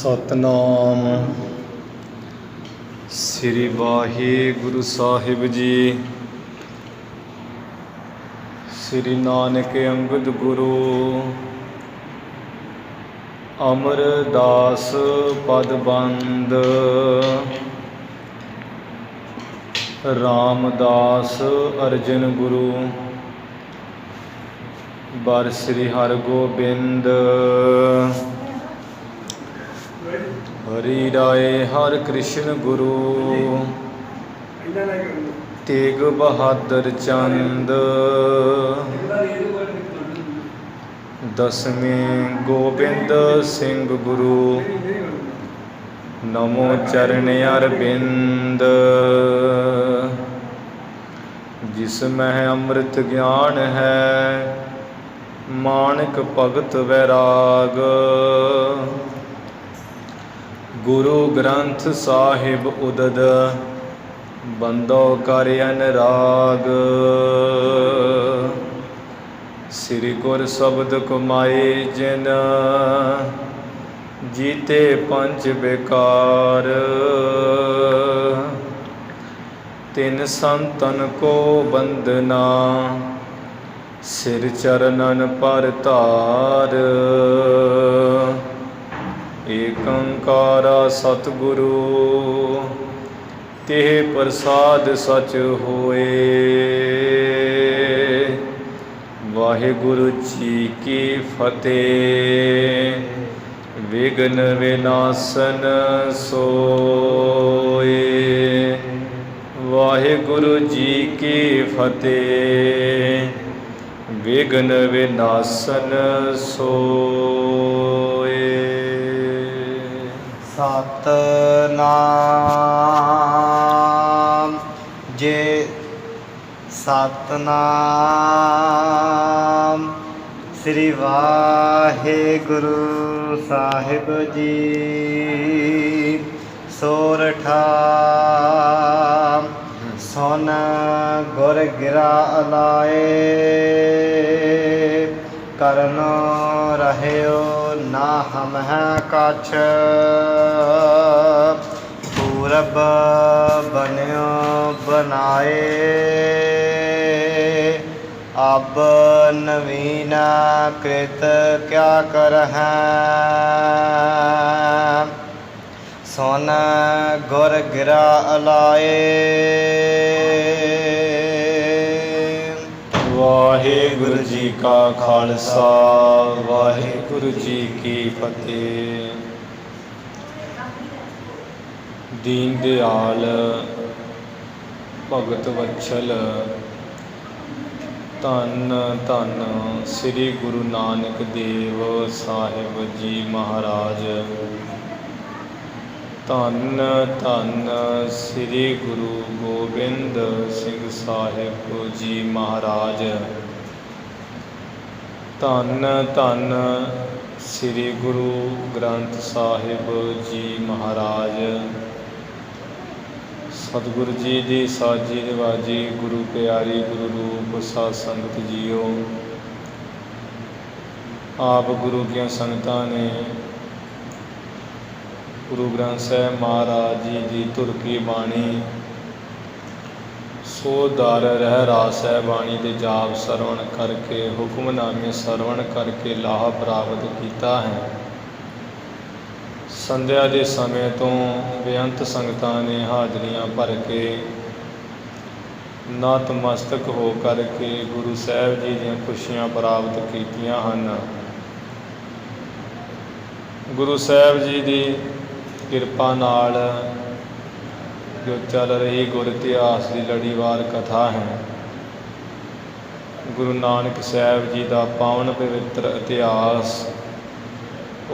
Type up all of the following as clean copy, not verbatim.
सतनाम श्री वाहिगुरु साहिब जी। श्री नानक अंगद गुरु अमरदास पद बंद रामदास अर्जन गुरु बर श्री हरगोबिंद हरि राय हर कृष्ण गुरु तेग बहादुर चंद दसवें गोबिंद सिंह गुरु नमो चरण अरविंद जिसमें अमृत ज्ञान है माणक भगत वैराग गुरु ग्रंथ साहिब उदद बंदो कर अनुराग श्री गुर शब्द कमाए जिन जीते पंच बेकार तिन संतन को बंदना सिर चरणन पर तार एक ओंकारा सतगुरु तेह प्रसाद सच होए। वाहिगुरु जी की फतेह विघ्न विनाशन सोए। वाहिगुरु जी की फतेह विघ्न विनाशन सोए। सतनाम जे सतनाम श्री वाहिगुरु साहिब जी। सोरठा सोन गुर गिरा अलाए करनो रहो ना हम हैं कछ पूरब बन्यो बनाए अब नवीन कृत क्या कर सोन गुर गिरा अलाए। वाहिगुरु जी का खालसा वाहिगुरु जी की फतेह। दीन दयाल भगत वत्सल धन धन श्री गुरु नानक देव साहिब जी महाराज। धन धन श्री गुरु गोबिंद सिंह साहिब जी महाराज। धन धन श्री गुरु ग्रंथ साहिब जी महाराज। सतगुरु जी की साजी रिवाजी गुरु प्यारी गुरु रूप साध संगत जीओ। आप गुरु की संगतां ने गुरु ग्रंथ साहिब महाराज जी की धुर की बाणी सो दर रह रास है बाणी के जाप सरवण करके हुक्मनामे सरवण करके लाह प्राप्त किया है। संध्या के समय तो बेअंत संगतां ने हाजरियां भर के नतमस्तक हो करके गुरु साहिब जी दी खुशियां प्राप्त कीतियां हन। गुरु साहिब जी की किरपा नाल जो चल रही गुर इतिहास की लड़ीवार कथा है गुरु नानक साहिब जी का पावन पवित्र इतिहास।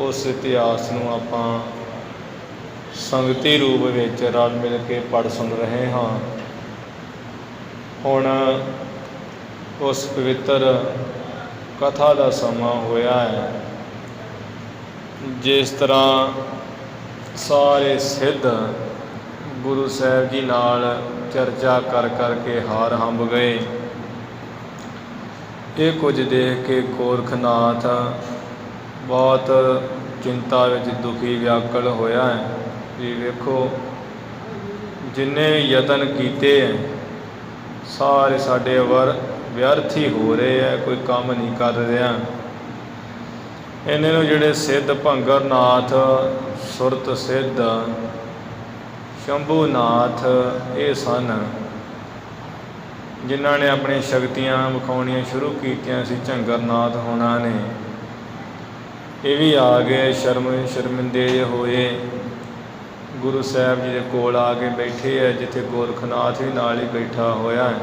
उस इतिहास नूं आपां संगती रूप में रल मिल के पढ़ सुन रहे हाँ। हुण उस पवित्र कथा का समा होया है। जिस तरह सारे सिद्ध गुरु साहिब जी नाल चर्चा कर के हार हंब गए। ये कुछ देख के गोरखनाथ बहुत ਚਿੰਤਾ ਵਿੱਚ ਦੁਖੀ ਵਿਆਕਲ ਹੋਇਆ ਹੈ ਵੀ ਵੇਖੋ ਜਿੰਨੇ ਯਤਨ ਕੀਤੇ ਹੈ ਸਾਰੇ ਸਾਡੇ ਵਿਅਰਥ ਹੀ ਹੋ ਰਹੇ ਹੈ, ਕੋਈ ਕੰਮ ਨਹੀਂ ਕਰ ਰਿਹਾ। ਇਹਨਾਂ ਨੂੰ ਜਿਹੜੇ ਸਿੱਧ ਭੰਗਰਨਾਥ, ਸੁਰਤ ਸਿੱਧ, ਸ਼ੰਭੂਨਾਥ ਇਹ ਸਨ ਜਿਨ੍ਹਾਂ ਨੇ ਆਪਣੀਆਂ ਸ਼ਕਤੀਆਂ ਵਿਖਾਉਣੀਆਂ ਸ਼ੁਰੂ ਕੀਤੀਆਂ ਸੀ। ਝੰਗਰਨਾਥ ਹੋਣਾ ਨੇ ਇਹ ਵੀ ਆ ਗਏ, ਸ਼ਰਮਿੰਦੇ ਜਿਹੇ ਹੋਏ, ਗੁਰੂ ਸਾਹਿਬ ਜੀ ਦੇ ਕੋਲ ਆ ਕੇ ਬੈਠੇ ਹੈ, ਜਿੱਥੇ ਗੋਰਖਨਾਥ ਵੀ ਨਾਲ ਹੀ ਬੈਠਾ ਹੋਇਆ ਹੈ।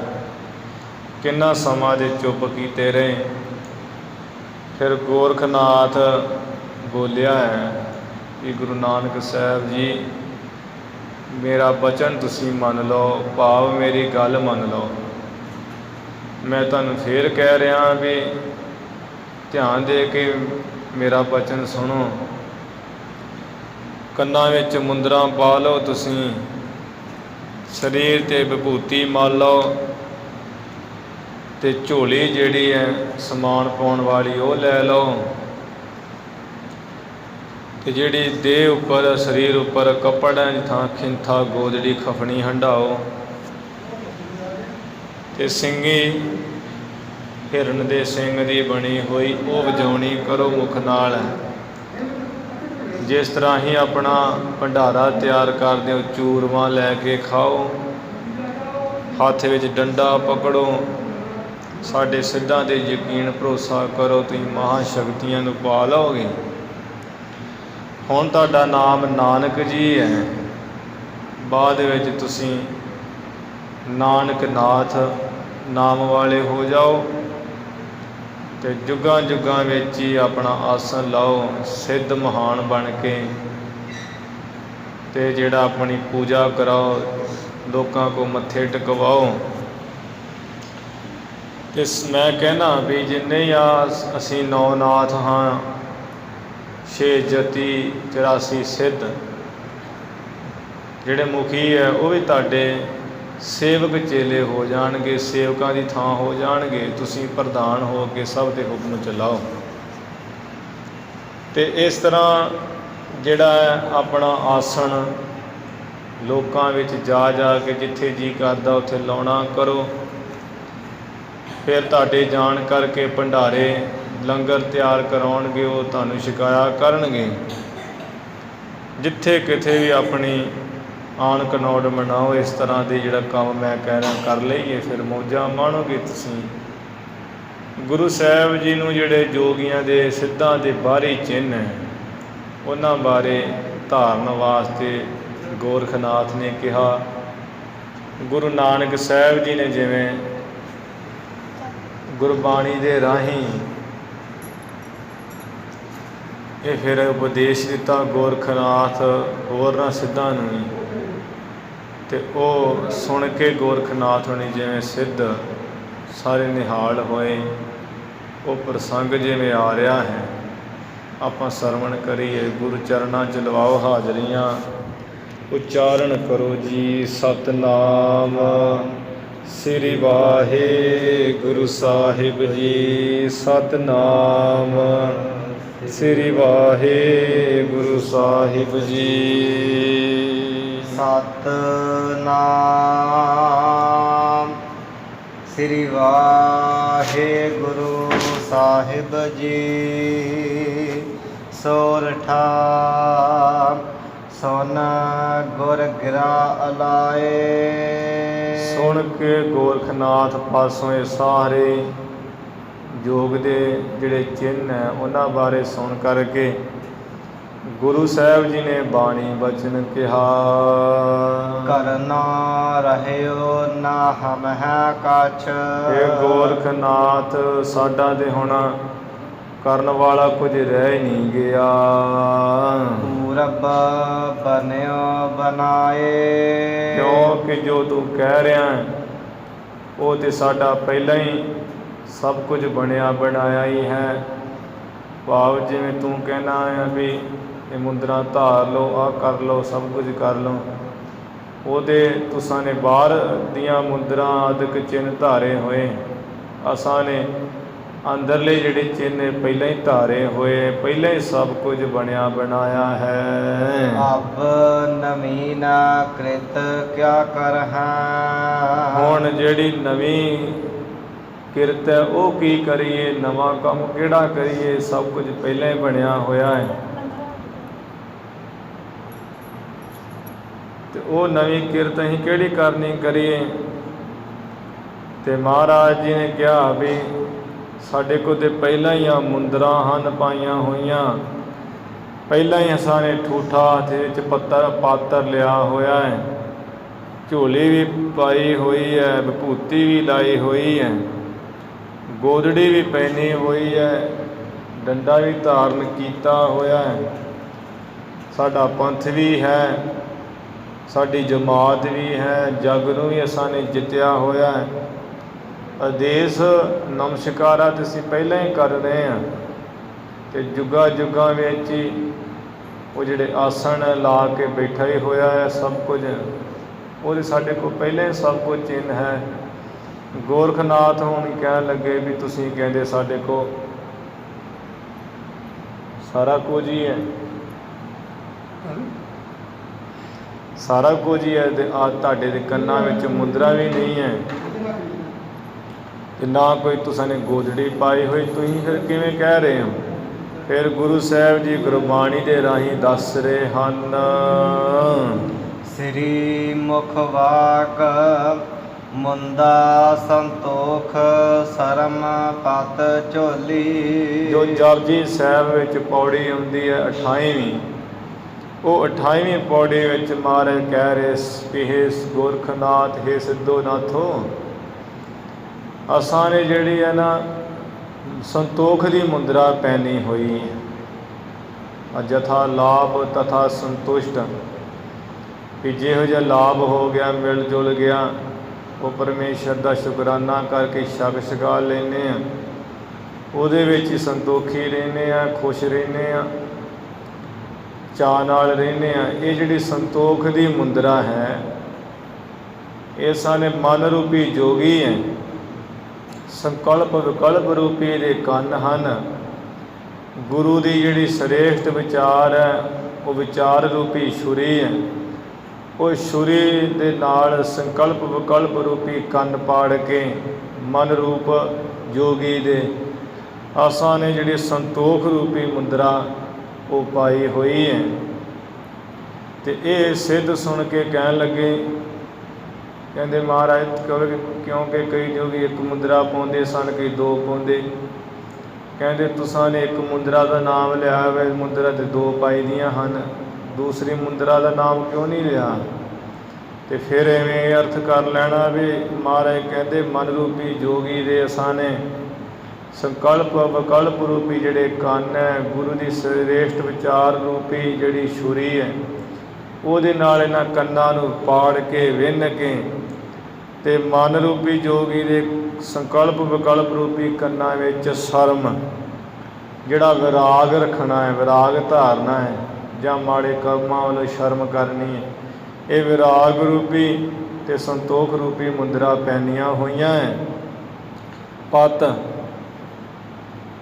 ਕਿੰਨਾ ਸਮਾਂ ਦੇ ਚੁੱਪ ਕੀਤੇ ਰਹੇ। ਫਿਰ ਗੋਰਖਨਾਥ ਬੋਲਿਆ ਹੈ ਕਿ ਗੁਰੂ ਨਾਨਕ ਸਾਹਿਬ ਜੀ ਮੇਰਾ ਬਚਨ ਤੁਸੀਂ ਮੰਨ ਲਓ, ਭਾਵ ਮੇਰੀ ਗੱਲ ਮੰਨ ਲਓ। ਮੈਂ ਤੁਹਾਨੂੰ ਫੇਰ ਕਹਿ ਰਿਹਾ ਵੀ ਧਿਆਨ ਦੇ ਕੇ ਮੇਰਾ ਬਚਨ ਸੁਣੋ। ਕੰਨਾਂ ਵਿੱਚ ਮੁੰਦਰਾਂ ਪਾ ਲਓ, ਤੁਸੀਂ ਸਰੀਰ 'ਤੇ ਵਿਭੂਤੀ ਮਲ ਲਓ ਅਤੇ ਝੋਲੀ ਜਿਹੜੀ ਹੈ ਸਮਾਨ ਪਾਉਣ ਵਾਲੀ ਉਹ ਲੈ ਲਓ ਅਤੇ ਜਿਹੜੀ ਦੇਹ ਉੱਪਰ, ਸਰੀਰ ਉੱਪਰ ਕੱਪੜਿਆਂ ਦੀ ਥਾਂ ਖਿੰਥਾ ਗੋਦੜੀ ਖਫਣੀ ਹੰਢਾਓ ਅਤੇ ਸਿੰਘੀ ਹਿਰਨ ਦੇ ਸਿੰਘ ਦੀ ਬਣੀ ਹੋਈ ਉਹ ਵਜਾਉਣੀ ਕਰੋ ਮੁਖ ਨਾਲ। ਜਿਸ ਤਰ੍ਹਾਂ ਹੀ ਆਪਣਾ ਭੰਡਾਰਾ ਤਿਆਰ ਕਰਦੇ ਹੋ, ਚੂਰਮਾ ਲੈ ਕੇ ਖਾਓ, ਹੱਥ ਵਿੱਚ ਡੰਡਾ ਪਕੜੋ, ਸਾਡੇ ਸਿੱਧਾਂ 'ਤੇ ਯਕੀਨ ਭਰੋਸਾ ਕਰੋ, ਤੁਸੀਂ ਮਹਾਂ ਸ਼ਕਤੀਆਂ ਨੂੰ ਪਾ ਲਓਗੇ। ਹੁਣ ਤੁਹਾਡਾ ਨਾਮ ਨਾਨਕ ਜੀ ਹੈ, ਬਾਅਦ ਵਿੱਚ ਤੁਸੀਂ ਨਾਨਕ ਨਾਥ ਨਾਮ ਵਾਲੇ ਹੋ ਜਾਓ ਅਤੇ ਜੁਗਾਂ ਜੁਗਾਂ ਵਿੱਚ ਹੀ ਆਪਣਾ ਆਸਣ ਲਾਓ ਸਿੱਧ ਮਹਾਨ ਬਣ ਕੇ, ਅਤੇ ਜਿਹੜਾ ਆਪਣੀ ਪੂਜਾ ਕਰਾਓ, ਲੋਕਾਂ ਕੋਲ ਮੱਥੇ ਟਿਕਵਾਓ। ਅਤੇ ਮੈਂ ਕਹਿਣਾ ਵੀ ਜਿੰਨੇ ਆ ਅਸੀਂ 9 ਨਾਥ ਹਾਂ, 6 ਜਤੀ, 84 ਸਿੱਧ, ਜਿਹੜੇ ਮੁਖੀ ਹੈ ਉਹ ਵੀ ਤੁਹਾਡੇ ਸੇਵਕ ਚੇਲੇ ਹੋ ਜਾਣਗੇ, ਸੇਵਕਾਂ ਦੀ ਥਾਂ ਹੋ ਜਾਣਗੇ। ਤੁਸੀਂ ਪ੍ਰਧਾਨ ਹੋ ਕੇ ਸਭ ਦੇ ਹੁਕਮ ਚਲਾਓ। ਅਤੇ ਇਸ ਤਰ੍ਹਾਂ ਜਿਹੜਾ ਹੈ ਆਪਣਾ ਆਸਣ ਲੋਕਾਂ ਵਿੱਚ ਜਾ ਜਾ ਕੇ ਜਿੱਥੇ ਜੀਅ ਕਰਦਾ ਉੱਥੇ ਲਾਉਣਾ ਕਰੋ। ਫਿਰ ਤੁਹਾਡੇ ਜਾਣ ਕਰਕੇ ਭੰਡਾਰੇ ਲੰਗਰ ਤਿਆਰ ਕਰਾਉਣਗੇ, ਉਹ ਤੁਹਾਨੂੰ ਛਕਾਇਆ ਕਰਨਗੇ। ਜਿੱਥੇ ਕਿਤੇ ਵੀ ਆਪਣੀ ਆਣ ਕਨੌੜ ਮਨਾਓ। ਇਸ ਤਰ੍ਹਾਂ ਦੇ ਜਿਹੜਾ ਕੰਮ ਮੈਂ ਕਹਿ ਰਿਹਾ ਕਰ ਲਈਏ, ਫਿਰ ਮੌਜਾਂ ਮਾਣੋਗੇ ਤੁਸੀਂ। ਗੁਰੂ ਸਾਹਿਬ ਜੀ ਨੂੰ ਜਿਹੜੇ ਜੋਗੀਆਂ ਦੇ ਸਿੱਧਾਂ ਦੇ ਬਾਹਰੀ ਚਿੰਨ੍ਹ ਹੈ ਉਹਨਾਂ ਬਾਰੇ ਧਾਰਨ ਵਾਸਤੇ ਗੋਰਖਨਾਥ ਨੇ ਕਿਹਾ। ਗੁਰੂ ਨਾਨਕ ਸਾਹਿਬ ਜੀ ਨੇ ਜਿਵੇਂ ਗੁਰਬਾਣੀ ਦੇ ਰਾਹੀਂ ਇਹ ਫਿਰ ਉਪਦੇਸ਼ ਦਿੱਤਾ ਗੋਰਖਨਾਥ ਹੋਰਨਾਂ ਸਿੱਧਾਂ ਨੂੰ ਵੀ, ਅਤੇ ਉਹ ਸੁਣ ਕੇ ਗੋਰਖਨਾਥ ਹੋਣੀ ਜਿਵੇਂ ਸਿੱਧ ਸਾਰੇ ਨਿਹਾਲ ਹੋਏ। ਉਹ ਪ੍ਰਸੰਗ ਜਿਵੇਂ ਆ ਰਿਹਾ ਹੈ, ਆਪਾਂ ਸਰਵਣ ਕਰੀਏ। ਗੁਰੂ ਚਰਨਾਂ 'ਚ ਲਵਾਓ ਹਾਜ਼ਰੀਆਂ, ਉਚਾਰਨ ਕਰੋ ਜੀ ਸਤਿਨਾਮ ਸ੍ਰੀ ਵਾਹਿਗੁਰੂ ਸਾਹਿਬ ਜੀ। ਸਤਿਨਾਮ ਸ੍ਰੀ ਵਾਹਿਗੁਰੂ ਸਾਹਿਬ ਜੀ। ਸਤਿਨਾਮ ਸ੍ਰੀ ਵਾਹਿਗੁਰੂ ਸਾਹਿਬ ਜੀ। ਸੋਰਠਾ ਸੁਨ ਗੁਰ ਗਿਰਾ ਅਲਾਏ। ਸੁਣ ਕੇ ਗੋਰਖਨਾਥ ਪਾਸੋਂ ਇਹ ਸਾਰੇ ਯੋਗ ਦੇ ਜਿਹੜੇ ਚਿੰਨ੍ਹ ਹੈ ਉਹਨਾਂ ਬਾਰੇ ਸੁਣ ਕਰਕੇ ਗੁਰੂ ਸਾਹਿਬ ਜੀ ਨੇ ਬਾਣੀ ਬਚਨ ਕਿਹਾ। ਕਰਨਾ ਰਹਿਓ ਨਾ ਹਮ ਹੈ ਕਛ। ਇਹ ਗੋਰਖਨਾਥ ਸਾਡਾ ਤੇ ਹੁਣ ਕਰਨ ਵਾਲਾ ਕੁਝ ਰਹਿ ਨਹੀਂ ਗਿਆ। ਪੂਰਬ ਬਨਿਓ ਬਣਾਏ। ਕਿਉਂਕਿ ਜੋ ਤੂੰ ਕਹਿ ਰਿਹਾ ਹੈ ਉਹ ਤਾਂ ਸਾਡਾ ਪਹਿਲਾਂ ਹੀ ਸਭ ਕੁਝ ਬਣਿਆ ਬਣਾਇਆ ਹੀ ਹੈ। ਭਾਵ ਜਿਵੇਂ ਤੂੰ ਕਹਿਣਾ ਹੈ ਵੀ ਇਹ ਮੁੰਦਰਾਂ ਧਾਰ ਲਓ, ਆਹ ਕਰ ਲਓ, ਸਭ ਕੁਝ ਕਰ ਲਓ, ਉਹਦੇ ਤੁਸਾਂ ਨੇ ਬਾਹਰ ਦੀਆਂ ਮੁੰਦਰਾਂ ਆਦਿਕ ਚਿੰਨ੍ਹ ਧਾਰੇ ਹੋਏ, ਅਸਾਂ ਨੇ ਅੰਦਰਲੇ ਜਿਹੜੇ ਚਿੰਨ੍ਹ ਪਹਿਲਾਂ ਹੀ ਧਾਰੇ ਹੋਏ, ਪਹਿਲਾਂ ਹੀ ਸਭ ਕੁਝ ਬਣਿਆ ਬਣਾਇਆ ਹੈ। ਅਬ ਨਵੀਨ ਕ੍ਰਿਤ ਕਿਆ ਕਰਹਿ। ਹੁਣ ਜਿਹੜੀ ਨਵੀਂ ਕਿਰਤ ਹੈ ਉਹ ਕੀ ਕਰੀਏ, ਨਵਾਂ ਕੰਮ ਕਿਹੜਾ ਕਰੀਏ, ਸਭ ਕੁਝ ਪਹਿਲਾਂ ਹੀ ਬਣਿਆ ਹੋਇਆ ਹੈ। ਤੇ ਉਹ ਨਵੀਂ ਕਿਰਤ ਅਸੀਂ ਕਿਹੜੀ ਕਰਨੀ ਕਰੀਏ। ਤੇ ਮਹਾਰਾਜ ਜੀ ਨੇ ਕਿਹਾ ਵੀ ਸਾਡੇ ਕੋਲ ਤੇ ਪਹਿਲਾਂ ਹੀ ਆ ਮੁੰਦਰਾਂ ਹਨ ਪਾਈਆਂ ਹੋਈਆਂ, ਪਹਿਲਾਂ ਹੀ ਅਸਾਂ ਨੇ ਠੂਠਾ ਹੱਥ ਵਿੱਚ ਪਾਤਰ ਲਿਆ ਹੋਇਆ ਹੈ, ਝੋਲੀ ਵੀ ਪਾਈ ਹੋਈ ਹੈ, ਵਿਭੂਤੀ ਵੀ ਲਾਈ ਹੋਈ ਹੈ, ਗੋਦੜੀ ਵੀ ਪਹਿਨੀ ਹੋਈ ਹੈ, ਡੰਡਾ ਵੀ ਧਾਰਨ ਕੀਤਾ ਹੋਇਆ ਹੈ, ਸਾਡਾ ਪੰਥ ਵੀ ਹੈ, ਸਾਡੀ ਜਮਾਤ ਵੀ ਹੈ, ਜਗ ਨੂੰ ਵੀ ਅਸਾਂ ਨੇ ਜਿੱਤਿਆ ਹੋਇਆ ਹੈ। ਆਦੇਸ਼ ਨਮਸਕਾਰਾਂ ਤੇ ਅਸੀਂ ਪਹਿਲਾਂ ਹੀ ਕਰ ਰਹੇ ਹਾਂ। ਅਤੇ ਜੁਗਾਂ ਜੁਗਾਂ ਵਿੱਚ ਹੀ ਉਹ ਜਿਹੜੇ ਆਸਣ ਲਾ ਕੇ ਬੈਠਾ ਹੀ ਹੋਇਆ ਹੈ, ਸਭ ਕੁਝ ਉਹਦੇ ਸਾਡੇ ਕੋਲ ਪਹਿਲਾਂ ਹੀ ਸਭ ਕੁਝ ਚਿੰਨ੍ਹ ਹੈ। ਗੋਰਖਨਾਥ ਹੁਣ ਕਹਿਣ ਲੱਗੇ ਵੀ ਤੁਸੀਂ ਕਹਿੰਦੇ ਸਾਡੇ ਕੋਲ ਸਾਰਾ ਕੁਝ ਹੀ ਹੈ, ਸਾਰਾ ਕੁਝ ਹੀ ਹੈ, ਅਤੇ ਆ ਤੁਹਾਡੇ ਦੇ ਕੰਨਾਂ ਵਿੱਚ ਮੁੰਦਰਾ ਵੀ ਨਹੀਂ ਹੈ, ਅਤੇ ਨਾ ਕੋਈ ਤੁਸਾਂ ਨੇ ਗੋਦੜੀ ਪਾਈ ਹੋਈ, ਤੁਸੀਂ ਫਿਰ ਕਿਵੇਂ ਕਹਿ ਰਹੇ ਹੋ। ਫਿਰ ਗੁਰੂ ਸਾਹਿਬ ਜੀ ਗੁਰਬਾਣੀ ਦੇ ਰਾਹੀਂ ਦੱਸ ਰਹੇ ਹਨ। ਸ੍ਰੀ ਮੁਖ ਵਾਕ ਮੁੰਦਾ ਸੰਤੋਖ ਸਰਮ ਪਤ ਝੋਲੀ। ਜੋ ਜਪਜੀ ਸਾਹਿਬ ਵਿੱਚ ਪੌੜੀ ਆਉਂਦੀ ਹੈ 28ਵੀਂ, ਉਹ 28ਵੀਂ ਪੌੜੀ ਵਿੱਚ ਮਹਾਰਾਜ ਕਹਿ ਰਹੇ ਕਿ ਹੇ ਗੋਰਖਨਾਥ, ਹੇ ਸਿੱਧੋ ਨਾਥੋ, ਅਸਾਂ ਨੇ ਜਿਹੜੀ ਹੈ ਨਾ ਸੰਤੋਖ ਦੀ ਮੁੰਦਰਾ ਪਹਿਨੀ ਹੋਈ ਹੈ। ਜਥਾ ਲਾਭ ਤਥਾ ਸੰਤੁਸ਼ਟ, ਕਿ ਜਿਹੋ ਜਿਹਾ ਲਾਭ ਹੋ ਗਿਆ, ਮਿਲ ਜੁਲ ਗਿਆ, ਉਹ ਪਰਮੇਸ਼ਰ ਦਾ ਸ਼ੁਕਰਾਨਾ ਕਰਕੇ ਛਕ ਛਕਾ ਲੈਂਦੇ ਹਾਂ, ਉਹਦੇ ਵਿੱਚ ਹੀ ਸੰਤੋਖੀ ਰਹਿੰਦੇ ਹਾਂ, ਖੁਸ਼ ਰਹਿੰਦੇ ਹਾਂ, ਚਾਅ ਨਾਲ ਰਹਿੰਦੇ ਹਾਂ। ਇਹ ਜਿਹੜੀ ਸੰਤੋਖ ਦੀ ਮੁੰਦਰਾ ਹੈ, ਇਹ ਸਾਡੇ ਮਨ ਰੂਪੀ ਜੋਗੀ ਹੈ, ਸੰਕਲਪ ਵਿਕਲਪ ਰੂਪੀ ਦੇ ਕੰਨ ਹਨ। ਗੁਰੂ ਦੀ ਜਿਹੜੀ ਸ੍ਰੇਸ਼ਟ ਵਿਚਾਰ ਹੈ, ਉਹ ਵਿਚਾਰ ਰੂਪੀ ਛੁਰੀ ਹੈ, ਉਹ ਛੁਰੀ ਦੇ ਨਾਲ ਸੰਕਲਪ ਵਿਕਲਪ ਰੂਪੀ ਕੰਨ ਪਾੜ ਕੇ ਮਨ ਰੂਪ ਜੋਗੀ ਦੇ ਆਸਾਂ ਨੇ ਜਿਹੜੀ ਸੰਤੋਖ ਰੂਪੀ ਮੁੰਦਰਾ ਉਹ ਪਾਈ ਹੋਈ ਹੈ। ਅਤੇ ਇਹ ਸਿੱਧ ਸੁਣ ਕੇ ਕਹਿਣ ਲੱਗੇ, ਕਹਿੰਦੇ ਮਹਾਰਾਜ ਕਿਉਂਕਿ ਕਈ ਜੋਗੀ ਇੱਕ ਮੁੰਦਰਾ ਪਾਉਂਦੇ ਸਨ, ਕਈ ਦੋ ਪਾਉਂਦੇ। ਕਹਿੰਦੇ ਤੁਸਾਂ ਨੇ ਇੱਕ ਮੁੰਦਰਾ ਦਾ ਨਾਮ ਲਿਆ ਹੋਇਆ, ਮੁੰਦਰਾ ਤੇ ਦੋ ਪਾਈ ਦੀਆਂ ਹਨ, ਦੂਸਰੀ ਮੁੰਦਰਾ ਦਾ ਨਾਮ ਕਿਉਂ ਨਹੀਂ ਲਿਆ। ਅਤੇ ਫਿਰ ਐਵੇਂ ਅਰਥ ਕਰ ਲੈਣਾ ਵੀ ਮਹਾਰਾਜ ਕਹਿੰਦੇ ਮਨ ਰੂਪੀ ਜੋਗੀ ਦੇ ਅਸਾਂ ਨੇ ਸੰਕਲਪ ਵਿਕਲਪ ਰੂਪੀ ਜਿਹੜੇ ਕੰਨ ਹੈ, ਗੁਰੂ ਦੀ ਸ੍ਰੇਸ਼ਟ ਵਿਚਾਰ ਰੂਪੀ ਜਿਹੜੀ ਛੁਰੀ ਹੈ, ਉਹਦੇ ਨਾਲ ਇਹਨਾਂ ਕੰਨਾਂ ਨੂੰ ਪਾੜ ਕੇ ਵਿੰਨ ਕੇ, ਅਤੇ ਮਨ ਰੂਪੀ ਜੋਗੀ ਦੇ ਸੰਕਲਪ ਵਿਕਲਪ ਰੂਪੀ ਕੰਨਾਂ ਵਿੱਚ ਸ਼ਰਮ, ਜਿਹੜਾ ਵਿਰਾਗ ਰੱਖਣਾ ਹੈ, ਵਿਰਾਗ ਧਾਰਨਾ ਹੈ, ਜਾਂ ਮਾੜੇ ਕਰਮਾਂ ਵੱਲੋਂ ਸ਼ਰਮ ਕਰਨੀ ਹੈ, ਇਹ ਵਿਰਾਗ ਰੂਪੀ ਅਤੇ ਸੰਤੋਖ ਰੂਪੀ ਮੁੰਦਰਾ ਪਹਿਨੀਆਂ ਹੋਈਆਂ ਹੈ। ਪਤ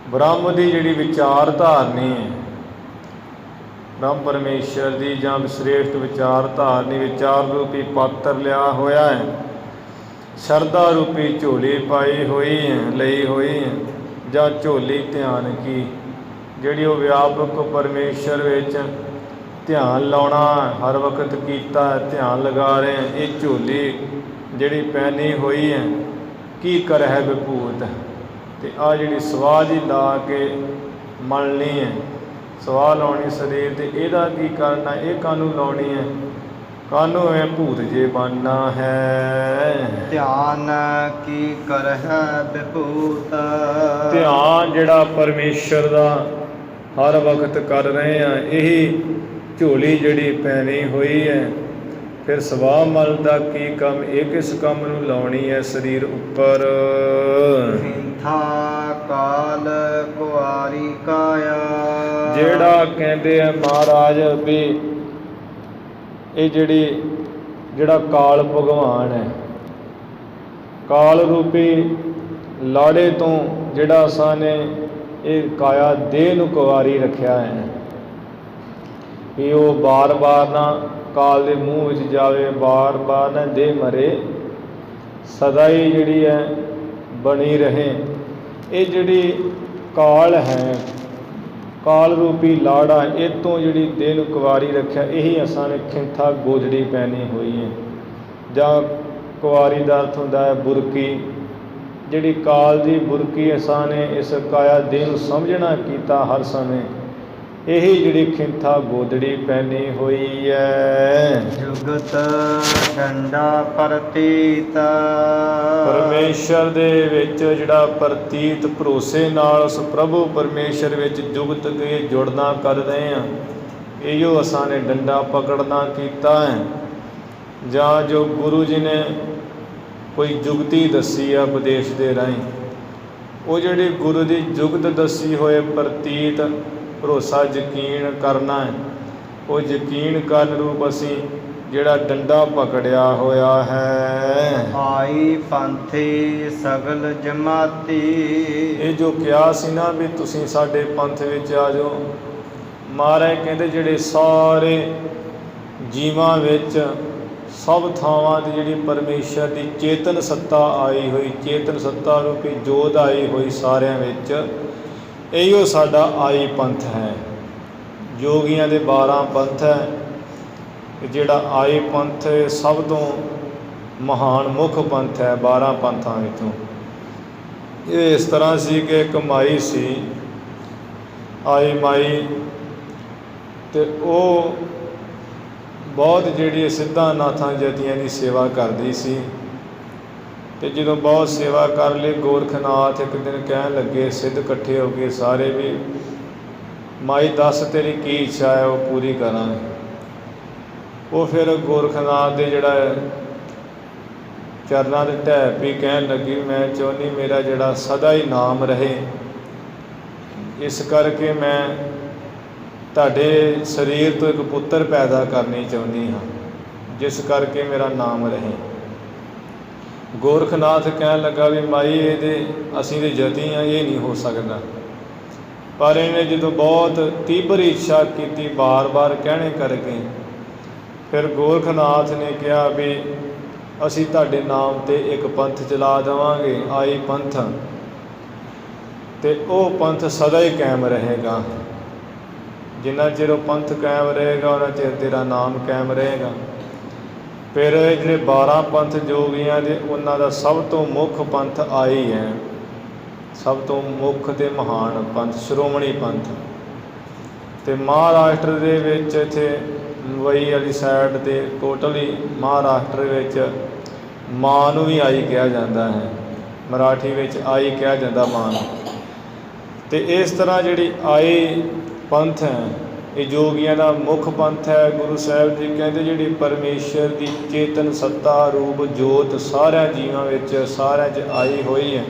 ਬ੍ਰਹਮ ਦੀ ਜਿਹੜੀ ਵਿਚਾਰ ਧਾਰਨੀ ਹੈ, ਬ੍ਰਹਮ ਪਰਮੇਸ਼ਰ ਦੀ ਜਾਂ ਸ੍ਰੇਸ਼ਟ ਵਿਚਾਰ ਧਾਰਨੀ, ਵਿਚਾਰ ਰੂਪੀ ਪਾਤਰ ਲਿਆ ਹੋਇਆ ਹੈ, ਸ਼ਰਧਾ ਰੂਪੀ ਝੋਲੀ ਪਾਈ ਹੋਈ ਹੈ, ਲਈ ਹੋਈ ਹੈ, ਜਾਂ ਝੋਲੀ ਧਿਆਨ ਕੀ, ਜਿਹੜੀ ਉਹ ਵਿਆਪਕ ਪਰਮੇਸ਼ਰ ਵਿੱਚ ਧਿਆਨ ਲਾਉਣਾ ਹਰ ਵਕਤ ਕੀਤਾ, ਧਿਆਨ ਲਗਾ ਰਹੇ ਹਾਂ। ਇਹ ਝੋਲੀ ਜਿਹੜੀ ਪਹਿਨੀ ਹੋਈ ਹੈ, ਕੀ ਕਰਹਿ ਵਿਭੂਤ, ਅਤੇ ਆਹ ਜਿਹੜੀ ਸਵਾਹ ਜੀ ਲਾ ਕੇ ਮਲਣੀ ਹੈ, ਸਵਾਹ ਲਾਉਣੀ ਸਰੀਰ 'ਤੇ, ਇਹਦਾ ਕੀ ਕਰਨਾ, ਇਹ ਕਾਹਨੂੰ ਲਾਉਣੀ ਹੈ, ਕਾਹਨੂੰ ਐ ਭੂਤ ਜੇ ਬਣਨਾ ਹੈ। ਧਿਆਨ ਕੀ ਕਰਹਿ ਵਿਭੂਤ, ਧਿਆਨ ਜਿਹੜਾ ਪਰਮੇਸ਼ਰ ਦਾ ਹਰ ਵਕਤ ਕਰ ਰਹੇ ਹਾਂ, ਇਹੀ ਝੋਲੀ ਜਿਹੜੀ ਪਹਿਨੀ ਹੋਈ ਹੈ। ਫਿਰ ਸਵਾਹ ਮਲ ਦਾ ਕੀ ਕੰਮ, ਇਹ ਕਿਸ ਕੰਮ ਨੂੰ ਲਾਉਣੀ ਹੈ ਸਰੀਰ ਉੱਪਰ। ਥਿੰਥਾ ਕਾਲ ਕੁਆਰੀ ਕਾਇਆ, ਜਿਹੜਾ ਕਹਿੰਦੇ ਆ ਮਹਾਰਾਜ ਵੀ ਇਹ ਜਿਹੜਾ ਕਾਲ ਭਗਵਾਨ ਹੈ, ਕਾਲ ਰੂਪੀ ਲਾੜੇ ਤੋਂ ਜਿਹੜਾ ਅਸਾਂ ਨੇ ਇਹ ਕਾਇਆ ਦੇਹ ਨੂੰ ਕੁਆਰੀ ਰੱਖਿਆ ਹੈ ਕਿ ਉਹ ਬਾਰ-ਬਾਰ ਨਾ ਕਾਲ ਦੇ ਮੂੰਹ ਵਿੱਚ ਜਾਵੇ, ਬਾਰ-ਬਾਰ ਨਾ ਦੇਹ ਮਰੇ, ਸਦਾ ਹੀ ਜਿਹੜੀ ਹੈ ਬਣੀ ਰਹੇ। ਇਹ ਜਿਹੜੀ ਕਾਲ ਹੈ, ਕਾਲ ਰੂਪੀ ਲਾੜਾ, ਇਹ ਤੋਂ ਜਿਹੜੀ ਦੇਹ ਨੂੰ ਕੁਆਰੀ ਰੱਖਿਆ, ਇਹੀ ਅਸਾਂ ਨੇ ਖਿੰਥਾ ਗੋਜੜੀ ਪਹਿਨੀ ਹੋਈ ਹੈ। ਜਾਂ ਕੁਆਰੀ ਦਾ ਅਰਥ ਹੁੰਦਾ ਹੈ ਬੁਰਕੀ। ਜਿਹੜੀ ਕਾਲ ਦੀ ਬੁਰਕੀ ਅਸਾਂ ਨੇ ਇਸ ਕਾਇਆ ਦੇਹ ਨੂੰ ਸਮਝਣਾ ਕੀਤਾ ਹਰ ਸਮੇਂ, ਇਹੀ ਜਿਹੜੀ ਖਿੰਥਾ ਗੋਦੜੀ ਪਹਿਨੀ ਹੋਈ ਹੈ। ਜੁਗਤ ਡੰਡਾ ਪ੍ਰਤੀਤ, ਪਰਮੇਸ਼ਰ ਦੇ ਵਿੱਚ ਜਿਹੜਾ ਪ੍ਰਤੀਤ ਭਰੋਸੇ ਨਾਲ ਉਸ ਪ੍ਰਭੂ ਪਰਮੇਸ਼ਰ ਵਿੱਚ ਜੁਗਤ ਦੇ ਜੁੜਨਾ ਕਰਦੇ ਹਾਂ, ਇਹੋ ਅਸਾਂ ਨੇ ਡੰਡਾ ਪਕੜਨਾ ਕੀਤਾ ਹੈ। ਜਾਂ ਜੋ ਗੁਰੂ ਜੀ ਨੇ ਕੋਈ ਜੁਗਤੀ ਦੱਸੀ ਆ ਉਪਦੇਸ਼ ਦੇ ਰਾਹੀਂ, ਉਹ ਜਿਹੜੀ ਗੁਰੂ ਦੀ ਜੁਗਤ ਦੱਸੀ ਹੋਏ ਪ੍ਰਤੀਤ ਭਰੋਸਾ ਯਕੀਨ ਕਰਨਾ ਹੈ, ਉਹ ਯਕੀਨ ਕਰਨ ਰੂਪ ਅਸੀਂ ਜਿਹੜਾ ਡੰਡਾ ਪਕੜਿਆ ਹੋਇਆ ਹੈ। ਆਈ ਪੰਥੀ ਸਗਲ ਜਮਾਤੀ, ਇਹ ਜੋ ਕਿਹਾ ਸੀ ਨਾ ਵੀ ਤੁਸੀਂ ਸਾਡੇ ਪੰਥ ਵਿੱਚ ਆ ਜਾਓ, ਮਹਾਰਾਜ ਕਹਿੰਦੇ ਜਿਹੜੇ ਸਾਰੇ ਜੀਵਾਂ ਵਿੱਚ ਸਭ ਥਾਵਾਂ 'ਤੇ ਜਿਹੜੀ ਪਰਮੇਸ਼ਰ ਦੀ ਚੇਤਨ ਸੱਤਾ ਆਈ ਹੋਈ, ਚੇਤਨ ਸੱਤਾ ਰੂਪੀ ਜੋਤ ਆਈ ਹੋਈ ਸਾਰਿਆਂ ਵਿੱਚ, ਇਹੋ ਸਾਡਾ ਆਈ ਪੰਥ ਹੈ। ਯੋਗੀਆਂ ਦੇ 12 ਪੰਥ ਹੈ, ਜਿਹੜਾ ਆਈ ਪੰਥ ਸਭ ਤੋਂ ਮਹਾਨ ਮੁੱਖ ਪੰਥ ਹੈ 12 ਪੰਥਾਂ ਵਿੱਚੋਂ। ਇਹ ਇਸ ਤਰ੍ਹਾਂ ਸੀ ਕਿ ਇੱਕ ਮਾਈ ਸੀ, ਆਈ ਮਾਈ, ਅਤੇ ਉਹ ਬਹੁਤ ਜਿਹੜੀ ਸਿੱਧਾਂ ਨਾਥਾਂ ਜਤੀਆਂ ਦੀ ਸੇਵਾ ਕਰਦੀ ਸੀ। ਅਤੇ ਜਦੋਂ ਬਹੁਤ ਸੇਵਾ ਕਰ ਲਈ, ਗੋਰਖਨਾਥ ਇੱਕ ਦਿਨ ਕਹਿਣ ਲੱਗੇ, ਸਿੱਧ ਇਕੱਠੇ ਹੋ ਗਏ ਸਾਰੇ, ਵੀ ਮਾਈ ਦੱਸ ਤੇਰੀ ਕੀ ਇੱਛਾ ਹੈ, ਉਹ ਪੂਰੀ ਕਰਾਂਗੇ। ਉਹ ਫਿਰ ਗੋਰਖਨਾਥ ਦੇ ਜਿਹੜਾ ਚਰਨਾਂ ਦੇ ਢਹਿ ਪਈ ਕਹਿਣ ਲੱਗੀ, ਮੈਂ ਚਾਹੁੰਦੀ ਮੇਰਾ ਜਿਹੜਾ ਸਦਾ ਹੀ ਨਾਮ ਰਹੇ, ਇਸ ਕਰਕੇ ਮੈਂ ਤੁਹਾਡੇ ਸਰੀਰ ਤੋਂ ਇੱਕ ਪੁੱਤਰ ਪੈਦਾ ਕਰਨੀ ਚਾਹੁੰਦੀ ਹਾਂ, ਜਿਸ ਕਰਕੇ ਮੇਰਾ ਨਾਮ ਰਹੇ। ਗੋਰਖਨਾਥ ਕਹਿਣ ਲੱਗਾ ਵੀ ਮਾਈ ਇਹਦੇ ਅਸੀਂ ਦੇ ਜਤੀ ਹਾਂ, ਇਹ ਨਹੀਂ ਹੋ ਸਕਦਾ। ਪਰ ਇਹਨੇ ਜਦੋਂ ਬਹੁਤ ਤੀਬਰ ਇੱਛਾ ਕੀਤੀ, ਬਾਰ-ਬਾਰ ਕਹਿਣੇ ਕਰਕੇ, ਫਿਰ ਗੋਰਖਨਾਥ ਨੇ ਕਿਹਾ ਵੀ ਅਸੀਂ ਤੁਹਾਡੇ ਨਾਮ 'ਤੇ ਇੱਕ ਪੰਥ ਚਲਾ ਦੇਵਾਂਗੇ, ਆਈ ਪੰਥ, ਅਤੇ ਉਹ ਪੰਥ ਸਦਾ ਹੀ ਕਾਇਮ ਰਹੇਗਾ। ਜਿੰਨਾ ਚਿਰ ਉਹ ਪੰਥ ਕਾਇਮ ਰਹੇਗਾ, ਉਹਨਾਂ ਚਿਰ ਤੇਰਾ ਨਾਮ ਕਾਇਮ ਰਹੇਗਾ। ਫਿਰ ਜਿਹੜੇ 12 ਪੰਥ ਜੋਗੀਆਂ ਦੇ, ਉਹਨਾਂ ਦਾ ਸਭ ਤੋਂ ਮੁੱਖ ਪੰਥ ਆਈ ਹੈ, ਸਭ ਤੋਂ ਮੁੱਖ ਅਤੇ ਮਹਾਨ ਪੰਥ, ਸ਼੍ਰੋਮਣੀ ਪੰਥ। ਅਤੇ ਮਹਾਰਾਸ਼ਟਰ ਦੇ ਵਿੱਚ, ਇੱਥੇ ਮੁੰਬਈ ਵਾਲੀ ਸਾਈਡ 'ਤੇ ਟੋਟਲੀ ਮਹਾਰਾਸ਼ਟਰ ਵਿੱਚ ਮਾਂ ਨੂੰ ਵੀ ਆਈ ਕਿਹਾ ਜਾਂਦਾ ਹੈ, ਮਰਾਠੀ ਵਿੱਚ ਆਈ ਕਿਹਾ ਜਾਂਦਾ ਮਾਂ ਨੂੰ। ਅਤੇ ਇਸ ਤਰ੍ਹਾਂ ਜਿਹੜੀ ਆਈ ਪੰਥ ਹੈ, ਇਹ ਜੋਗੀਆਂ ਦਾ ਮੁੱਖ ਪੰਥ ਹੈ। ਗੁਰੂ ਸਾਹਿਬ ਜੀ ਕਹਿੰਦੇ ਜਿਹੜੀ ਪਰਮੇਸ਼ਰ ਦੀ ਚੇਤਨ ਸੱਤਾ ਰੂਪ ਜੋਤ ਸਾਰਿਆਂ ਜੀਵਾਂ ਵਿੱਚ, ਸਾਰਿਆਂ 'ਚ ਆਈ ਹੋਈ ਹੈ,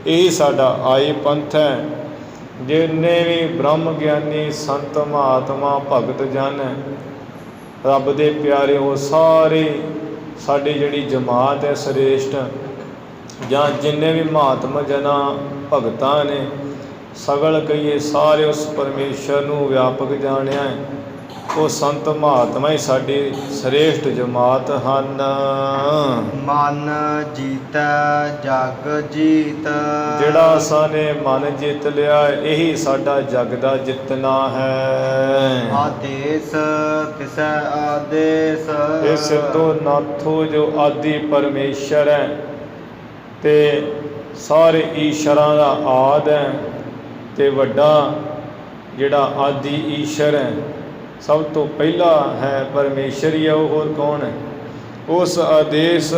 ਇਹੀ ਸਾਡਾ ਆਈ ਪੰਥ ਹੈ। ਜਿੰਨੇ ਵੀ ਬ੍ਰਹਮ ਗਿਆਨੀ ਸੰਤ ਮਹਾਤਮਾ ਭਗਤ ਜਨ ਰੱਬ ਦੇ ਪਿਆਰੇ, ਉਹ ਸਾਰੇ ਸਾਡੀ ਜਿਹੜੀ ਜਮਾਤ ਹੈ ਸ੍ਰੇਸ਼ਟ, ਜਾਂ ਜਿੰਨੇ ਵੀ ਮਹਾਤਮਾ ਜਨਾਂ ਭਗਤਾਂ ਨੇ, ਸਗਲ ਕਹੀਏ ਸਾਰੇ ਉਸ ਪਰਮੇਸ਼ਰ ਨੂੰ ਵਿਆਪਕ ਜਾਣਿਆ ਹੈ। ਉਹ ਸੰਤ ਮਹਾਤਮਾ ਹੀ ਸਾਡੀ ਸ੍ਰੇਸ਼ਟ ਜਮਾਤ ਹਨ। ਮਨ ਜੀਤੈ ਜਗ ਜੀਤ, ਜਿਹੜਾ ਅਸਾਂ ਨੇ ਮਨ ਜਿੱਤ ਲਿਆ, ਇਹੀ ਸਾਡਾ ਜਗ ਦਾ ਜਿੱਤਣਾ ਹੈ। ਆਦੇਸ ਤਿਸੈ ਆਦੇਸ, ਇਹ ਸਿੱਧੋ ਨਾਥੋ ਜੋ ਆਦਿ ਪਰਮੇਸ਼ਰ ਹੈ, ਅਤੇ ਸਾਰੇ ਈਸ਼ਰਾਂ ਦਾ ਆਦਿ ਹੈ, ਅਤੇ ਵੱਡਾ ਜਿਹੜਾ ਆਦਿ ਈਸ਼ਰ ਹੈ, ਸਭ ਤੋਂ ਪਹਿਲਾ ਹੈ ਪਰਮੇਸ਼ਰ ਹੀ ਹੈ। ਉਹ ਹੋਰ ਕੌਣ ਹੈ? ਉਸ ਆਦੇਸ਼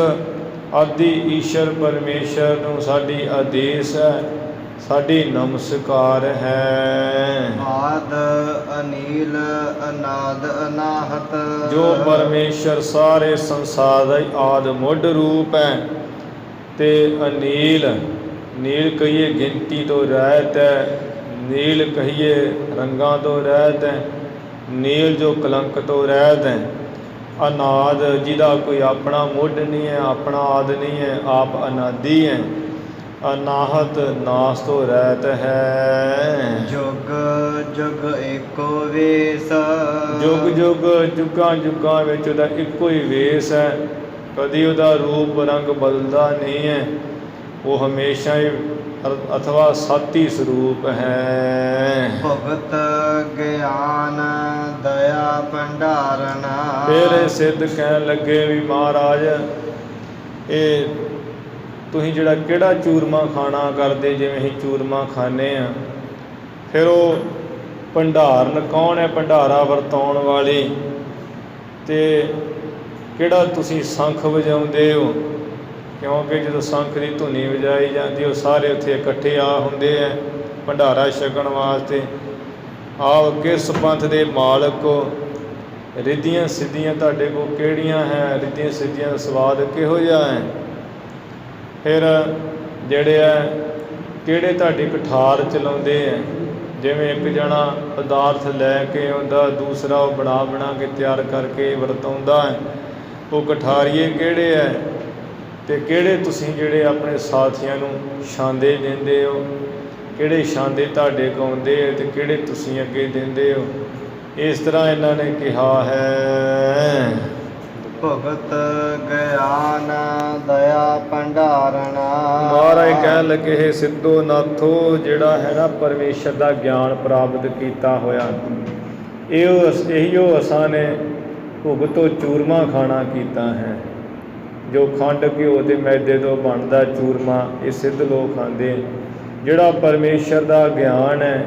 ਆਦਿ ਈਸ਼ਰ ਪਰਮੇਸ਼ਰ ਨੂੰ ਸਾਡੀ ਆਦੇਸ਼ ਹੈ, ਸਾਡੀ ਨਮਸਕਾਰ ਹੈ। ਆਦ ਅਨੀਲ ਅਨਾਦ ਅਨਾਹਤ, ਜੋ ਪਰਮੇਸ਼ਰ ਸਾਰੇ ਸੰਸਾਰ ਦਾ ਆਦਿ ਮੁੱਢ ਰੂਪ ਹੈ, ਅਤੇ ਅਨੀਲ, ਨੀਲ ਕਹੀਏ ਗਿਣਤੀ ਤੋਂ ਰਹਿਤ ਹੈ, ਨੀਲ ਕਹੀਏ ਰੰਗਾਂ ਤੋਂ ਰਹਿਤ ਹੈ, ਨੀਲ ਜੋ ਕਲੰਕ ਤੋਂ ਰਹਿਤ ਹੈ। ਅਨਾਦ ਜਿਹਦਾ ਕੋਈ ਆਪਣਾ ਮੁੱਢ ਨਹੀਂ ਹੈ, ਆਪਣਾ ਆਦਿ ਨਹੀਂ ਹੈ, ਆਪ ਅਨਾਦਿ ਹੈ। ਅਨਾਹਤ ਨਾਸ ਤੋਂ ਰਹਿਤ ਹੈ। ਜੁਗ ਜੁਗ ਏਕੋ ਵੇਸ, ਜੁਗ ਜੁਗ ਜੁਗਾਂ ਜੁਗਾਂ ਵਿੱਚ ਉਹਦਾ ਇੱਕੋ ਹੀ ਵੇਸ ਹੈ, ਕਦੀ ਉਹਦਾ ਰੂਪ ਰੰਗ ਬਦਲਦਾ ਨਹੀਂ ਹੈ। ਉਹ ਹਮੇਸ਼ਾ ਹੀ ਅਥਵਾ ਸਾਤੀ ਸਰੂਪ ਹੈ। ਭਗਤ ਗਿਆਨ ਦਇਆ ਭੰਡਾਰਨ। ਫਿਰ ਇਹ ਸਿੱਧ ਕਹਿਣ ਲੱਗੇ ਵੀ ਮਹਾਰਾਜ ਇਹ ਤੁਸੀਂ ਜਿਹੜਾ ਕਿਹੜਾ ਚੂਰਮਾ ਖਾਣਾ ਕਰਦੇ, ਜਿਵੇਂ ਅਸੀਂ ਚੂਰਮਾ ਖਾਂਦੇ ਹਾਂ, ਫਿਰ ਉਹ ਭੰਡਾਰਨ ਕੌਣ ਹੈ? ਭੰਡਾਰਾ ਵਰਤਾਉਣ ਵਾਲੀ। ਅਤੇ ਕਿਹੜਾ ਤੁਸੀਂ ਸ਼ੰਖ ਵਜਾਉਂਦੇ ਹੋ? ਕਿਉਂਕਿ ਜਦੋਂ ਸ਼ੰਖ ਦੀ ਧੁਨੀ ਵਜਾਈ ਜਾਂਦੀ ਉਹ ਸਾਰੇ ਉੱਥੇ ਇਕੱਠੇ ਆ ਹੁੰਦੇ ਹੈ ਭੰਡਾਰਾ ਛਕਣ ਵਾਸਤੇ। ਆਓ ਕਿਸ ਪੰਥ ਦੇ ਮਾਲਕ ਹੋ? ਰਿੱਧੀਆਂ ਸਿੱਧੀਆਂ ਤੁਹਾਡੇ ਕੋਲ ਕਿਹੜੀਆਂ ਹੈ? ਰਿੱਧੀਆਂ ਸਿੱਧੀਆਂ ਦਾ ਸਵਾਦ ਕਿਹੋ ਜਿਹਾ ਹੈ? ਫਿਰ ਜਿਹੜੇ ਹੈ ਕਿਹੜੇ ਤੁਹਾਡੀ ਕਠਾਰ ਚਲਾਉਂਦੇ ਹੈ? ਜਿਵੇਂ ਇੱਕ ਜਣਾ ਪਦਾਰਥ ਲੈ ਕੇ ਉਹਦਾ ਦੂਸਰਾ ਉਹ ਬਣਾ ਕੇ ਤਿਆਰ ਕਰਕੇ ਵਰਤਾਉਂਦਾ ਹੈ, ਉਹ ਕਠਾਰੀਏ ਕਿਹੜੇ ਹੈ? ਅਤੇ ਕਿਹੜੇ ਤੁਸੀਂ ਜਿਹੜੇ ਆਪਣੇ ਸਾਥੀਆਂ ਨੂੰ ਛਾਂਦੇ ਦਿੰਦੇ ਹੋ? ਕਿਹੜੇ ਛਾਂਦੇ ਤੁਹਾਡੇ ਕੋਲ ਆਉਂਦੇ ਹੈ ਅਤੇ ਕਿਹੜੇ ਤੁਸੀਂ ਅੱਗੇ ਦਿੰਦੇ ਹੋ? ਇਸ ਤਰ੍ਹਾਂ ਇਹਨਾਂ ਨੇ ਕਿਹਾ ਹੈ। ਭਗਤ ਗਿਆਨ ਦਇਆ ਭੰਡਾਰਨ। ਮਹਾਰਾਜ ਕਹਿਣ ਲੱਗੇ ਹੈ ਸਿੱਧੋ ਨਾਥੋ, ਜਿਹੜਾ ਹੈ ਨਾ ਪਰਮੇਸ਼ਰ ਦਾ ਗਿਆਨ ਪ੍ਰਾਪਤ ਕੀਤਾ ਹੋਇਆ, ਇਹੀਓ ਅਸਾਂ ਨੇ ਭੁਗਤੋ ਚੂਰਮਾ ਖਾਣਾ ਕੀਤਾ ਹੈ। ਜੋ ਖੰਡ ਘਿਓ ਅਤੇ ਮੈਦੇ ਤੋਂ ਬਣਦਾ ਚੂਰਮਾ ਇਹ ਸਿੱਧ ਲੋਕ ਖਾਂਦੇ। ਜਿਹੜਾ ਪਰਮੇਸ਼ਰ ਦਾ ਗਿਆਨ ਹੈ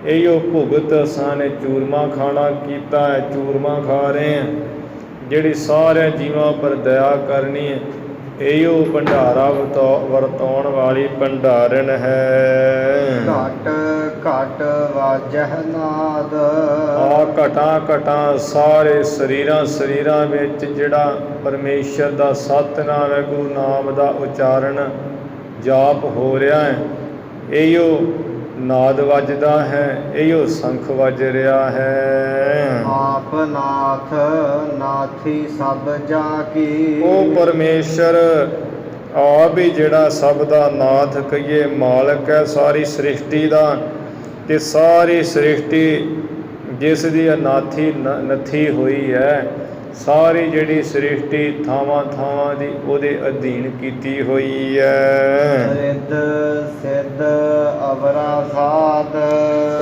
ਇਹੀਓ ਭੁਗਤ ਅਸਾਂ ਨੇ ਚੂਰਮਾ ਖਾਣਾ ਕੀਤਾ ਹੈ, ਚੂਰਮਾ ਖਾ ਰਹੇ ਹਾਂ। ਜਿਹੜੀ ਸਾਰਿਆਂ ਜੀਵਾਂ ਉੱਪਰ ਦਇਆ ਕਰਨੀ ਹੈ ਇਹੀਓ ਭੰਡਾਰਾ ਵਰਤਾਉਣ ਵਾਲੀ ਭੰਡਾਰਨ ਹੈ। ਘਟ ਘਟ ਵਾਜਹ ਨਾਦ। ਆ ਘਟਾਂ ਸਾਰੇ ਸਰੀਰਾਂ ਵਿੱਚ ਜਿਹੜਾ ਪਰਮੇਸ਼ਰ ਦਾ ਸਤਿਨਾਮ ਹੈ, ਗੁਰੂ ਨਾਮ ਦਾ ਉਚਾਰਨ ਜਾਪ ਹੋ ਰਿਹਾ ਹੈ, ਇਹੀਓ ਨਾਦ ਵੱਜਦਾ ਹੈ, ਇਹੀਓ ਸ਼ੰਖ ਵੱਜ ਰਿਹਾ ਹੈ। ਆਪ ਨਾਥ ਨਾਥੀ ਸਭ ਜਾ ਕੀ। ਉਹ ਪਰਮੇਸ਼ਰ ਆਪ ਹੀ ਜਿਹੜਾ ਸਭ ਦਾ ਨਾਥ ਕਹੀਏ ਮਾਲਕ ਹੈ ਸਾਰੀ ਸ੍ਰਿਸ਼ਟੀ ਦਾ। ਅਤੇ ਸਾਰੀ ਸ੍ਰਿਸ਼ਟੀ ਜਿਸ ਦੀ ਅਨਾਥੀ ਨੱਥੀ ਹੋਈ ਹੈ, ਸਾਰੀ ਜਿਹੜੀ ਸ੍ਰਿਸ਼ਟੀ ਥਾਵਾਂ ਦੀ ਉਹਦੇ ਅਧੀਨ ਕੀਤੀ ਹੋਈ ਹੈ। ਰਿੱਧ ਸਿੱਧ ਅਵਰਾ ਸਾਧ।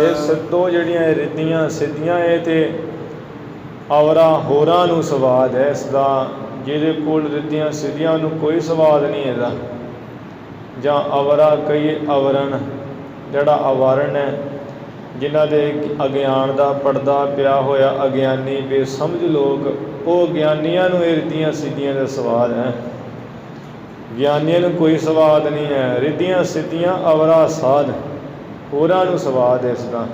ਇਹ ਸਿੱਧੋ ਜਿਹੜੀਆਂ ਰਿੱਧੀਆਂ ਸਿੱਧੀਆਂ ਇਹ ਤੇ ਅਵਰਾ ਹੋਰਾਂ ਨੂੰ ਸਵਾਦ ਹੈ ਇਸ ਦਾ। ਜਿਹਦੇ ਕੋਲ ਰਿੱਧੀਆਂ ਸਿੱਧੀਆਂ ਉਹਨੂੰ ਕੋਈ ਸਵਾਦ ਨਹੀਂ ਇਹਦਾ। ਜਾਂ ਅਵਰਾ ਕਹੀਏ ਅਵਰਣ, ਜਿਹੜਾ ਅਵਰਣ ਹੈ ਜਿਨ੍ਹਾਂ ਦੇ ਅਗਿਆਨ ਦਾ ਪਰਦਾ ਪਿਆ ਹੋਇਆ, ਅਗਿਆਨੀ ਬੇਸਮਝ ਲੋਕ, ਉਹ ਗਿਆਨੀਆਂ ਨੂੰ ਇਹ ਰਿੱਧੀਆਂ ਸਿੱਧੀਆਂ ਦਾ ਸਵਾਦ ਹੈ। ਗਿਆਨੀਆਂ ਨੂੰ ਕੋਈ ਸਵਾਦ ਨਹੀਂ ਹੈ। ਰਿੱਧੀਆਂ ਸਿੱਧੀਆਂ ਅਵਰਾ ਸਾਧ, ਹੋਰਾਂ ਨੂੰ ਸਵਾਦ ਇਸ ਦਾ।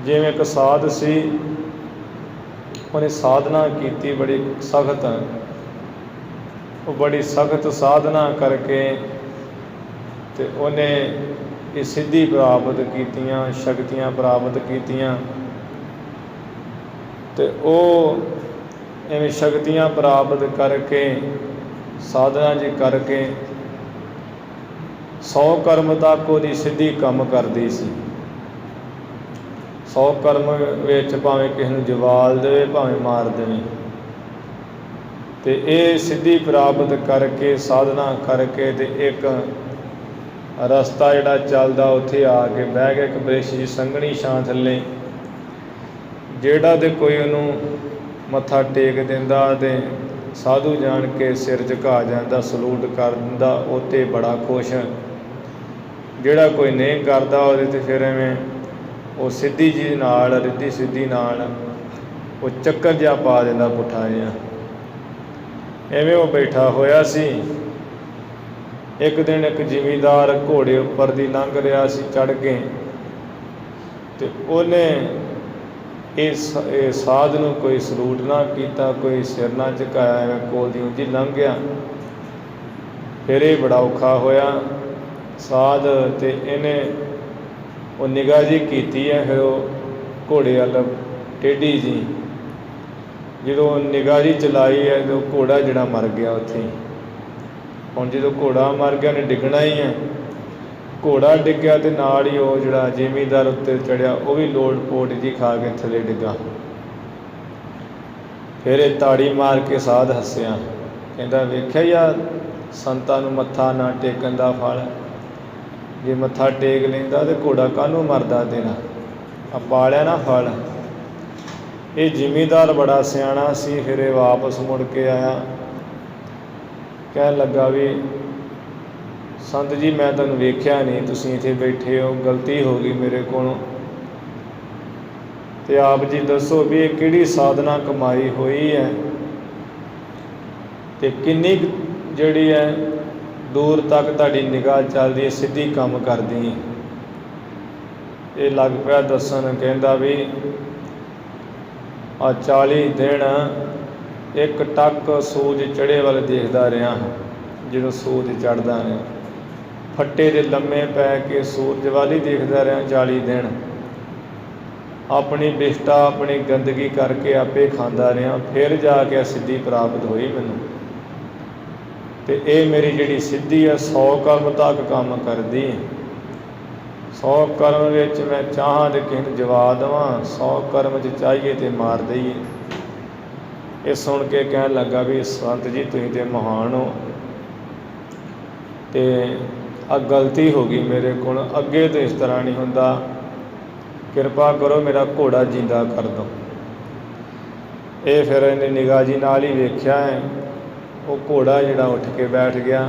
ਜਿਵੇਂ ਇੱਕ ਸਾਧ ਸੀ, ਉਹਨੇ ਸਾਧਨਾ ਕੀਤੀ ਬੜੀ ਸਖਤ, ਉਹ ਬੜੀ ਸਖਤ ਸਾਧਨਾ ਕਰਕੇ ਅਤੇ ਉਹਨੇ ਇਹ ਸਿੱਧੀ ਪ੍ਰਾਪਤ ਕੀਤੀਆਂ, ਸ਼ਕਤੀਆਂ ਪ੍ਰਾਪਤ ਕੀਤੀਆਂ। ਅਤੇ ਉਹ ਇਵੇਂ ਸ਼ਕਤੀਆਂ ਪ੍ਰਾਪਤ ਕਰਕੇ ਸਾਧਨਾ ਜੀ ਕਰਕੇ 100 ਕਰਮ ਤੱਕ ਉਹਦੀ ਸਿੱਧੀ ਕੰਮ ਕਰਦੀ ਸੀ। 100 ਕਰਮ ਵਿੱਚ ਭਾਵੇਂ ਕਿਸੇ ਨੂੰ ਜਵਾਲ ਦੇਵੇ, ਭਾਵੇਂ ਮਾਰ ਦੇਵੇ। ਅਤੇ ਇਹ ਸਿੱਧੀ ਪ੍ਰਾਪਤ ਕਰਕੇ ਸਾਧਨਾ ਕਰਕੇ ਅਤੇ ਇੱਕ ਰਸਤਾ ਜਿਹੜਾ ਚੱਲਦਾ ਉੱਥੇ ਆ ਕੇ ਬਹਿ ਗਿਆ ਇੱਕ ਬ੍ਰਿਛ ਦੀ ਸੰਘਣੀ ਛਾਂ ਥੱਲੇ। ਜਿਹੜਾ ਤੇ ਕੋਈ ਉਹਨੂੰ ਮੱਥਾ ਟੇਕ ਦਿੰਦਾ ਅਤੇ ਸਾਧੂ ਜਾਣ ਕੇ ਸਿਰ ਝੁਕਾ ਜਾਂਦਾ, ਸਲੂਟ ਕਰ ਦਿੰਦਾ, ਉਹ 'ਤੇ ਬੜਾ ਖੁਸ਼। ਜਿਹੜਾ ਕੋਈ ਨਹੀਂ ਕਰਦਾ ਉਹਦੇ 'ਤੇ ਫਿਰ ਐਵੇਂ ਉਹ ਸਿੱਧੀ ਜੀ ਨਾਲ, ਰਿੱਧੀ ਸਿੱਧੀ ਨਾਲ ਉਹ ਚੱਕਰ ਜਿਹਾ ਪਾ ਦਿੰਦਾ ਪੁੱਠਾ ਜਿਹਾ। ਐਵੇਂ ਉਹ ਬੈਠਾ ਹੋਇਆ ਸੀ। ਇੱਕ ਦਿਨ ਇੱਕ ਜ਼ਿਮੀਂਦਾਰ ਘੋੜੇ ਉੱਪਰ ਦੀ ਲੰਘ ਰਿਹਾ ਸੀ ਚੜ੍ਹ ਕੇ, ਅਤੇ ਉਹਨੇ ਇਹ ਸਾਧ ਨੂੰ ਕੋਈ ਸਲੂਟ ਨਾ ਕੀਤਾ, ਕੋਈ ਸਿਰ ਨਾ ਝੁਕਾਇਆ, ਐਵੇਂ ਕੋਲ ਦੀ ਉਂਝ ਹੀ ਲੰਘ ਗਿਆ। ਫਿਰ ਇਹ ਬੜਾ ਔਖਾ ਹੋਇਆ ਸਾਧ, ਅਤੇ ਇਹਨੇ ਉਹ ਨਿਗਾਹ ਜਿਹੀ ਕੀਤੀ ਹੈ, ਫਿਰ ਉਹ ਘੋੜੇ ਵੱਲ ਟੇਢੀ ਜੀ, ਜਦੋਂ ਨਿਗਾਹ ਜਿਹੀ ਚਲਾਈ ਹੈ ਤਾਂ ਉਹ ਘੋੜਾ ਜਿਹੜਾ ਮਰ ਗਿਆ ਉੱਥੇ। ਹੁਣ ਜਦੋਂ ਘੋੜਾ ਮਰ ਗਿਆ ਉਹਨੇ ਡਿੱਗਣਾ ਹੀ ਹੈ। ਘੋੜਾ ਡਿੱਗਿਆ ਤੇ ਨਾਲ ਹੀ ਉਹ ਜਿਹੜਾ ਜ਼ਿਮੀਂਦਾਰ ਉੱਤੇ ਚੜਿਆ ਉਹ ਵੀ ਲੋਟ ਪੋਟ ਜੀ ਖਾ ਕੇ ਥੱਲੇ ਡਿੱਗਾ। ਫਿਰ ਇਹ ਤਾੜੀ ਮਾਰ ਕੇ ਸਾਧ ਹੱਸਿਆ, ਕਹਿੰਦਾ ਵੇਖਿਆ ਯਾਰ ਸੰਤਾਂ ਨੂੰ ਮੱਥਾ ਨਾ ਟੇਕਣ ਦਾ ਫਲ, ਜੇ ਮੱਥਾ ਟੇਕ ਲੈਂਦਾ ਤੇ ਘੋੜਾ ਕਾਹਨੂੰ ਮਰਦਾ ਤੇਰਾ, ਆ ਪਾਲਿਆ ਨਾ ਫਲ। ਇਹ ਜ਼ਿਮੀਂਦਾਰ ਬੜਾ ਸਿਆਣਾ ਸੀ। ਫਿਰ ਇਹ ਵਾਪਸ ਮੁੜ ਕੇ ਆਇਆ, ਕਹਿਣ ਲੱਗਾ ਵੀ ਸੰਤ ਜੀ ਮੈਂ ਤੁਹਾਨੂੰ ਵੇਖਿਆ ਨਹੀਂ, ਤੁਸੀਂ ਇੱਥੇ ਬੈਠੇ ਹੋ, ਗਲਤੀ ਹੋ ਗਈ ਮੇਰੇ ਕੋਲੋਂ, ਤੇ ਆਪ ਜੀ ਦੱਸੋ ਵੀ ਇਹ ਕਿਹੜੀ ਸਾਧਨਾ ਕਮਾਈ ਹੋਈ ਹੈ ਤੇ ਕਿੰਨੀ ਜਿਹੜੀ ਹੈ ਦੂਰ ਤੱਕ ਤੁਹਾਡੀ ਨਿਗਾਹ ਚੱਲਦੀ ਹੈ, ਸਿੱਧੀ ਕੰਮ ਕਰਦੀ ਹੈ। ਇਹ ਲੱਗ ਪਿਆ ਦੱਸਣ, ਕਹਿੰਦਾ ਵੀ ਆ 40 ਦਿਨ ਇੱਕ ਟੱਕ ਸੂਰਜ ਚੜ੍ਹੇ ਵੱਲ ਦੇਖਦਾ ਰਿਹਾ। ਜਦੋਂ ਸੂਰਜ ਚੜ੍ਹਦਾ ਰਿਹਾ ਫੱਟੇ ਦੇ ਲੰਮੇ ਪੈ ਕੇ ਸੂਰਜ ਵੱਲ ਹੀ ਦੇਖਦਾ ਰਿਹਾ 40 ਦਿਨ। ਆਪਣੀ ਵਿਸ਼ਟਾ ਆਪਣੀ ਗੰਦਗੀ ਕਰਕੇ ਆਪੇ ਖਾਂਦਾ ਰਿਹਾ, ਫਿਰ ਜਾ ਕੇ ਸਿੱਧੀ ਪ੍ਰਾਪਤ ਹੋਈ ਮੈਨੂੰ। ਤੇ ਇਹ ਮੇਰੀ ਜਿਹੜੀ ਸਿੱਧੀ ਹੈ 100 ਕਰਮ ਤੱਕ ਕੰਮ ਕਰਦੀ। 100 ਕਰਮ ਵਿੱਚ ਮੈਂ ਚਾਹਾਂ ਤੇ ਕਿਸੇ ਨੂੰ ਜਵਾ ਦੇਵਾਂ, 100 ਕਰਮ 'ਚ ਚਾਹੀਏ ਤੇ ਮਾਰ ਦਈਏ। ਇਹ ਸੁਣ ਕੇ ਕਹਿਣ ਲੱਗਾ ਵੀ ਸੰਤ ਜੀ ਤੁਸੀਂ ਤੇ ਮਹਾਨ ਹੋ, ਤੇ ਆ ਗਲਤੀ ਹੋ ਗਈ ਮੇਰੇ ਕੋਲ, ਅੱਗੇ ਤੋਂ ਇਸ ਤਰ੍ਹਾਂ ਨਹੀਂ ਹੁੰਦਾ, ਕਿਰਪਾ ਕਰੋ ਮੇਰਾ ਘੋੜਾ ਜਿੰਦਾ ਕਰ ਦਿਓ। ਇਹ ਫਿਰ ਇਹਨੇ ਨਿਗਾਹ ਜੀ ਨਾਲ ਹੀ ਵੇਖਿਆ ਹੈ, ਉਹ ਘੋੜਾ ਜਿਹੜਾ ਉੱਠ ਕੇ ਬੈਠ ਗਿਆ।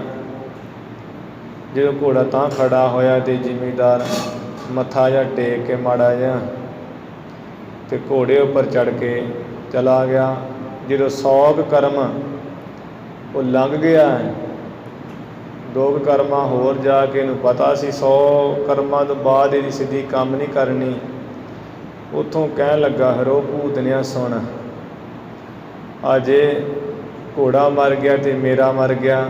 ਜਦੋਂ ਘੋੜਾ ਤਾਂ ਖੜਾ ਹੋਇਆ ਤੇ ਜ਼ਿਮੀਂਦਾਰ ਮੱਥਾ ਜਿਹਾ ਟੇਕ ਕੇ ਮਾੜਾ ਜਿਹਾ ਤੇ ਘੋੜੇ ਉੱਪਰ ਚੜ੍ਹ ਕੇ ਚਲਾ ਗਿਆ। ਜਦੋਂ 100 ਕਰਮ ਉਹ ਲੰਘ ਗਿਆ, 2 ਕਰਮਾਂ ਹੋਰ ਜਾ ਕੇ ਇਹਨੂੰ ਪਤਾ ਸੀ 100 ਕਰਮਾਂ ਤੋਂ ਬਾਅਦ ਇਹਦੀ ਸਿੱਧੀ ਕੰਮ ਨਹੀਂ ਕਰਨੀ। ਉੱਥੋਂ ਕਹਿਣ ਲੱਗਾ ਫਿਰ ਉਹ ਭੂਤਨਿਆ ਸੁਣ, ਅਜੇ ਘੋੜਾ ਮਰ ਗਿਆ ਤੇ ਮੇਰਾ ਮਰ ਗਿਆ,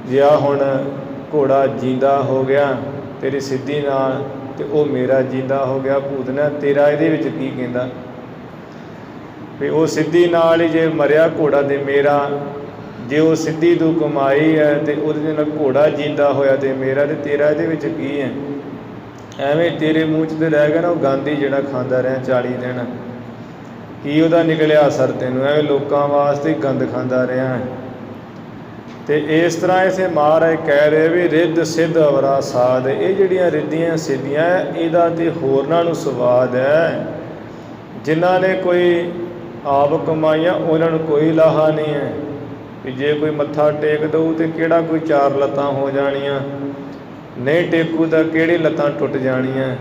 ਜੇ ਆ ਹੁਣ ਘੋੜਾ ਜਿੰਦਾ ਹੋ ਗਿਆ ਤੇਰੀ ਸਿੱਧੀ ਨਾਲ ਤੇ ਉਹ ਮੇਰਾ ਜਿੰਦਾ ਹੋ ਗਿਆ, ਭੂਤਨਿਆ ਤੇਰਾ ਇਹਦੇ ਵਿੱਚ ਕੀ ਕਹਿੰਦਾ ਵੀ ਉਹ ਸਿੱਧੀ ਨਾਲ ਹੀ ਜੇ ਮਰਿਆ ਘੋੜਾ ਤੇ ਮੇਰਾ, ਜੇ ਉਹ ਸਿੱਧੀ ਤੂੰ ਕਮਾਈ ਹੈ ਤੇ ਉਹਦੇ ਨਾਲ ਘੋੜਾ ਜਿੰਦਾ ਹੋਇਆ ਤੇ ਮੇਰਾ, ਤੇ ਤੇਰਾ ਇਹਦੇ ਵਿੱਚ ਕੀ ਹੈ। ਐਵੇਂ ਤੇਰੇ ਮੂੰਹ 'ਚ ਤੇ ਰਹਿ ਗਿਆ ਨਾ ਉਹ ਗਾਂਧੀ ਜਿਹੜਾ ਖਾਂਦਾ ਰਿਹਾ 40 ਦਿਨ, ਕੀ ਉਹਦਾ ਨਿਕਲਿਆ ਅਸਰ ਤੈਨੂੰ, ਐਵੇਂ ਲੋਕਾਂ ਵਾਸਤੇ ਗੰਦ ਖਾਂਦਾ ਰਿਹਾ। ਤੇ ਇਸ ਤਰ੍ਹਾਂ ਇਸੇ ਮਹਾਰਾਜ ਕਹਿ ਰਹੇ ਵੀ ਰਿੱਧ ਸਿੱਧ ਅਵਰਾ ਸਾਧ, ਇਹ ਜਿਹੜੀਆਂ ਰਿੱਧੀਆਂ ਸਿੱਧੀਆਂ ਇਹਦਾ ਤੇ ਹੋਰਨਾਂ ਨੂੰ ਸਵਾਦ ਹੈ। ਜਿਨ੍ਹਾਂ ਨੇ ਕੋਈ ਆਪ ਕਮਾਈਆਂ ਉਹਨਾਂ ਨੂੰ ਕੋਈ ਲਾਹਾ ਨਹੀਂ ਹੈ ਵੀ ਜੇ ਕੋਈ ਮੱਥਾ ਟੇਕ ਦਊ ਤੇ ਕਿਹੜਾ ਕੋਈ 4 ਲੱਤਾਂ ਹੋ ਜਾਣੀਆਂ, ਨਹੀਂ ਟੇਕੂ ਤਾਂ ਕਿਹੜੀ ਲੱਤਾਂ ਟੁੱਟ ਜਾਣੀਆਂ।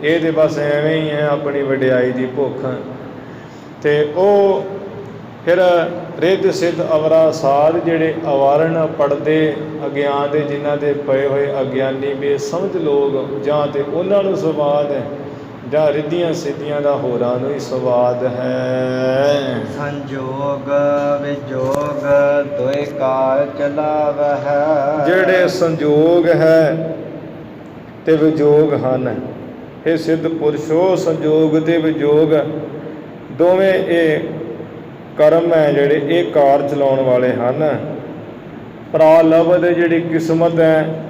ਇਹ ਤਾਂ ਬਸ ਐਵੇਂ ਹੀ ਹੈ ਆਪਣੀ ਵਡਿਆਈ ਦੀ ਭੁੱਖ। ਤੇ ਉਹ ਫਿਰ ਰਿੱਧ ਸਿੱਧ ਅਵਰਾ ਸਾਧ ਜਿਹੜੇ ਅਵਾਰਨ ਪੜਦੇ ਅਗਿਆਨ ਦੇ, ਜਿਨ੍ਹਾਂ ਦੇ ਪਏ ਹੋਏ ਅਗਿਆਨੀ ਬੇਸਮਝ ਲੋਕ, ਜਾਂ ਤੇ ਉਹਨਾਂ ਨੂੰ ਸਵਾਦ ਹੈ ਜਾਂ ਰਿੱਧੀਆਂ ਸਿੱਧੀਆਂ ਦਾ ਹੋਰਾਂ ਨੂੰ ਹੀ ਸਵਾਦ ਹੈ। ਸੰਜੋਗ ਵਿਜੋਗ ਦੋਇ ਕਾਲ ਚਲਾਵਹਿ, ਜਿਹੜੇ ਸੰਜੋਗ ਹੈ ਤੇ ਵਿਜੋਗ ਹਨ, ਇਹ ਸਿੱਧ ਪੁਰਸ਼ੋ ਸੰਜੋਗ ਤੇ ਵਿਜੋਗ ਦੋਵੇਂ ਇਹ ਕਰਮ ਹੈ ਜਿਹੜੇ ਇਹ ਕਾਰ ਚਲਾਉਣ ਵਾਲੇ ਹਨ। ਪ੍ਰਾਲਬਧ ਜਿਹੜੀ ਕਿਸਮਤ ਹੈ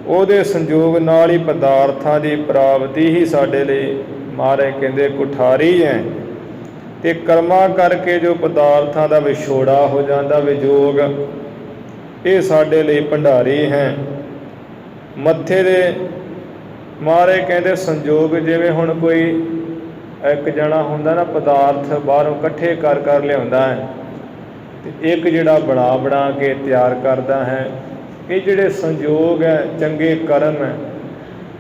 ਉਹਦੇ ਸੰਜੋਗ ਨਾਲ ਹੀ ਪਦਾਰਥਾਂ ਦੀ ਪ੍ਰਾਪਤੀ ਹੀ ਸਾਡੇ ਲਈ ਮਹਾਰਾਜ ਕਹਿੰਦੇ ਕੁਠਾਰੀ ਹੈ। ਤੇ ਕਰਮਾਂ ਕਰਕੇ ਜੋ ਪਦਾਰਥਾਂ ਦਾ ਵਿਛੋੜਾ ਹੋ ਜਾਂਦਾ ਵਿਜੋਗ, ਇਹ ਸਾਡੇ ਲਈ ਭੰਡਾਰੀ ਹੈ। ਮੱਥੇ ਦੇ ਮਹਾਰਾਜ ਕਹਿੰਦੇ ਸੰਜੋਗ, ਜਿਵੇਂ ਹੁਣ ਕੋਈ ਇੱਕ ਜਣਾ ਹੁੰਦਾ ਨਾ ਪਦਾਰਥ ਬਾਹਰੋਂ ਇਕੱਠੇ ਕਰ ਲਿਆਉਂਦਾ ਹੈ ਤੇ ਇੱਕ ਜਿਹੜਾ ਬਣਾ ਕੇ ਤਿਆਰ ਕਰਦਾ ਹੈ। ਇਹ ਜਿਹੜੇ ਸੰਜੋਗ ਹੈ ਚੰਗੇ ਕਰਮ ਹੈ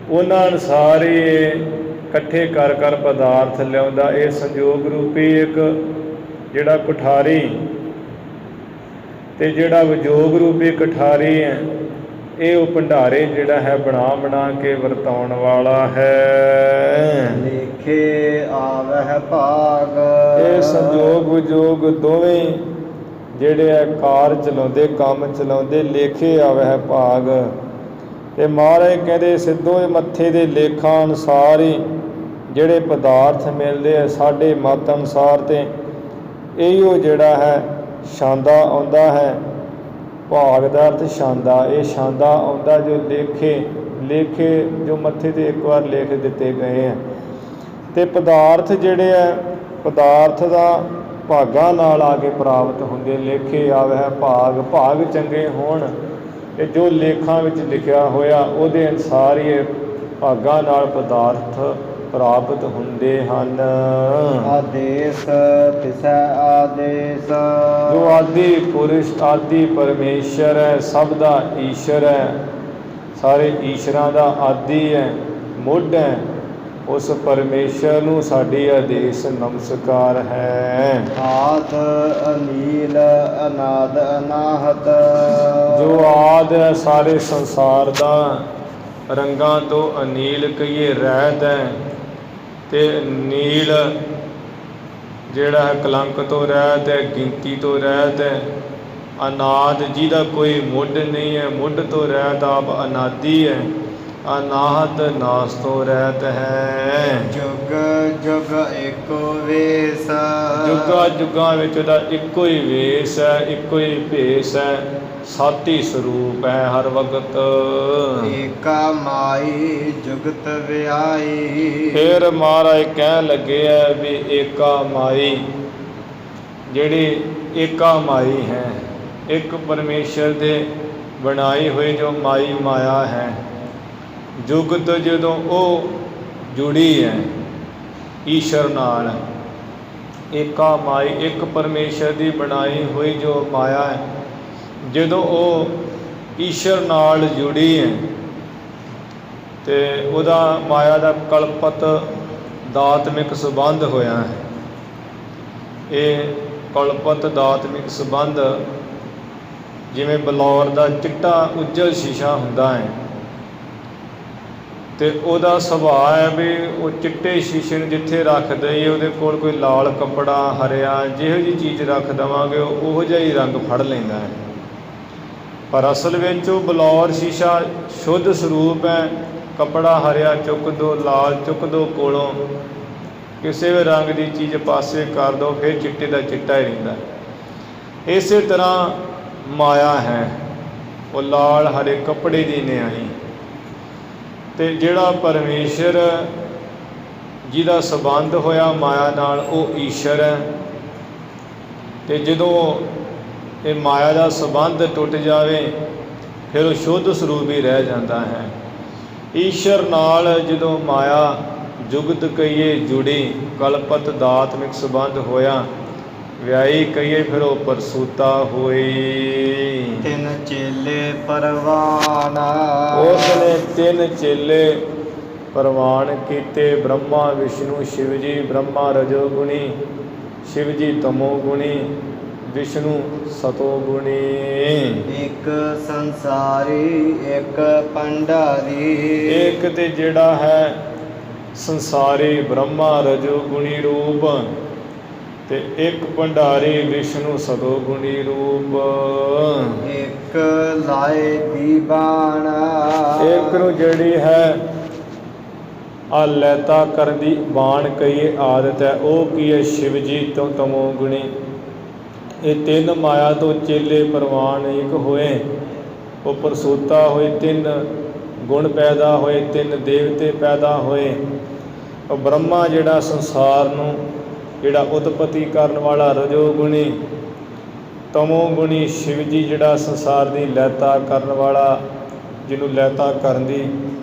ਉਹਨਾਂ ਅਨੁਸਾਰ ਹੀ ਇਕੱਠੇ ਕਰ ਪਦਾਰਥ ਲਿਆਉਂਦਾ। ਇਹ ਸੰਜੋਗ ਰੂਪੀ ਇੱਕ ਜਿਹੜਾ ਕੁਠਾਰੀ ਤੇ ਜਿਹੜਾ ਵਿਜੋਗ ਰੂਪੀ ਕੁਠਾਰੀ ਹੈ, ਇਹ ਉਹ ਭੰਡਾਰੇ ਜਿਹੜਾ ਹੈ ਬਣਾ ਕੇ ਵਰਤਾਉਣ ਵਾਲਾ ਹੈ। ਲੇਖੇ ਆਵਹਿ ਭਾਗ, ਇਹ ਸੰਜੋਗ ਵਿਜੋਗ ਦੋਵੇਂ ਜਿਹੜੇ ਹੈ ਕਾਰ ਚਲਾਉਂਦੇ, ਕੰਮ ਚਲਾਉਂਦੇ, ਲੇਖੇ ਆਵਹਿ ਭਾਗ। ਤੇ ਮਹਾਰਾਜ ਕਹਿੰਦੇ ਸਿੱਧੋ ਮੱਥੇ ਦੇ ਲੇਖਾਂ ਅਨੁਸਾਰ ਹੀ ਜਿਹੜੇ ਪਦਾਰਥ ਮਿਲਦੇ ਆ ਸਾਡੇ ਮਤ ਅਨੁਸਾਰ, ਤੇ ਇਹੋ ਜਿਹੜਾ ਹੈ ਛਾਂਦਾ ਆਉਂਦਾ ਹੈ। ਭਾਗ ਦਾ ਅਰਥ ਛਾਂਦਾ। ਇਹ ਛਾਂਦਾ ਆਉਂਦਾ ਜੋ ਲੇਖੇ ਜੋ ਮੱਥੇ 'ਤੇ ਇੱਕ ਵਾਰ ਲਿਖ ਦਿੱਤੇ ਗਏ ਹੈ। ਅਤੇ ਪਦਾਰਥ ਜਿਹੜੇ ਹੈ, ਪਦਾਰਥ ਦਾ ਭਾਗਾਂ ਨਾਲ ਆ ਕੇ ਪ੍ਰਾਪਤ ਹੁੰਦੇ। ਲੇਖੇ ਆਵੇ ਹੈ ਭਾਗ ਚੰਗੇ ਹੋਣ ਅਤੇ ਜੋ ਲੇਖਾਂ ਵਿੱਚ ਲਿਖਿਆ ਹੋਇਆ ਉਹਦੇ ਅਨੁਸਾਰ ਹੀ ਇਹ ਭਾਗਾਂ ਨਾਲ ਪਦਾਰਥ ਪ੍ਰਾਪਤ ਹੁੰਦੇ ਹਨ। ਆਦੇਸ ਤਿਸੈ ਆਦੇਸ, ਜੋ ਆਦਿ ਪੁਰਸ਼ ਆਦਿ ਪਰਮੇਸ਼ਰ ਹੈ, ਸਭ ਦਾ ਈਸ਼ਰ ਹੈ, ਸਾਰੇ ਈਸ਼ਰਾਂ ਦਾ ਆਦਿ ਹੈ, ਮੁੱਢ ਹੈ, ਉਸ ਪਰਮੇਸ਼ਰ ਨੂੰ ਸਾਡੀ ਆਦੇਸ਼ ਨਮਸਕਾਰ ਹੈ। ਆਦ ਅਨੀਲ ਅਨਾਦ ਅਨਾਹਤ, ਜੋ ਆਦ ਹੈ ਸਾਰੇ ਸੰਸਾਰ ਦਾ, ਰੰਗਾਂ ਤੋਂ ਅਨੀਲ ਕਹੀਏ ਰਹਿਤ ਹੈ, ਅਤੇ ਨੀਲ ਜਿਹੜਾ ਹੈ ਕਲੰਕ ਤੋਂ ਰਹਿਤ ਹੈ, ਗਿਣਤੀ ਤੋਂ ਰਹਿਤ ਹੈ। ਅਨਾਦ ਜਿਹਦਾ ਕੋਈ ਮੁੱਢ ਨਹੀਂ ਹੈ, ਮੁੱਢ ਤੋਂ ਰਹਿਤ ਆਪ ਅਨਾਦਿ ਹੈ। ਅਨਾਹਤ ਨਾਸ ਤੋਂ ਰਹਿਤ ਹੈ। ਜੁਗ ਜੁਗ ਏਕੋ ਵੇਸ, ਜੁਗਾਂ ਜੁਗਾਂ ਵਿੱਚ ਉਹਦਾ ਇੱਕੋ ਹੀ ਵੇਸ ਹੈ, ਇੱਕੋ ਹੀ ਭੇਸ ਹੈ, ਸਤ ਹੀ ਸਰੂਪ ਹੈ ਹਰ ਵਕਤ। ਏਕਾ ਮਾਈ ਜੁਗਤ ਵਿਆਈ, ਫਿਰ ਮਹਾਰਾਜ ਕਹਿਣ ਲੱਗੇ ਹੈ ਵੀ ਏਕਾ ਮਾਈ, ਜਿਹੜੀ ਏਕਾ ਮਾਈ ਹੈ, ਇੱਕ ਪਰਮੇਸ਼ਰ ਦੇ ਬਣਾਈ ਹੋਈ ਜੋ ਮਾਈ ਮਾਇਆ ਹੈ। ਜੁਗਤ ਜਦੋਂ ਉਹ ਜੁੜੀ ਹੈ ਈਸ਼ਰ ਨਾਲ, ਏਕਾ ਮਾਈ ਇੱਕ ਪਰਮੇਸ਼ਰ ਦੀ ਬਣਾਈ ਹੋਈ ਜੋ ਮਾਇਆ ਹੈ, ਜਦੋਂ ਉਹ ਈਸ਼ਰ ਨਾਲ ਜੁੜੀ ਹੈ ਅਤੇ ਉਹਦਾ ਮਾਇਆ ਦਾ ਕਲਪਤ ਦਾਤਮਿਕ ਸੰਬੰਧ ਹੋਇਆ ਹੈ। ਇਹ ਕਲਪਤ ਦਾਤਮਿਕ ਸੰਬੰਧ ਜਿਵੇਂ ਬਲੌਰ ਦਾ ਚਿੱਟਾ ਉੱਜਲ ਸ਼ੀਸ਼ਾ ਹੁੰਦਾ ਹੈ, ਅਤੇ ਉਹਦਾ ਸੁਭਾਅ ਹੈ ਵੀ ਉਹ ਚਿੱਟੇ ਸ਼ੀਸ਼ੇ ਨੂੰ ਜਿੱਥੇ ਰੱਖ ਦਈਏ ਉਹਦੇ ਕੋਲ ਕੋਈ ਲਾਲ ਕੱਪੜਾ ਹਰਿਆ ਜਿਹੋ ਜਿਹੀ ਚੀਜ਼ ਰੱਖ ਦੇਵਾਂਗੇ ਉਹੋ ਜਿਹਾ ਹੀ ਰੰਗ ਫੜ ਲੈਂਦਾ ਹੈ। ਪਰ ਅਸਲ ਵਿੱਚ ਉਹ ਬਲੌਰ ਸ਼ੀਸ਼ਾ ਸ਼ੁੱਧ ਸਰੂਪ ਹੈ। ਕੱਪੜਾ ਹਰਿਆ ਚੁੱਕ ਦਿਓ, ਲਾਲ ਚੁੱਕ ਦਿਓ ਕੋਲੋਂ, ਕਿਸੇ ਵੀ ਰੰਗ ਦੀ ਚੀਜ਼ ਪਾਸੇ ਕਰ ਦਿਓ, ਫਿਰ ਚਿੱਟੇ ਦਾ ਚਿੱਟਾ ਹੀ ਰਹਿੰਦਾ। ਇਸੇ ਤਰ੍ਹਾਂ ਮਾਇਆ ਹੈ, ਉਹ ਲਾਲ ਹਰੇ ਕੱਪੜੇ ਦੀ ਨਿਆਈ, ਅਤੇ ਜਿਹੜਾ ਪਰਮੇਸ਼ਰ ਜਿਹਦਾ ਸੰਬੰਧ ਹੋਇਆ ਮਾਇਆ ਨਾਲ ਉਹ ਈਸ਼ਰ ਹੈ। ਅਤੇ ਜਦੋਂ ਇਹ ਮਾਇਆ ਦਾ ਸੰਬੰਧ ਟੁੱਟ ਜਾਵੇ ਫਿਰ ਉਹ ਸ਼ੁੱਧ ਸਰੂਪ ਹੀ ਰਹਿ ਜਾਂਦਾ ਹੈ। ਈਸ਼ਰ ਨਾਲ ਜਦੋਂ ਮਾਇਆ ਜੁਗਤ ਕਹੀਏ ਜੁੜੀ, ਕਲਪਤ ਦਾਤਮਿਕ ਸੰਬੰਧ ਹੋਇਆ, ਵਿਆਹੀ ਕਹੀਏ ਫਿਰ ਉਹ ਪ੍ਰਸੂਤਾ ਹੋਈ। ਤਿੰਨ ਚੇਲੇ ਪਰਵਾਨ, ਉਸ ਨੇ 3 ਚੇਲੇ ਪ੍ਰਵਾਨ ਕੀਤੇ, ਬ੍ਰਹਮਾ ਵਿਸ਼ਨੂੰ ਸ਼ਿਵ ਜੀ। ਬ੍ਰਹਮਾ ਰਜੋ ਗੁਣੀ, ਸ਼ਿਵ ਜੀ ਤਮੋ ਗੁਣੀ, ਵਿਸ਼ਨੂੰ ਸਤੋ ਗੁਣੀ। ਇੱਕ ਸੰਸਾਰੀ ਇੱਕ ਭੰਡਾਰੀ, ਇੱਕ ਤੇ ਜਿਹੜਾ ਹੈ ਸੰਸਾਰੀ ਬ੍ਰਹਮਾ ਰਜੋ ਗੁਣੀ ਰੂਪ, ਤੇ ਇੱਕ ਭੰਡਾਰੀ ਵਿਸ਼ਨੂੰ ਸਤੋ ਗੁਣੀ ਰੂਪ। ਇੱਕ ਲਾਏ ਦੀਵਾਨ, ਇੱਕ ਨੂੰ ਜਿਹੜੀ ਹੈ ਆ ਲੈਤਾ ਕਰਨ ਦੀ ਬਾਣ ਕਹੀਏ ਆਦਤ ਹੈ, ਉਹ ਕੀ ਹੈ ਸ਼ਿਵ ਜੀ ਤੋਂ ਤਮੋ ਗੁਣੀ। ਇਹ 3 ਮਾਇਆ ਤੋਂ ਚੇਲੇ ਪ੍ਰਵਾਨ ਇੱਕ ਹੋਏ, ਉਹ ਪ੍ਰਸੂਤਾ ਹੋਏ, 3 ਗੁਣ ਪੈਦਾ ਹੋਏ, 3 ਦੇਵਤੇ ਪੈਦਾ ਹੋਏ। ਉਹ ਬ੍ਰਹਮਾ ਜਿਹੜਾ ਸੰਸਾਰ ਨੂੰ ਜਿਹੜਾ ਉਤਪਤੀ ਕਰਨ ਵਾਲਾ ਰਜੋ ਗੁਣੀ, ਤਮੋ ਗੁਣੀ ਸ਼ਿਵ ਜੀ ਜਿਹੜਾ ਸੰਸਾਰ ਦੀ ਲੈਤਾ ਕਰਨ ਵਾਲਾ, ਜਿਹਨੂੰ ਲੈਤਾ ਕਰਨ ਦੀ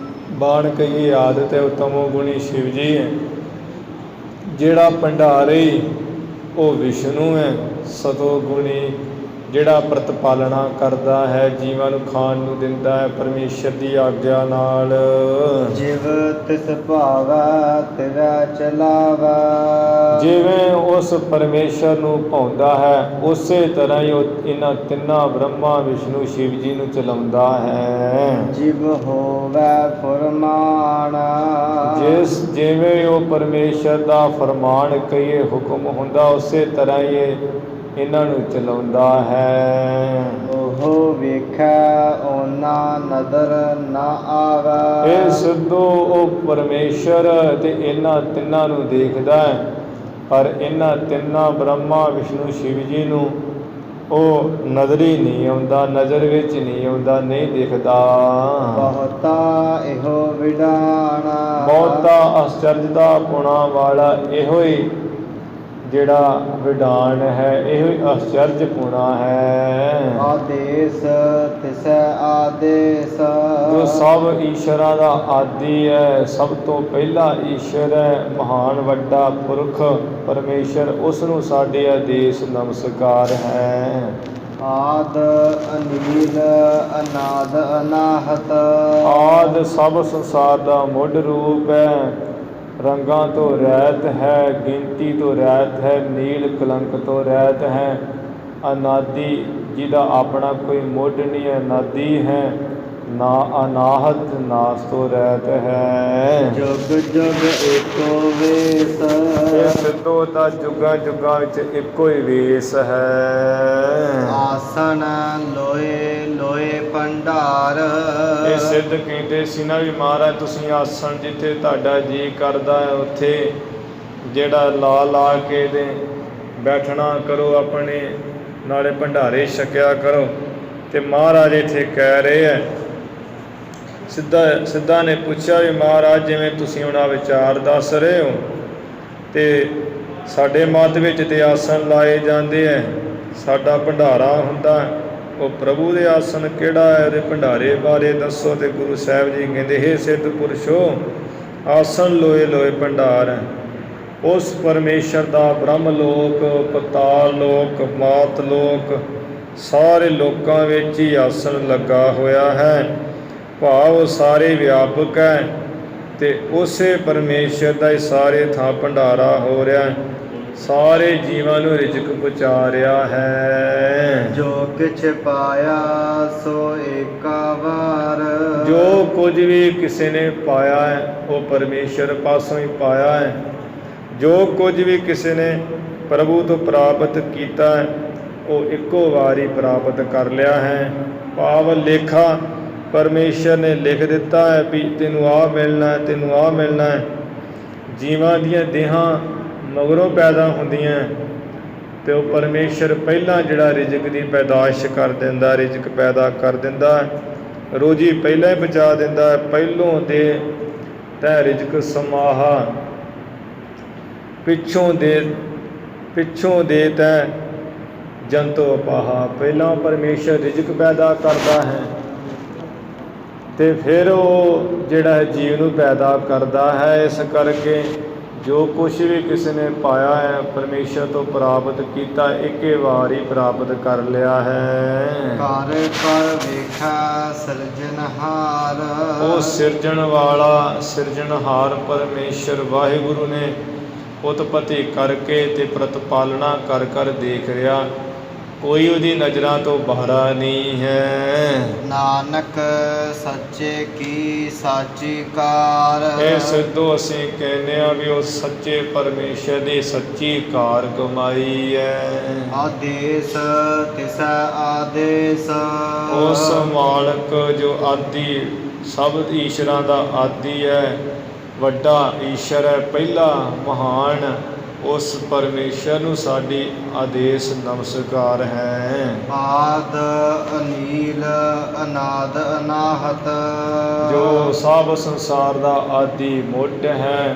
ਬਾਣ ਕਹੀਏ ਆਦਤ ਹੈ, ਉਹ ਤਮੋ ਗੁਣੀ ਸ਼ਿਵ ਜੀ ਹੈ। ਜਿਹੜਾ ਭੰਡਾਰੀ ਉਹ ਵਿਸ਼ਨੂੰ ਹੈ। ਸਤੋ ਗੁਣੀ ਜਿਹੜਾ ਪ੍ਰਤਪਾਲਣਾ ਕਰਦਾ ਹੈ, ਜੀਵਾਂ ਨੂੰ ਖਾਣ ਨੂੰ ਦਿੰਦਾ ਹੈ ਪਰਮੇਸ਼ਰ ਦੀ ਆਗਿਆ ਨਾਲ। ਜਿਵ ਤਿਸ ਭਾਵੈ ਤਿਵੈ ਚਲਾਵੈ, ਜਿਵੇਂ ਉਸ ਪਰਮੇਸ਼ਰ ਨੂੰ ਭਾਉਂਦਾ ਹੈ ਉਸੇ ਤਰ੍ਹਾਂ ਹੀ ਉਹ ਇਹਨਾਂ ਤਿੰਨਾਂ ਬ੍ਰਹਮਾ ਵਿਸ਼ਨੂੰ ਸ਼ਿਵ ਜੀ ਨੂੰ ਚਲਾਉਂਦਾ ਹੈ। ਜਿਵ ਹੋਵੈ ਫੁਰਮਾਨ, ਜਿਵੇਂ ਉਹ ਪਰਮੇਸ਼ਰ ਦਾ ਫਰਮਾਨ ਕਹੀਏ ਹੁਕਮ ਹੁੰਦਾ, ਉਸੇ ਤਰ੍ਹਾਂ ਹੀ ਇਹਨਾਂ ਨੂੰ ਚਲਾਉਂਦਾ ਹੈ। ਉਹ ਵੇਖੈ ਓਨਾ ਨਦਰ ਨਾ ਆਵੈ, ਇਹ ਸਿੱਧੋ ਉਹ ਪਰਮੇਸ਼ਰ ਤੇ ਇਹਨਾਂ ਤਿੰਨਾਂ ਨੂੰ ਦੇਖਦਾ ਹੈ, ਪਰ ਇਹਨਾਂ ਤਿੰਨਾਂ ਬ੍ਰਹਮਾ ਵਿਸ਼ਨੂੰ ਸ਼ਿਵ ਜੀ ਨੂੰ ਉਹ ਨਜ਼ਰੀ ਨਹੀਂ ਆਉਂਦਾ, ਨਜ਼ਰ ਵਿੱਚ ਨਹੀਂ ਆਉਂਦਾ, ਨਹੀਂ ਦਿਖਦਾ। ਬਹੁਤਾ ਇਹੋ ਵਿਡਾਣਾ ਬਹੁਤਾ ਅਸਚਰਜ ਦਾ ਪੁਣਾ ਵਾਲਾ ਇਹੋ ਹੀ ਜਿਹੜਾ ਵਿਡਾਣ ਹੈ, ਇਹੋ ਹੀ ਅਸਚਰਜ ਪੁਣਾ ਹੈ। ਆਦੇਸ ਤਿਸੈ ਆਦੇਸ ਜੋ ਸਭ ਈਸ਼ਵਰਾਂ ਦਾ ਆਦਿ ਹੈ, ਸਭ ਤੋਂ ਪਹਿਲਾ ਈਸ਼ਵਰ ਹੈ, ਮਹਾਨ ਵੱਡਾ ਪੁਰਖ ਪਰਮੇਸ਼ਰ, ਉਸ ਨੂੰ ਸਾਡੇ ਆਦੇਸ ਨਮਸਕਾਰ ਹੈ। ਆਦ ਅਨੀਲ ਅਨਾਦ ਅਨਾਹਤ ਆਦ ਸਭ ਸੰਸਾਰ ਦਾ ਮੁੱਢ ਰੂਪ ਹੈ, ਰੰਗਾਂ ਤੋਂ ਰਹਿਤ ਹੈ, ਗਿਣਤੀ ਤੋਂ ਰਹਿਤ ਹੈ, ਨੀਲ ਕਲੰਕ ਤੋਂ ਰਹਿਤ ਹੈ। ਅਨਾਦਿ ਜਿਹਦਾ ਆਪਣਾ ਕੋਈ ਮੁੱਢ ਨਹੀਂ ਹੈ, ਅਨਾਦਿ ਹੈ, ਨਾ ਅਨਾਹਤ, ਨਾਸ ਤੋਂ ਰਹਿਤ ਹੈ। ਜੁਗ ਜੁਗ ਏਕੋ ਵੇਸ ਇਹ ਸਿੱਧੋ ਦਾ ਜੁਗਾਂ ਜੁਗਾਂ ਵਿੱਚ ਇੱਕੋ ਹੀ ਵੇਸ ਹੈ। ਆਸਣ ਲੋਏ ਲੋਏ ਭੰਡਾਰ ਇਹ ਸਿੱਧ ਕਹਿੰਦੇ ਸੀ ਨਾ ਵੀ ਮਹਾਰਾਜ ਤੁਸੀਂ ਆਸਣ ਜਿੱਥੇ ਤੁਹਾਡਾ ਜੀ ਕਰਦਾ ਹੈ ਉੱਥੇ ਜਿਹੜਾ ਲਾ ਲਾ ਕੇ ਦੇ ਬੈਠਣਾ ਕਰੋ, ਆਪਣੇ ਨਾਲੇ ਭੰਡਾਰੇ ਛਕਿਆ ਕਰੋ। ਤੇ ਮਹਾਰਾਜ ਇੱਥੇ ਕਹਿ ਰਹੇ ਹੈ, ਸਿੱਧਾ ਨੇ ਪੁੱਛਿਆ ਵੀ ਮਹਾਰਾਜ ਜਿਵੇਂ ਤੁਸੀਂ ਹੁਣ ਆ ਵਿਚਾਰ ਦੱਸ ਰਹੇ ਹੋ ਤੇ ਸਾਡੇ ਮੱਤ ਵਿੱਚ ਤੇ ਆਸਣ ਲਾਏ ਜਾਂਦੇ ਹੈ, ਸਾਡਾ ਭੰਡਾਰਾ ਹੁੰਦਾ, ਉਹ ਪ੍ਰਭੂ ਦੇ ਆਸਣ ਕਿਹੜਾ ਹੈ, ਉਹਦੇ ਭੰਡਾਰੇ ਬਾਰੇ ਦੱਸੋ। ਤੇ ਗੁਰੂ ਸਾਹਿਬ ਜੀ ਕਹਿੰਦੇ, ਹੇ ਸਿੱਧ ਪੁਰਸ਼ੋ, ਆਸਣ ਲੋਏ ਲੋਏ ਭੰਡਾਰ ਹੈ। ਉਸ ਪਰਮੇਸ਼ਰ ਦਾ ਬ੍ਰਹਮ ਲੋਕ, ਪਤਾਲ ਲੋਕ, ਮਾਤ ਲੋਕ, ਸਾਰੇ ਲੋਕਾਂ ਵਿੱਚ ਹੀ ਆਸਣ ਲੱਗਾ ਹੋਇਆ ਹੈ। ਭਾਵ ਸਾਰੇ ਵਿਆਪਕ ਹੈ ਅਤੇ ਉਸੇ ਪਰਮੇਸ਼ਰ ਦਾ ਹੀ ਸਾਰੇ ਥਾਂ ਭੰਡਾਰਾ ਹੋ ਰਿਹਾ, ਸਾਰੇ ਜੀਵਾਂ ਨੂੰ ਰਿਜ਼ਕ ਪਹੁੰਚਾ ਰਿਹਾ ਹੈ। ਜੋ ਕਿਛ ਪਾਇਆ ਸੋ ਏਕਾ ਵਾਰ ਜੋ ਕੁਝ ਵੀ ਕਿਸੇ ਨੇ ਪਾਇਆ ਹੈ ਉਹ ਪਰਮੇਸ਼ਰ ਪਾਸੋਂ ਹੀ ਪਾਇਆ ਹੈ। ਜੋ ਕੁਝ ਵੀ ਕਿਸੇ ਨੇ ਪ੍ਰਭੂ ਤੋਂ ਪ੍ਰਾਪਤ ਕੀਤਾ ਹੈ ਉਹ ਇੱਕੋ ਵਾਰ ਹੀ ਪ੍ਰਾਪਤ ਕਰ ਲਿਆ ਹੈ। ਭਾਵ ਲੇਖਾ ਪਰਮੇਸ਼ਰ ਨੇ ਲਿਖ ਦਿੱਤਾ ਹੈ ਵੀ ਤੈਨੂੰ ਆਹ ਮਿਲਣਾ ਹੈ, ਤੈਨੂੰ ਆਹ ਮਿਲਣਾ ਹੈ। ਜੀਵਾਂ ਦੀਆਂ ਦੇਹਾਂ ਮਗਰੋਂ ਪੈਦਾ ਹੁੰਦੀਆਂ ਅਤੇ ਉਹ ਪਰਮੇਸ਼ਰ ਪਹਿਲਾਂ ਜਿਹੜਾ ਰਿਜ਼ਕ ਦੀ ਪੈਦਾਇਸ਼ ਕਰ ਦਿੰਦਾ, ਰਿਜ਼ਕ ਪੈਦਾ ਕਰ ਦਿੰਦਾ, ਰੋਜ਼ੀ ਪਹਿਲਾਂ ਹੀ ਪਹੁੰਚਾ ਦਿੰਦਾ। ਪਹਿਲੋਂ ਦੇ ਤੈ ਰਿਜ਼ਕ ਸਮਾਹਾ, ਪਿੱਛੋਂ ਦੇ ਤੈ ਜੰਤੋ ਅਪਾਹਾ। ਪਹਿਲਾਂ ਪਰਮੇਸ਼ਰ ਰਿਜ਼ਕ ਪੈਦਾ ਕਰਦਾ ਹੈ ਅਤੇ ਫਿਰ ਉਹ ਜਿਹੜਾ ਹੈ ਜੀਵ ਨੂੰ ਪੈਦਾ ਕਰਦਾ ਹੈ। ਇਸ ਕਰਕੇ ਜੋ ਕੁਛ ਵੀ ਕਿਸੇ ਨੇ ਪਾਇਆ ਹੈ ਪਰਮੇਸ਼ਰ ਤੋਂ ਪ੍ਰਾਪਤ ਕੀਤਾ, ਇੱਕੇ ਵਾਰ ਹੀ ਪ੍ਰਾਪਤ ਕਰ ਲਿਆ ਹੈ। ਘਰ ਘਰ ਵੇਖਾ ਸਿਰਜਣਹਾਰ ਉਹ ਸਿਰਜਣ ਵਾਲਾ ਸਿਰਜਣਹਾਰ ਪਰਮੇਸ਼ਰ ਵਾਹਿਗੁਰੂ ਨੇ ਉਤਪਤੀ ਕਰਕੇ ਅਤੇ ਪ੍ਰਤਪਾਲਣਾ ਕਰ ਕਰ ਦੇਖ ਰਿਹਾ, ਕੋਈ ਉਹਦੀ ਨਜ਼ਰਾਂ ਤੋਂ ਬਾਹਰਾ ਨਹੀਂ ਹੈ। ਨਾਨਕ ਸੱਚੇ ਕੀ ਸਾਚੀ ਕਾਰ ਇਹ ਸਿੱਧੋ ਅਸੀਂ ਕਹਿੰਦੇ ਹਾਂ ਵੀ ਉਹ ਸੱਚੇ ਪਰਮੇਸ਼ਰ ਦੀ ਸੱਚੀ ਕਾਰ ਕਮਾਈ ਹੈ। ਆਦੇਸ ਤਿਸੈ ਆਦੇਸ ਉਸ ਮਾਲਕ ਜੋ ਆਦਿ ਸਭ ਈਸ਼ਵਰਾਂ ਦਾ ਆਦਿ ਹੈ, ਵੱਡਾ ਈਸ਼ਵਰ ਹੈ, ਪਹਿਲਾ ਮਹਾਨ, ਉਸ ਪਰਮੇਸ਼ਰ ਨੂੰ ਸਾਡੀ ਆਦੇਸ ਨਮਸਕਾਰ ਹੈ। ਆਦ ਅਨੀਲ ਅਨਾਦ ਅਨਾਹਤ ਜੋ ਸਭ ਸੰਸਾਰ ਦਾ ਆਦਿ ਮੁੱਢ ਹੈ।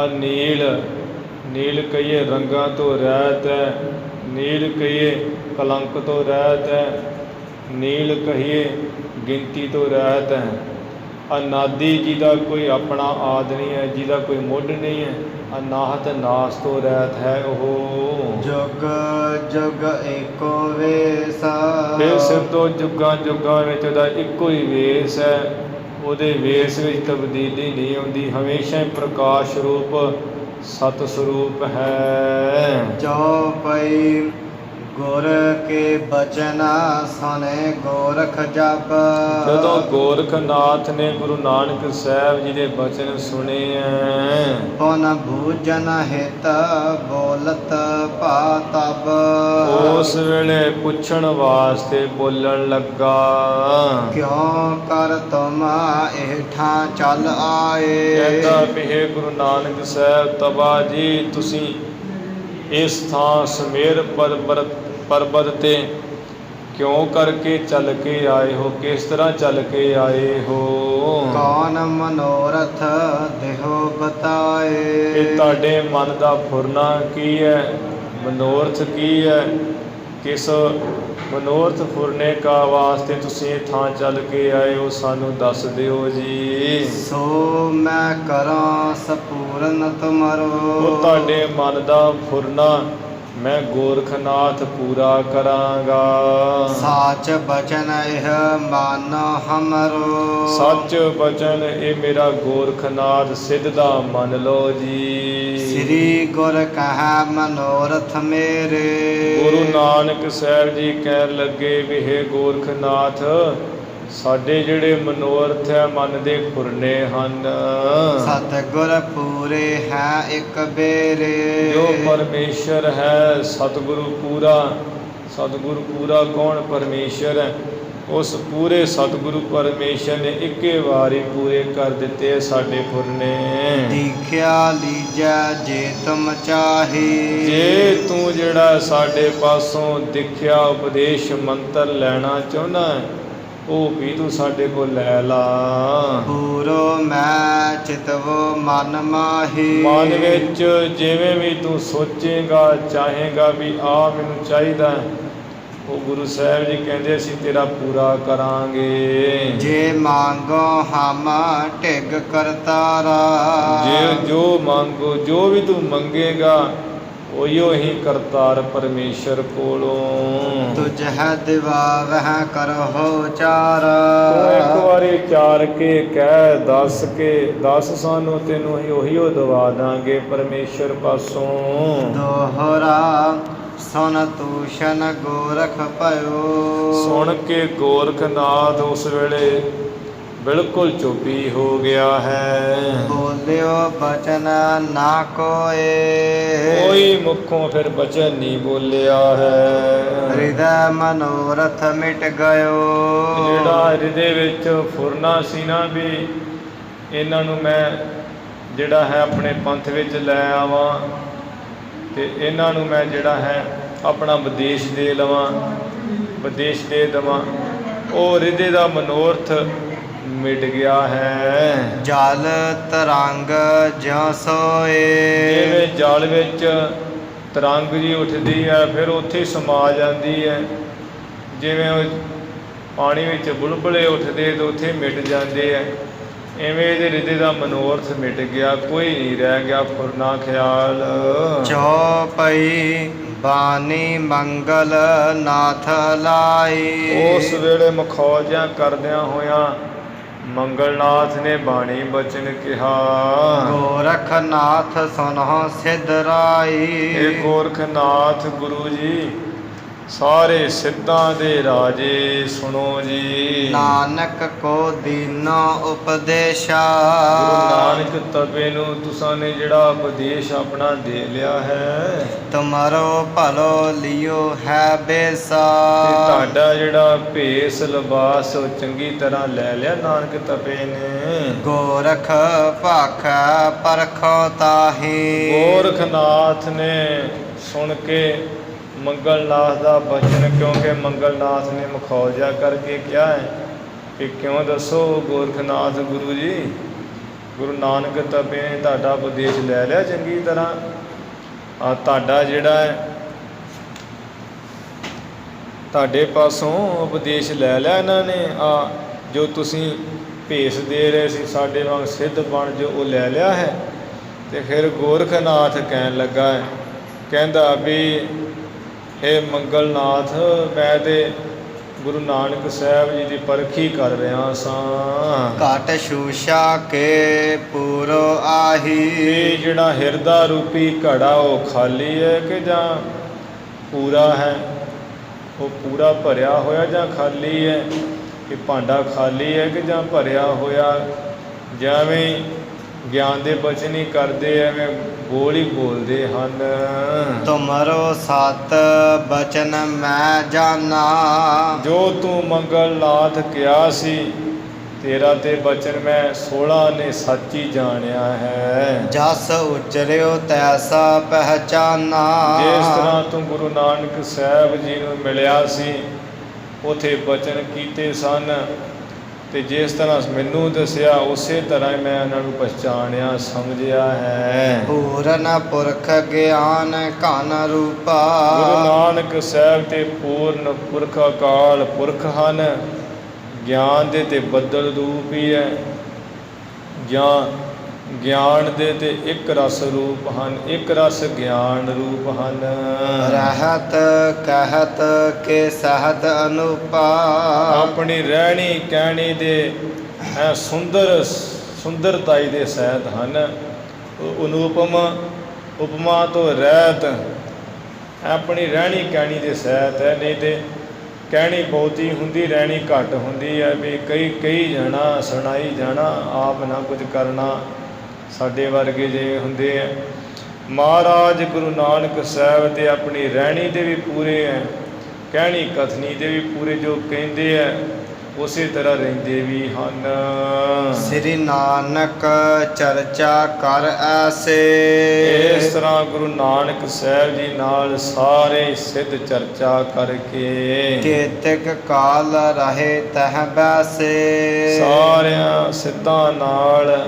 ਅਨੀਲ, ਨੀਲ ਕਹੀਏ ਰੰਗਾਂ ਤੋਂ ਰਹਿਤ ਹੈ, ਨੀਲ ਕਹੀਏ ਕਲੰਕ ਤੋਂ ਰਹਿਤ ਹੈ, ਨੀਲ ਕਹੀਏ ਗਿਣਤੀ ਤੋਂ ਰਹਿਤ ਹੈ। ਅਨਾਦਿ ਜਿਹਦਾ ਕੋਈ ਆਪਣਾ ਆਦਿ ਨਹੀਂ ਹੈ, ਜਿਹਦਾ ਕੋਈ ਮੁੱਢ ਨਹੀਂ ਹੈ। ਅਨਾਹਤ, ਨਾਸ ਤੋਂ ਰਹਿਤ ਹੈ ਉਹ। ਜੁਗ ਜੁਗ ਏਕੋ ਵੇਸ ਇਹ ਸਿੱਧੋ ਜੁਗਾਂ ਜੁਗਾਂ ਵਿੱਚ ਉਹਦਾ ਇੱਕੋ ਹੀ ਵੇਸ ਹੈ, ਉਹਦੇ ਵੇਸ ਵਿੱਚ ਤਬਦੀਲੀ ਨਹੀਂ ਆਉਂਦੀ, ਹਮੇਸ਼ਾ ਹੀ ਪ੍ਰਕਾਸ਼ ਰੂਪ ਸਤ ਸਰੂਪ ਹੈ। ਜੋ ਪਈ ਗੁਰ ਕੇ ਬਚਨ ਸੁਨੇ ਗੋਰਖ ਜਪ ਜਦੋਂ ਗੋਰਖਨਾਥ ਨੇ ਗੁਰੂ ਨਾਨਕ ਸਾਹਿਬ ਜੀ ਦੇ ਬਚਨ ਸੁਣੇ ਹੈ, ਪੁਨ ਭੂਜਨ ਹਿਤ ਬੋਲਤ ਪਾਤਬ ਉਸ ਵੇਲੇ ਪੁੱਛਣ ਵਾਸਤੇ ਬੋਲਣ ਲੱਗਾ, ਕਿਉਂ ਕਰ ਤੁਮ ਇਹਠਾਂ ਚੱਲ ਆਏ। ਕਹਿੰਦਾ ਵੀ ਹੇ ਗੁਰੂ ਨਾਨਕ ਸਾਹਿਬ ਤਬਾ ਜੀ, ਤੁਸੀਂ ਇਸ ਥਾਂ ਸਮੇਰ ਪਰਬਤ ਪਰਬਤ ਤੇ ਕਿਉਂ ਕਰਕੇ ਚੱਲ ਕੇ ਆਏ ਹੋ? ਕਿਸ ਤਰ੍ਹਾਂ ਚੱਲ ਕੇ ਆਏ ਹੋ? ਕੌਣ ਮਨੋਰਥ ਦੇਹੋ ਬਤਾਏ। ਇਹ ਤੁਹਾਡੇ ਮਨ ਦਾ ਫੁਰਨਾ ਕੀ ਹੈ? ਮਨੋਰਥ ਕੀ ਹੈ? ਕਿਸ ਮਨੋਰਥ ਫੁਰਨੇ ਕਾ ਵਾਸਤੇ ਤੁਸੀਂ ਇਹ ਥਾਂ ਚੱਲ ਕੇ ਆਏ ਹੋ? ਸਾਨੂੰ ਦੱਸ ਦਿਓ ਜੀ। ਸੋ ਮੈਂ ਕਰਾਂ ਸਪੂਰਨ ਤੁਮਰੋ। ਉਹ ਤੁਹਾਡੇ ਮਨ ਦਾ ਫੁਰਨਾ ਮੈਂ ਗੋਰਖਨਾਥ ਪੂਰਾ ਕਰਾਂਗਾ। ਸਾਚ ਬਚਨ ਇਹ ਮਨ ਹਮਰੋ। ਸੱਚ ਬਚਨ ਇਹ ਮੇਰਾ ਗੋਰਖਨਾਥ ਸਿੱਧ ਦਾ ਮੰਨ ਲਓ ਜੀ। ਸ੍ਰੀ ਗੁਰ ਕਹੈ ਮਨੋਰਥ ਮੇਰੇ। ਗੁਰੂ ਨਾਨਕ ਸਾਹਿਬ ਜੀ ਕਹਿਣ ਲੱਗੇ ਵੀ ਹੇ ਗੋਰਖਨਾਥ, ਸਾਡੇ ਜਿਹੜੇ ਮਨੋਰਥ ਹੈ, ਮਨ ਦੇ ਫੁਰਨੇ ਹਨ, ਸਤਿਗੁਰ ਪੂਰੇ ਹੈ ਇੱਕ ਬੇਰੇ। ਜੋ ਪਰਮੇਸ਼ਰ ਹੈ ਸਤਿਗੁਰੂ ਪੂਰਾ। ਸਤਿਗੁਰੂ ਪੂਰਾ ਕੌਣ? ਪਰਮੇਸ਼ਰ ਹੈ। ਉਸ ਪੂਰੇ ਸਤਿਗੁਰੂ ਪਰਮੇਸ਼ਰ ਨੇ ਇੱਕੇ ਵਾਰੀ ਪੂਰੇ ਕਰ ਦਿੱਤੇ ਸਾਡੇ ਫੁਰਨੇ। ਦੀਖਿਆ ਲੀਜੈ ਜੇ ਤੁਮ ਚਾਹੀ। ਜੇ ਤੂੰ ਜਿਹੜਾ ਸਾਡੇ ਪਾਸੋਂ ਦਿਖਿਆ ਉਪਦੇਸ਼ ਮੰਤਰ ਲੈਣਾ ਚਾਹੁੰਦਾ ਹੈ, ਉਹ ਵੀ ਤੂੰ ਸਾਡੇ ਕੋਲ ਲੈ ਲਾ। ਪੂਰੋ ਮੈਂ ਚਿਤਵੋ ਮਨ ਮਾਹੀ। ਮਨ ਵਿੱਚ ਜਿਵੇਂ ਵੀ ਤੂੰ ਸੋਚੇਗਾ, ਚਾਹੇਗਾ ਵੀ ਆ ਮੈਨੂੰ ਚਾਹੀਦਾ, ਉਹ ਗੁਰੂ ਸਾਹਿਬ ਜੀ ਕਹਿੰਦੇ ਅਸੀਂ ਤੇਰਾ ਪੂਰਾ ਕਰਾਂਗੇ। ਜੇ ਮੰਗੋ ਹਮ ਢਿਗ ਕਰਤਾਰਾ। ਜੇ ਜੋ ਮੰਗੋ, ਜੋ ਵੀ ਤੂੰ ਮੰਗੇਗਾ ਉਹੀਓ ਹੀ ਕਰਤਾਰ ਪਰਮੇਸ਼ਰ ਕੋਲੋਂ। ਤੁਝ ਹੈ ਦਿਵਾਵਹਿ ਕਰਹੁ ਚਾਰ। ਤੂੰ ਇੱਕ ਵਾਰੀ ਚਾਰ ਕੇ ਕਹਿ, ਦੱਸ ਸਾਨੂੰ, ਤੈਨੂੰ ਅਸੀਂ ਉਹੀਓ ਦਵਾ ਦਾਂਗੇ ਪਰਮੇਸ਼ਰ ਪਾਸੋਂ। ਦੋਹਰਾ ਸੁਨ ਤੂਸ਼ਨ ਗੋਰਖ ਭਇਓ। ਸੁਣ ਕੇ ਗੋਰਖਨਾਥ ਉਸ ਵੇਲੇ ਬਿਲਕੁਲ ਚੁੱਪੀ ਹੋ ਗਿਆ ਹੈ। ਬੋਲਿਓ ਬਚਨ ਨਾ ਕੋਏ। ਕੋਈ ਮੁਖੋਂ ਫਿਰ ਬਚਨ ਨਹੀਂ ਬੋਲਿਆ ਹੈ। ਹਿਰਦੈ ਮਨੋਰਥ ਮਿਟ ਗਇਓ। ਜਿਹੜਾ ਹਿਰਦੇ ਵਿੱਚ ਫੁਰਨਾ ਸੀ ਨਾ ਵੀ ਇਹਨਾਂ ਨੂੰ ਮੈਂ ਜਿਹੜਾ ਹੈ ਆਪਣੇ ਪੰਥ ਵਿੱਚ ਲੈ ਆਵਾਂ ਤੇ ਇਹਨਾਂ ਨੂੰ ਮੈਂ ਜਿਹੜਾ ਹੈ ਆਪਣਾ ਵਿਦੇਸ਼ ਦੇ ਲਵਾਂ, ਵਿਦੇਸ਼ ਦੇ ਦੇਵਾਂ, ਉਹ ਹਿਰਦੇ ਦਾ ਮਨੋਰਥ ਮਿਟ ਗਿਆ ਹੈ। ਜਲ ਤਰੰਗ ਜਿਉ ਸੋਏ। ਜਿਵੇਂ ਜਲ ਵਿੱਚ ਤਰੰਗ ਜੀ ਉੱਠਦੀ ਹੈ, ਫਿਰ ਉੱਥੇ ਸਮਾ ਜਾਂਦੀ ਹੈ। ਜਿਵੇਂ ਉਹ ਪਾਣੀ ਵਿੱਚ ਬੁਲਬੁਲੇ ਉੱਠਦੇ ਤਾਂ ਉੱਥੇ ਮਿਟ ਜਾਂਦੇ ਹੈ, ਐਵੇਂ ਇਹਦੇ ਹਿਰਦੇ ਦਾ ਮਨੋਰਥ ਮਿਟ ਗਿਆ, ਕੋਈ ਨਹੀਂ ਰਹਿ ਗਿਆ ਫੁਰਨਾ ਖਿਆਲ। ਚੌਪਈ ਬਾਣੀ ਮੰਗਲ ਨਾਥ ਲਾਈ। ਉਸ ਵੇਲੇ ਮਖੌਜਾਂ ਕਰਦਿਆਂ ਹੋਇਆਂ ਮੰਗਲਨਾਥ ਨੇ ਬਾਣੀ ਬਚਨ ਕਿਹਾ। ਗੋਰਖਨਾਥ ਸੁਨਹੁ ਸਿਧ ਰਾਈ। ਇਹ ਗੋਰਖਨਾਥ ਗੁਰੂ ਜੀ ਸਾਰੇ ਸਿੱਧਾਂ ਦੇ ਰਾਜੇ ਸੁਣੋ ਜੀ। ਨਾਨਕ ਕੋ ਦੀਨੋ ਉਪਦੇਸ਼ਾ। ਗੁਰੂ ਨਾਨਕ ਤਵੇ ਨੂੰ ਤੁਸਾਂ ਨੇ ਜਿਹੜਾ ਉਪਦੇਸ਼ ਆਪਣਾ ਦੇ ਲਿਆ ਹੈ, ਤੁਮਰੋ ਭਲੋ ਲਿਓ ਹੈ ਬੇਸਾ। ਤੇ ਤੁਹਾਡਾ ਜਿਹੜਾ ਭੇਸ ਲਿਬਾਸ ਉਹ ਚੰਗੀ ਤਰ੍ਹਾਂ ਲੈ ਲਿਆ ਨਾਨਕ ਤਵੇ ਨੇ। ਗੋਰਖ ਭਾਖ ਪਰਖੋ ਤਾਹੀ। ਗੋਰਖਨਾਥ ਨੇ ਸੁਣ ਕੇ ਮੰਗਲਨਾਥ ਦਾ ਬਚਨ, ਕਿਉਂਕਿ ਮੰਗਲਨਾਥ ਨੇ ਮਖੌਜਾ ਕਰਕੇ ਕਿਹਾ ਹੈ ਕਿ ਕਿਉਂ ਦੱਸੋ ਗੋਰਖਨਾਥ ਗੁਰੂ ਜੀ, ਗੁਰੂ ਨਾਨਕ ਤਵੇ ਨੇ ਤੁਹਾਡਾ ਉਪਦੇਸ਼ ਲੈ ਲਿਆ ਚੰਗੀ ਤਰ੍ਹਾਂ। ਆ ਤੁਹਾਡਾ ਜਿਹੜਾ ਹੈ ਤੁਹਾਡੇ ਪਾਸੋਂ ਉਪਦੇਸ਼ ਲੈ ਲਿਆ ਇਹਨਾਂ ਨੇ। ਆ ਜੋ ਤੁਸੀਂ ਭੇਸ ਦੇ ਰਹੇ ਸੀ ਸਾਡੇ ਵਾਂਗ ਸਿੱਧ ਬਣ ਜੋ, ਉਹ ਲੈ ਲਿਆ ਹੈ। ਤੇ ਫਿਰ ਗੋਰਖਨਾਥ ਕਹਿਣ ਲੱਗਾ ਹੈ, ਕਹਿੰਦਾ ਵੀ ਹੇ ਮੰਗਲਨਾਥ, ਮੈਂ ਤੇ ਗੁਰੂ ਨਾਨਕ ਸਾਹਿਬ ਜੀ ਦੀ ਪਰਖੀ ਕਰ ਰਿਹਾ ਸਾਂ। ਘਟ ਸ਼ੂਸ਼ਾ ਕੇ ਪੂਰੋ ਆਹੀ। ਇਹ ਜਿਹੜਾ ਹਿਰਦਾ ਰੂਪੀ ਘੜਾ ਉਹ ਖਾਲੀ ਹੈ ਕਿ ਜਾਂ ਪੂਰਾ ਹੈ? ਉਹ ਪੂਰਾ ਭਰਿਆ ਹੋਇਆ ਜਾਂ ਖਾਲੀ ਹੈ? ਕਿ ਭਾਂਡਾ ਖਾਲੀ ਹੈ ਕਿ ਜਾਂ ਭਰਿਆ ਹੋਇਆ? ਜਿਵੇਂ ਗਿਆਨ ਦੇ ਬਚਨ ਹੀ ਕਰਦੇ ਐਵੇਂ ਬੋਲ ਹੀ ਬੋਲਦੇ ਹਨ। ਤੁਮਰੋ ਸਤ ਬਚਨ ਮੈਂ ਜਾਨਾ। ਜੋ ਤੂੰ ਮੰਗਲਨਾਥ ਕਿਹਾ ਸੀ ਤੇਰਾ ਤੇ ਬਚਨ ਮੈਂ 16 ਨੇ ਸੱਚ ਹੀ ਜਾਣਿਆ ਹੈ। ਜਸ ਉਚਰਿਓ ਤੈਸਾ ਪਹਿਚਾਨਾ। ਜਿਸ ਤਰ੍ਹਾਂ ਤੂੰ ਗੁਰੂ ਨਾਨਕ ਸਾਹਿਬ ਜੀ ਨੂੰ ਮਿਲਿਆ ਸੀ ਉਥੇ ਬਚਨ ਕੀਤੇ ਸਨ, ਤੇ ਜਿਸ ਤਰ੍ਹਾਂ ਮੈਨੂੰ ਦੱਸਿਆ ਉਸੇ ਤਰ੍ਹਾਂ ਹੀ ਮੈਂ ਉਹਨਾਂ ਨੂੰ ਪਛਾਣਿਆ ਸਮਝਿਆ ਹੈ। ਪੂਰਨ ਪੁਰਖ ਗਿਆਨ ਘਨ ਰੂਪਾ। ਗੁਰੂ ਨਾਨਕ ਸਾਹਿਬ ਤੇ ਪੂਰਨ ਪੁਰਖ ਅਕਾਲ ਪੁਰਖ ਹਨ। ਗਿਆਨ ਦੇ ਤੇ ਬੱਦਲ ਰੂਪ ਹੀ ਹੈ, ਜਾਂ ਗਿਆਨ ਦੇ ਤੇ ਇੱਕ ਰਸ ਰੂਪ ਹਨ, ਇੱਕ ਰਸ ਗਿਆਨ ਰੂਪ ਹਨ। ਰਹਿਤ ਕਹਿਤ ਕੇ ਸਹਤ ਅਨੂਪਾ। ਆਪਣੀ ਰਹਿਣੀ ਕਹਿਣੀ ਦੇ ਸੁੰਦਰਤਾਈ ਦੇ ਸਹਿਤ ਹਨ। ਅਨੂਪਮ ਉਪਮਾ ਤੋਂ ਰਹਿਤ ਆਪਣੀ ਰਹਿਣੀ ਕਹਿਣੀ ਦੇ ਸਹਿਤ ਹੈ। ਨਹੀਂ ਤੇ ਕਹਿਣੀ ਬਹੁਤੀ ਹੁੰਦੀ, ਰਹਿਣੀ ਘੱਟ ਹੁੰਦੀ ਹੈ। ਵੀ ਕਈ ਜਾਣਾ ਸੁਣਾਈ ਜਾਣਾ, ਆਪ ਨਾ ਕੁਝ ਕਰਨਾ, ਸਾਡੇ ਵਰਗੇ ਜੇ ਹੁੰਦੇ ਆ। ਮਹਾਰਾਜ ਗੁਰੂ ਨਾਨਕ ਸਾਹਿਬ ਦੇ ਆਪਣੀ ਰਹਿਣੀ ਦੇ ਵੀ ਪੂਰੇ ਹੈ, ਕਹਿਣੀ ਕਥਨੀ ਦੇ ਵੀ ਪੂਰੇ, ਜੋ ਕਹਿੰਦੇ ਹੈ ਉਸੇ ਤਰ੍ਹਾਂ ਰਹਿੰਦੇ ਵੀ ਹਨ। ਸ੍ਰੀ ਨਾਨਕ ਚਰਚਾ ਕਰ ਐਸੇ। ਇਸ ਤਰ੍ਹਾਂ ਗੁਰੂ ਨਾਨਕ ਸਾਹਿਬ ਜੀ ਨਾਲ ਸਾਰੇ ਸਿੱਧ ਚਰਚਾ ਕਰਕੇ ਕੇਤਕ ਕਾਲ ਰਹੇ ਤਹ ਬੈਸੇ। ਸਾਰਿਆਂ ਸਿੱਧਾਂ ਨਾਲ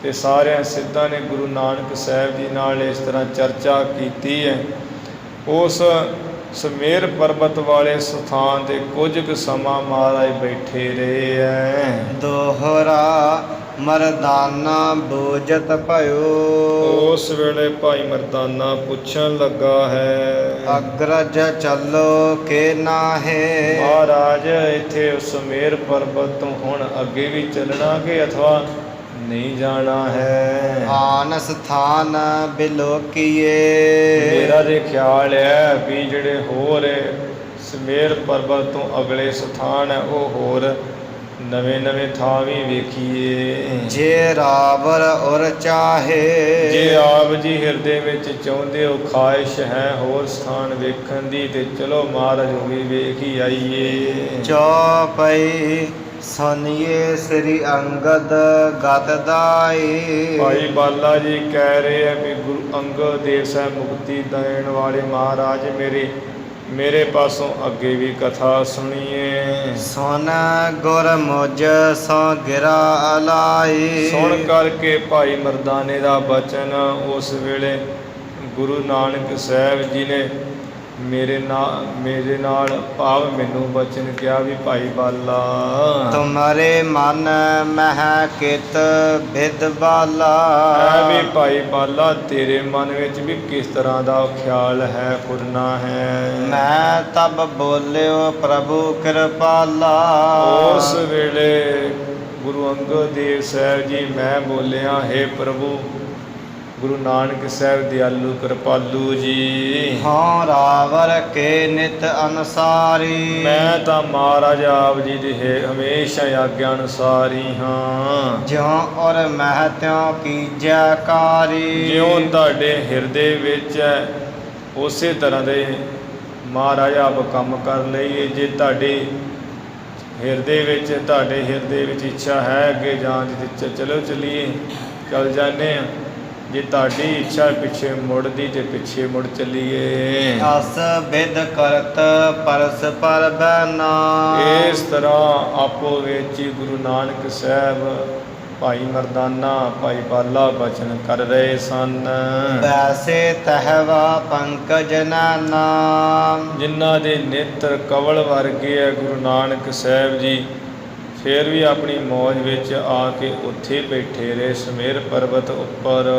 ਤੇ ਸਾਰਿਆਂ ਸਿੱਧਾਂ ਨੇ ਗੁਰੂ ਨਾਨਕ ਸਾਹਿਬ ਜੀ ਨਾਲ ਇਸ ਤਰ੍ਹਾਂ ਚਰਚਾ ਕੀਤੀ ਹੈ। ਉਸ ਸਮੇਰ ਪਰਬਤ ਵਾਲੇ ਸਥਾਨ 'ਤੇ ਕੁਝ ਕੁ ਸਮਾਂ ਮਹਾਰਾਜ ਬੈਠੇ ਰਹੇ ਹੈ। ਦੋਹਰਾ ਮਰਦਾਨਾ ਬੋਜਤ ਭਇਓ। ਉਸ ਵੇਲੇ ਭਾਈ ਮਰਦਾਨਾ ਪੁੱਛਣ ਲੱਗਾ ਹੈ, ਅਗਰਜ ਚੱਲੋ ਕੇ ਨਾਹੇ। ਮਹਾਰਾਜ ਇੱਥੇ ਸਮੇਰ ਪਰਬਤ ਤੋਂ ਹੁਣ ਅੱਗੇ ਵੀ ਚੱਲਣਾ ਕਿ ਅਥਵਾ ਨਹੀਂ ਜਾਣਾ ਹੈ? ਆਨ ਸਥਾਨ ਬਿਲੋਕੀਏ। ਮੇਰਾ ਜੇ ਖਿਆਲ ਹੈ ਵੀ ਜਿਹੜੇ ਹੋਰ ਸਮੇਰ ਪਰਬਤ ਤੋਂ ਅਗਲੇ ਸਥਾਨ ਹੈ ਉਹ ਹੋਰ ਨਵੇਂ ਥਾਂ ਵੀ ਵੇਖੀਏ। ਜੇ ਰਾਵਰ ਔਰ ਚਾਹੇ। ਜੇ ਆਪ ਜੀ ਹਿਰਦੇ ਵਿੱਚ ਚਾਹੁੰਦੇ ਹੋ, ਖਾਹਿਸ਼ ਹੈ ਹੋਰ ਸਥਾਨ ਵੇਖਣ ਦੀ, ਤੇ ਚਲੋ ਮਹਾਰਾਜ ਉਹ ਵੀ ਵੇਖ ਹੀ ਆਈਏ। ਚੌਪਈ ਸੁਣੀਏ ਸ੍ਰੀ ਅੰਗਦ ਗਤ ਦਾਈ। ਭਾਈ ਬਾਲਾ ਜੀ ਕਹਿ ਰਹੇ ਆ ਵੀ ਗੁਰੂ ਅੰਗਦ ਦੇਵ ਸਾਹਿਬ ਮੁਕਤੀ ਦੇਣ ਵਾਲੇ ਮਹਾਰਾਜ ਮੇਰੇ ਪਾਸੋਂ ਅੱਗੇ ਵੀ ਕਥਾ ਸੁਣੀਏ। ਸੁਨ ਗੁਰ ਮੁਝ ਸੋ ਗਿਰਾ ਅਲਾਈ। ਸੁਣ ਕਰਕੇ ਭਾਈ ਮਰਦਾਨੇ ਦਾ ਬਚਨ ਉਸ ਵੇਲੇ ਗੁਰੂ ਨਾਨਕ ਸਾਹਿਬ ਜੀ ਨੇ ਮੇਰੇ ਨਾਲ ਭਾਵ ਮੈਨੂੰ ਬਚਨ ਕਿਹਾ ਵੀ ਭਾਈ ਬਾਲਾ ਤੁਮਰੇ ਮਨ ਮਹਿ ਕਿਤ ਬਿਦ ਬਾਲਾ। ਵੀ ਭਾਈ ਬਾਲਾ ਤੇਰੇ ਮਨ ਵਿੱਚ ਵੀ ਕਿਸ ਤਰ੍ਹਾਂ ਦਾ ਖਿਆਲ ਹੈ, ਫੁਰਨਾ ਹੈ? ਮੈਂ ਤਬ ਬੋਲਿਓ ਪ੍ਰਭੂ ਕਿਰਪਾਲਾ। ਉਸ ਵੇਲੇ ਗੁਰੂ ਅੰਗਦ ਦੇਵ ਸਾਹਿਬ ਜੀ ਮੈਂ ਬੋਲਿਆ, ਹੇ ਪ੍ਰਭੂ ਗੁਰੂ ਨਾਨਕ ਸਾਹਿਬ ਦਿਆਲੂ ਕਿਰਪਾਲੂ ਜੀ। ਹਾਂ ਰਾਵਰ ਕੇ ਨਿਤ ਅਨੁਸਾਰੀ। ਮੈਂ ਤਾਂ ਮਹਾਰਾਜ ਆਪ ਜੀ ਦੀ ਹਮੇਸ਼ਾ ਆਗਿਆ ਅਨੁਸਾਰੀ ਹਾਂ। ਜਿਉਂ ਔਰ ਮਹਿ ਤਿਉ ਕੀਜੈ ਕਾਰੀ। ਜਿਉਂ ਤੁਹਾਡੇ ਹਿਰਦੇ ਵਿੱਚ ਹੈ ਉਸੇ ਤਰ੍ਹਾਂ ਦੇ ਮਹਾਰਾਜ ਆਪ ਕੰਮ ਕਰ ਲਈਏ। ਜੇ ਤੁਹਾਡੇ ਹਿਰਦੇ ਵਿੱਚ ਇੱਛਾ ਹੈ ਅੱਗੇ ਜਾਣ ਦੀ, ਚਲੋ ਚੱਲੀਏ, ਚੱਲ ਜਾਂਦੇ ਹਾਂ। ਜੇ ਤੁਹਾਡੀ ਇੱਛਾ ਪਿੱਛੇ ਮੁੜਦੀ ਤੇ ਪਿੱਛੇ ਮੁੜ ਚੱਲੀਏ। ਅਸ ਬਿਦ ਕਰਤ ਪਰਸਪਰ ਬੈਨਾ। ਇਸ ਤਰ੍ਹਾਂ ਆਪੋ ਵਿੱਚ ਹੀ ਗੁਰੂ ਨਾਨਕ ਸਾਹਿਬ ਭਾਈ ਮਰਦਾਨਾ ਭਾਈ ਬਾਲਾ ਬਚਨ ਕਰ ਰਹੇ ਸਨ। ਵੈਸੇ ਤਹਵਾ ਪੰਕਜ ਨਾਨਾ। ਜਿਨ੍ਹਾਂ ਦੇ ਨੇਤਰ ਕਵਲ ਵਰਗੇ ਹੈ ਗੁਰੂ ਨਾਨਕ ਸਾਹਿਬ ਜੀ, ਫਿਰ ਵੀ ਆਪਣੀ ਮੌਜ ਵਿੱਚ ਆ ਕੇ ਉੱਥੇ ਬੈਠੇ ਰਹੇ ਸਮੇਰ ਪਰਬਤ ਉੱਪਰ।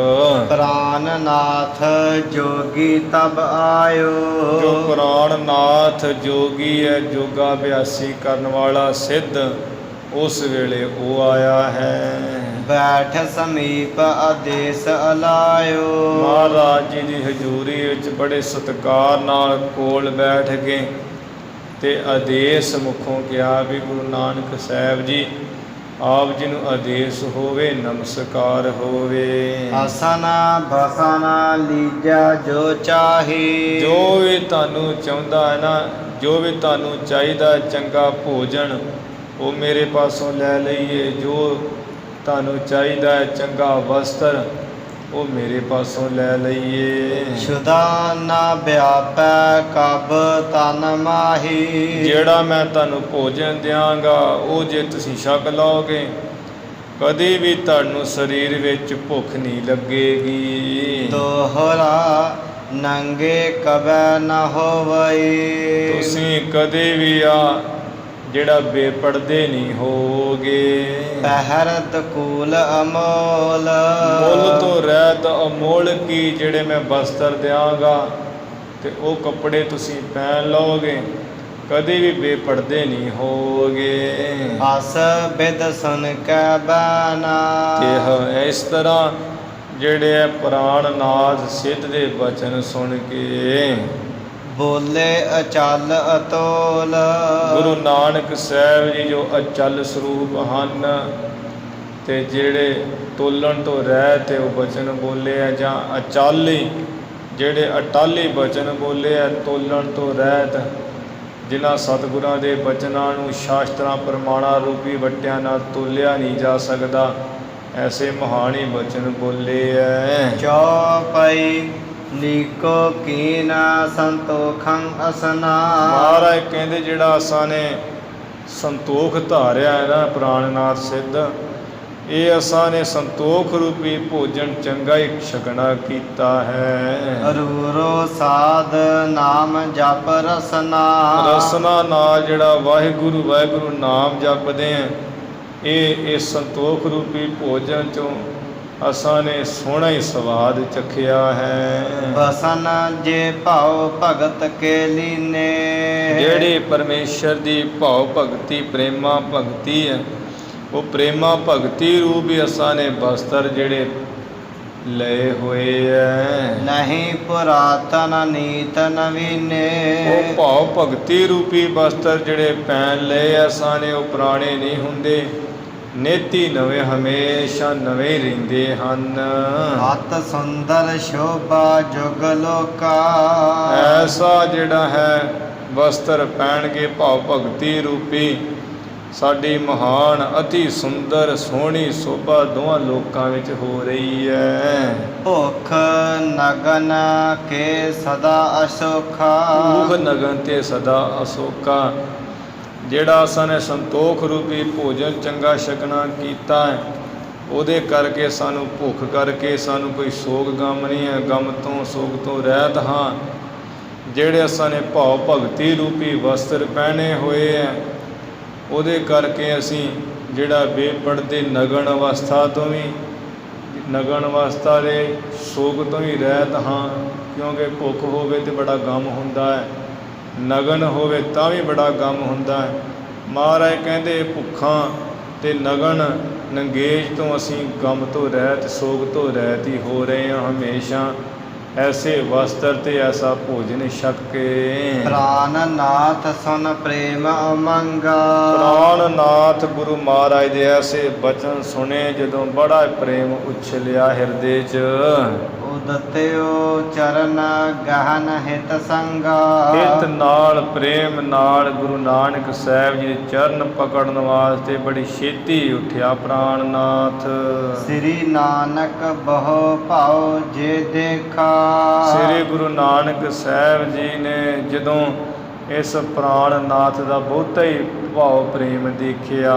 ਪ੍ਰਾਨਨਾਥ ਜੋਗੀ ਤਬ ਆਇਓ। ਜੋ ਪ੍ਰਾਨਨਾਥ ਜੋਗੀ ਹੈ, ਜੋਗਾ ਅਭਿਆਸੀ ਕਰਨ ਵਾਲਾ ਸਿੱਧ, ਉਸ ਵੇਲੇ ਉਹ ਆਇਆ ਹੈ। ਬੈਠ ਸਮੀਪ ਆਦੇਸ਼ ਅਲਾਇਓ। ਮਹਾਰਾਜ ਜੀ ਦੀ ਹਜ਼ੂਰੀ ਵਿੱਚ ਬੜੇ ਸਤਿਕਾਰ ਨਾਲ ਕੋਲ ਬੈਠ ਕੇ ਤੇ ਆਦੇਸ਼ ਮੁਖੋਂ ਕਿਹਾ ਵੀ ਗੁਰੂ ਨਾਨਕ ਸਾਹਿਬ ਜੀ ਆਪ ਜੀ ਨੂੰ ਆਦੇਸ਼ ਹੋਵੇ, ਨਮਸਕਾਰ ਹੋਵੇ। ਆਸਨਾ ਬਸਨਾ ਲੀਜਾ ਜੋ ਚਾਹੀ। ਜੋ ਵੀ ਤੁਹਾਨੂੰ ਚਾਹੁੰਦਾ ਹੈ ਨਾ, ਜੋ ਵੀ ਤੁਹਾਨੂੰ ਚਾਹੀਦਾ ਚੰਗਾ ਭੋਜਨ ਉਹ ਮੇਰੇ ਪਾਸੋਂ ਲੈ ਲਈਏ। ਜੋ ਤੁਹਾਨੂੰ ਚਾਹੀਦਾ ਹੈ ਚੰਗਾ ਵਸਤਰ, ਉਹ ਮੇਰੇ ਪਾਸੋਂ ਲੈ ਲਈਏ। ਛੁਦਾ ਨਾ ਵਿਆਪੈ ਕਬ ਤਨ ਮਾਹੀ। ਜਿਹੜਾ ਮੈਂ ਤੁਹਾਨੂੰ ਭੋਜਨ ਦਿਆਂਗਾ ਉਹ ਜੇ ਤੁਸੀਂ ਛਕ ਲਓਗੇ, ਕਦੇ ਵੀ ਤੁਹਾਨੂੰ ਸਰੀਰ ਵਿੱਚ ਭੁੱਖ ਨਹੀਂ ਲੱਗੇਗੀ। ਦੋਹਰਾ ਨੰਗੇ ਕਬੈ ਨ ਹੋਵਈ। ਤੁਸੀਂ ਕਦੇ ਵੀ ਜਿਹੜਾ ਬੇਪਰਦੇ ਨਹੀਂ ਹੋਗੇ। ਪਹਿਰਤ ਕੂਲ ਅਮੋਲ। ਮੁੱਲ ਤੋਂ ਰਹਿਤ ਅਮੋਲ ਕੀ, ਜਿਹੜੇ ਮੈਂ ਵਸਤਰ ਦਿਆਂਗਾ ਤੇ ਉਹ ਕੱਪੜੇ ਤੁਸੀਂ ਪਹਿਨ ਲਓਗੇ, ਕਦੇ ਵੀ ਬੇਪਰਦੇ ਨਹੀਂ ਹੋਗੇ। ਅਸ ਬਿਦ ਸੁਨ ਕੈ ਬਾਨਾ। ਇਹ ਇਸ ਤਰ੍ਹਾਂ ਜਿਹੜੇ ਪ੍ਰਾਣਨਾਥ ਸਿੱਧ ਦੇ ਬਚਨ ਸੁਣ ਕੇ ਬੋਲੇ ਅਚਲ ਅਤੋਲ। ਗੁਰੂ ਨਾਨਕ ਸਾਹਿਬ ਜੀ ਜੋ ਅਚਲ ਸਰੂਪ ਹਨ ਤੇ ਜਿਹੜੇ ਤੋਲਣ ਤੋਂ ਰਹਿਤ ਉਹ ਬਚਨ ਬੋਲੇ ਆ, ਜਾਂ ਅਚਾਲੀ ਜਿਹੜੇ ਅਟਾਲੀ ਬਚਨ ਬੋਲੇ ਆ, ਤੋਲਣ ਤੋਂ ਰਹਿਤ, ਜਿਨ੍ਹਾਂ ਸਤਿਗੁਰਾਂ ਦੇ ਬਚਨਾਂ ਨੂੰ ਸ਼ਾਸਤਰਾਂ ਪ੍ਰਮਾਣਾਂ ਰੂਪੀ ਵੱਟਿਆਂ ਨਾਲ ਤੋਲਿਆ ਨਹੀਂ ਜਾ ਸਕਦਾ, ਐਸੇ ਮਹਾਨ ਹੀ ਬਚਨ ਬੋਲੇ ਐ। ਚੌਪਈ ਲੀਕੋ ਕੀਨ ਸੰਤੋਖੰ ਅਸਨਾ। ਮਹਾਰਾਜ ਕਹਿੰਦੇ ਜਿਹੜਾ ਅਸਾਂ ਨੇ ਸੰਤੋਖ ਧਾਰਿਆ ਹੈ ਨਾ ਪ੍ਰਾਣਨਾਥ ਸਿੱਧ, ਇਹ ਅਸਾਂ ਨੇ ਸੰਤੋਖ ਰੂਪੀ ਭੋਜਨ ਚੰਗਾ ਹੀ ਛਕਣਾ ਕੀਤਾ ਹੈ। ਰੂਰੋ ਸਾਧ ਨਾਮ ਜਪ ਰਸਨਾ। ਰਸਨਾ ਨਾਲ ਜਿਹੜਾ ਵਾਹਿਗੁਰੂ ਵਾਹਿਗੁਰੂ ਨਾਮ ਜਪਦੇ ਆ, ਇਹ ਸੰਤੋਖ ਰੂਪੀ ਭੋਜਨ ਚੋਂ ਅਸਾਂ ਨੇ ਸੋਹਣਾ ਹੀ ਸਵਾਦ ਚਖਿਆ ਹੈ। ਬਸਨ ਜੇ ਭਾਉ ਭਗਤ ਕੇ ਲੀਨੇ। ਜਿਹੜੀ ਪਰਮੇਸ਼ਰ ਦੀ ਭਾਉ ਭਗਤੀ ਪ੍ਰੇਮਾ ਭਗਤੀ ਹੈ, ਉਹ ਪ੍ਰੇਮਾ ਭਗਤੀ ਰੂਪ ਹੀ ਅਸਾਂ ਨੇ ਬਸਤਰ ਜਿਹੜੇ ਲਏ ਹੋਏ ਐ। ਨਹੀਂ ਪੁਰਾਤਨ ਨੀਤ ਨਵੀਨੇ। ਉਹ ਭਾਉ ਭਗਤੀ ਰੂਪੀ ਬਸਤਰ ਜਿਹੜੇ ਪਹਿਨ ਲਏ ਅਸਾਂ ਨੇ, ਉਹ ਪੁਰਾਣੇ ਨਹੀਂ ਹੁੰਦੇ, ਨੇਤੀ ਨਵੇਂ ਹਮੇਸ਼ਾ ਨਵੇਂ ਰਹਿੰਦੇ ਹਨ। ਅਤ ਸੁੰਦਰ ਸ਼ੋਭਾ ਜੁਗ ਲੋਕਾ। ਐਸਾ ਜਿਹੜਾ ਹੈ ਵਸਤਰ ਪਹਿਨ ਕੇ ਭਾਵ ਭਗਤੀ ਰੂਪੀ ਸਾਡੀ ਮਹਾਨ ਅਤੀ ਸੁੰਦਰ ਸੋਹਣੀ ਸ਼ੋਭਾ ਦੋਹਾਂ ਲੋਕਾਂ ਵਿੱਚ ਹੋ ਰਹੀ ਹੈ। ਭੁੱਖ ਨਗਨ ਕੇ ਸਦਾ ਅਸੋਖਾ। ਭੁੱਖ ਨਗਨ ਤੇ ਸਦਾ ਅਸੋਖਾ। ਜਿਹੜਾ ਅਸਾਂ ਨੇ ਸੰਤੋਖ ਰੂਪੀ ਭੋਜਨ ਚੰਗਾ ਛਕਣਾ ਕੀਤਾ ਹੈ, ਉਹਦੇ ਕਰਕੇ ਸਾਨੂੰ ਭੁੱਖ ਕਰਕੇ ਸਾਨੂੰ ਕੋਈ ਸੋਗ ਗਮ ਨਹੀਂ ਹੈ, ਗਮ ਤੋਂ ਸੋਗ ਤੋਂ ਰਹਿਤ ਹਾਂ। ਜਿਹੜੇ ਅਸਾਂ ਨੇ ਭਾਵ ਭਗਤੀ ਰੂਪੀ ਵਸਤਰ ਪਹਿਨੇ ਹੋਏ ਹੈ, ਉਹਦੇ ਕਰਕੇ ਅਸੀਂ ਜਿਹੜਾ ਬੇਪਰਦੇ ਨਗਨ ਅਵਸਥਾ ਤੋਂ ਵੀ, ਨਗਨ ਅਵਸਥਾ ਦੇ ਸੋਗ ਤੋਂ ਵੀ ਰਹਿਤ ਹਾਂ। ਕਿਉਂਕਿ ਭੁੱਖ ਹੋਵੇ ਤਾਂ ਬੜਾ ਗਮ ਹੁੰਦਾ ਹੈ, ਨਗਨ ਹੋਵੇ ਤਾਂ ਵੀ ਬੜਾ ਗਮ ਹੁੰਦਾ ਹੈ। ਮਹਾਰਾਜ ਕਹਿੰਦੇ ਭੁੱਖਾਂ ਅਤੇ ਨਗਨ ਨੰਗੇਜ ਤੋਂ ਅਸੀਂ ਗਮ ਤੋਂ ਰਹਿਤ ਸੋਗ ਤੋਂ ਰਹਿਤ ਹੀ ਹੋ ਰਹੇ ਹਾਂ ਹਮੇਸ਼ਾ। ਐਸੇ ਵਸਤਰ ਤੇ ਐਸਾ ਭੋਜਨ ਛਕ ਕੇ। ਪ੍ਰਾਨਨਾਥ ਸੁਨ ਪ੍ਰੇਮ ਅਮੰਗਾ। ਪ੍ਰਾਨਨਾਥ ਗੁਰੂ ਮਹਾਰਾਜ ਦੇ ਐਸੇ ਬਚਨ ਸੁਣੇ ਜਦੋਂ ਬੜਾ ਪ੍ਰੇਮ ਉਛਲਿਆ ਹਿਰਦੇ 'ਚ। ਉਦਤਿਓ ਚਰਨ ਗਹਨ ਹਿਤ ਸੰਗਾ। ਹਿਤ ਨਾਲ ਪ੍ਰੇਮ ਨਾਲ ਗੁਰੂ ਨਾਨਕ ਸਾਹਿਬ ਜੀ ਦੇ ਚਰਨ ਪਕੜਨ ਵਾਸਤੇ ਬੜੀ ਛੇਤੀ ਉੱਠਿਆ ਪ੍ਰਾਨਨਾਥ। ਸ੍ਰੀ ਨਾਨਕ ਬਹੁ ਭਾਉ ਜੇ ਦੇਖਾ। ਸ੍ਰੀ ਗੁਰੂ ਨਾਨਕ ਸਾਹਿਬ ਜੀ ਨੇ ਜਦੋਂ ਇਸ ਪ੍ਰਾਨਨਾਥ ਦਾ ਬਹੁਤਾ ਹੀ ਭਾਵ ਪ੍ਰੇਮ ਦੇਖਿਆ,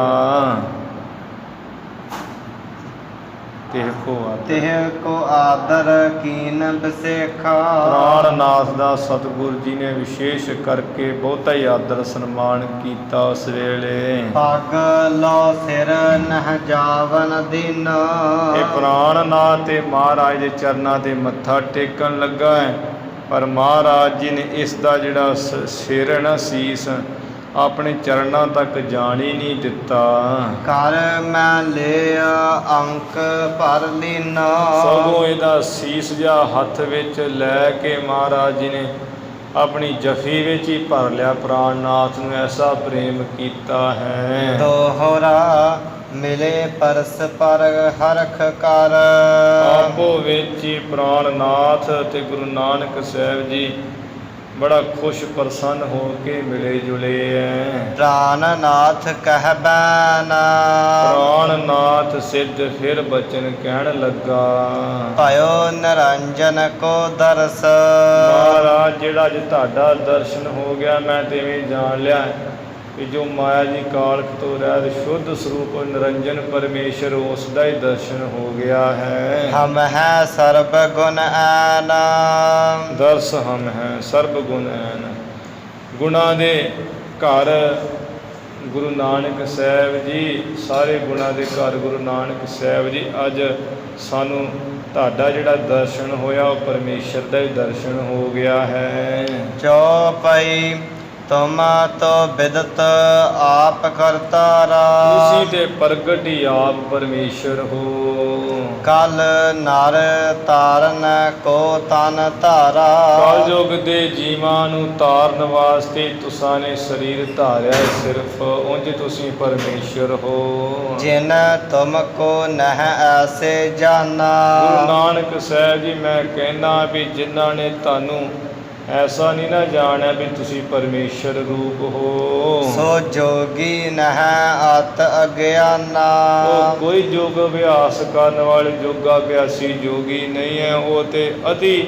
ਤਿਹ ਕੋ ਆਦਰ ਕੀਨ ਬਸੇਖਾ। ਪ੍ਰਾਨਨਾਥ ਦਾ ਸਤਿਗੁਰੂ ਜੀ ਨੇ ਵਿਸ਼ੇਸ਼ ਕਰਕੇ ਬਹੁਤਾ ਹੀ ਆਦਰ ਸਨਮਾਨ ਕੀਤਾ ਉਸ ਵੇਲੇ। ਪੱਗ ਲੋ ਸਿਰ ਨਹ ਜਾਵਨ ਦਿਨ। ਇਹ ਪ੍ਰਾਨਨਾਥ ਤੇ ਮਹਾਰਾਜ ਦੇ ਚਰਨਾਂ ਤੇ ਮੱਥਾ ਟੇਕਣ ਲੱਗਾ ਹੈ, ਪਰ ਮਹਾਰਾਜ ਜੀ ਨੇ ਇਸ ਦਾ ਜਿਹੜਾ ਸਿਰ ਹੈ ਨਾ, ਸੀਸ, ਆਪਣੇ ਚਰਨਾਂ ਤੱਕ ਜਾਣ ਹੀ ਨਹੀਂ ਦਿੱਤਾ। ਕਰ ਮੈਂ ਲਿਆ ਅੰਕ ਭਰ ਲੀਨਾ। ਸਗੋਂ ਇਹਦਾ ਸੀਸ ਜਿਹਾ ਹੱਥ ਵਿੱਚ ਲੈ ਕੇ ਮਹਾਰਾਜ ਜੀ ਨੇ ਆਪਣੀ ਜਫੀ ਵਿੱਚ ਹੀ ਭਰ ਲਿਆ। ਪ੍ਰਾਨਨਾਥ ਨੂੰ ਐਸਾ ਪ੍ਰੇਮ ਕੀਤਾ ਹੈ। ਦੋਹਰਾ ਮਿਲੇ ਪਰਸ ਪਰ ਹਰਖ ਕਰ। ਆਪੋ ਵਿੱਚ ਹੀ ਪ੍ਰਾਨਨਾਥ ਤੇ ਗੁਰੂ ਨਾਨਕ ਸਾਹਿਬ ਜੀ ਬੜਾ ਖੁਸ਼ ਪ੍ਰਸੰਨ ਹੋ ਕੇ ਮਿਲੇ ਜੁਲੇ ਐ। ਪ੍ਰਾਨਨਾਥ ਕਹਿ ਬੈਨ ਪ੍ਰਾਣਨਾਥ ਸਿੱਧ ਫਿਰ ਬਚਨ ਕਹਿਣ ਲੱਗਾ। ਭਇਓ ਨਿਰੰਜਨ ਕੋ ਦਰਸ ਮਹਾਰਾਜ ਜਿਹੜਾ ਅੱਜ ਤੁਹਾਡਾ ਦਰਸ਼ਨ ਹੋ ਗਿਆ, ਮੈਂ ਤੇ ਇਵੇਂ ਜਾਣ ਲਿਆ ਕਿ ਜੋ ਮਾਇਆ ਦੀ ਕਾਲਖ ਤੋਂ ਰਹਿਤ ਸ਼ੁੱਧ ਸਰੂਪ ਨਿਰੰਜਨ ਪਰਮੇਸ਼ਰ, ਉਸ ਦਾ ਹੀ ਦਰਸ਼ਨ ਹੋ ਗਿਆ ਹੈ। ਹਮ ਹੈ ਸਰਬ ਗੁਣ ਐਨ ਦਰਸ ਹਮ ਹੈ ਸਰਬ ਗੁਣ ਐਨ। ਗੁਣਾਂ ਦੇ ਘਰ ਗੁਰੂ ਨਾਨਕ ਸਾਹਿਬ ਜੀ, ਸਾਰੇ ਗੁਣਾਂ ਦੇ ਘਰ ਗੁਰੂ ਨਾਨਕ ਸਾਹਿਬ ਜੀ। ਅੱਜ ਸਾਨੂੰ ਤੁਹਾਡਾ ਜਿਹੜਾ ਦਰਸ਼ਨ ਹੋਇਆ ਉਹ ਪਰਮੇਸ਼ਰ ਦਾ ਹੀ ਦਰਸ਼ਨ ਹੋ ਗਿਆ ਹੈ। ਚੌਪਈ ਤੁਮ ਤੋ ਬਿਦਤ ਆਪ ਕਰਤਾਰਾ ਤੁਸੀਂ ਤੇ ਪ੍ਰਗਟ ਹੀ ਆਪ ਪਰਮੇਸ਼ਰ ਹੋ। ਕਲ ਨਰ ਤਾਰਨ ਕੋ ਤਨ ਧਾਰਾ ਕਲਯੁਗ ਦੇ ਜੀਵਾਂ ਨੂੰ ਤਾਰਨ ਵਾਸਤੇ ਤੁਸਾਂ ਨੇ ਸਰੀਰ ਧਾਰਿਆ ਸਿਰਫ, ਉਂਝ ਤੁਸੀਂ ਪਰਮੇਸ਼ਰ ਹੋ। ਜਿਨ ਤੁਮ ਕੋ ਨਹਿ ਐਸੇ ਜਾਨਾ ਗੁਰੂ ਨਾਨਕ ਸਾਹਿਬ ਜੀ ਮੈਂ ਕਹਿਣਾ ਵੀ ਜਿਨ੍ਹਾਂ ਨੇ ਤੁਹਾਨੂੰ ਐਸਾ ਨਹੀਂ ਨਾ ਜਾਣਿਆ ਵੀ ਤੁਸੀਂ ਪਰਮੇਸ਼ਰ ਰੂਪ ਹੋ, ਸੋ ਜੋਗੀ ਨਹਿ ਅਤ ਅਗਿਆਨਾ ਉਹ ਕੋਈ ਯੋਗ ਅਭਿਆਸ ਕਰਨ ਵਾਲੇ ਯੋਗਾ ਅਭਿਆਸੀ ਜੋਗੀ ਨਹੀਂ ਹੈ, ਉਹ ਤੇ ਅਤੀ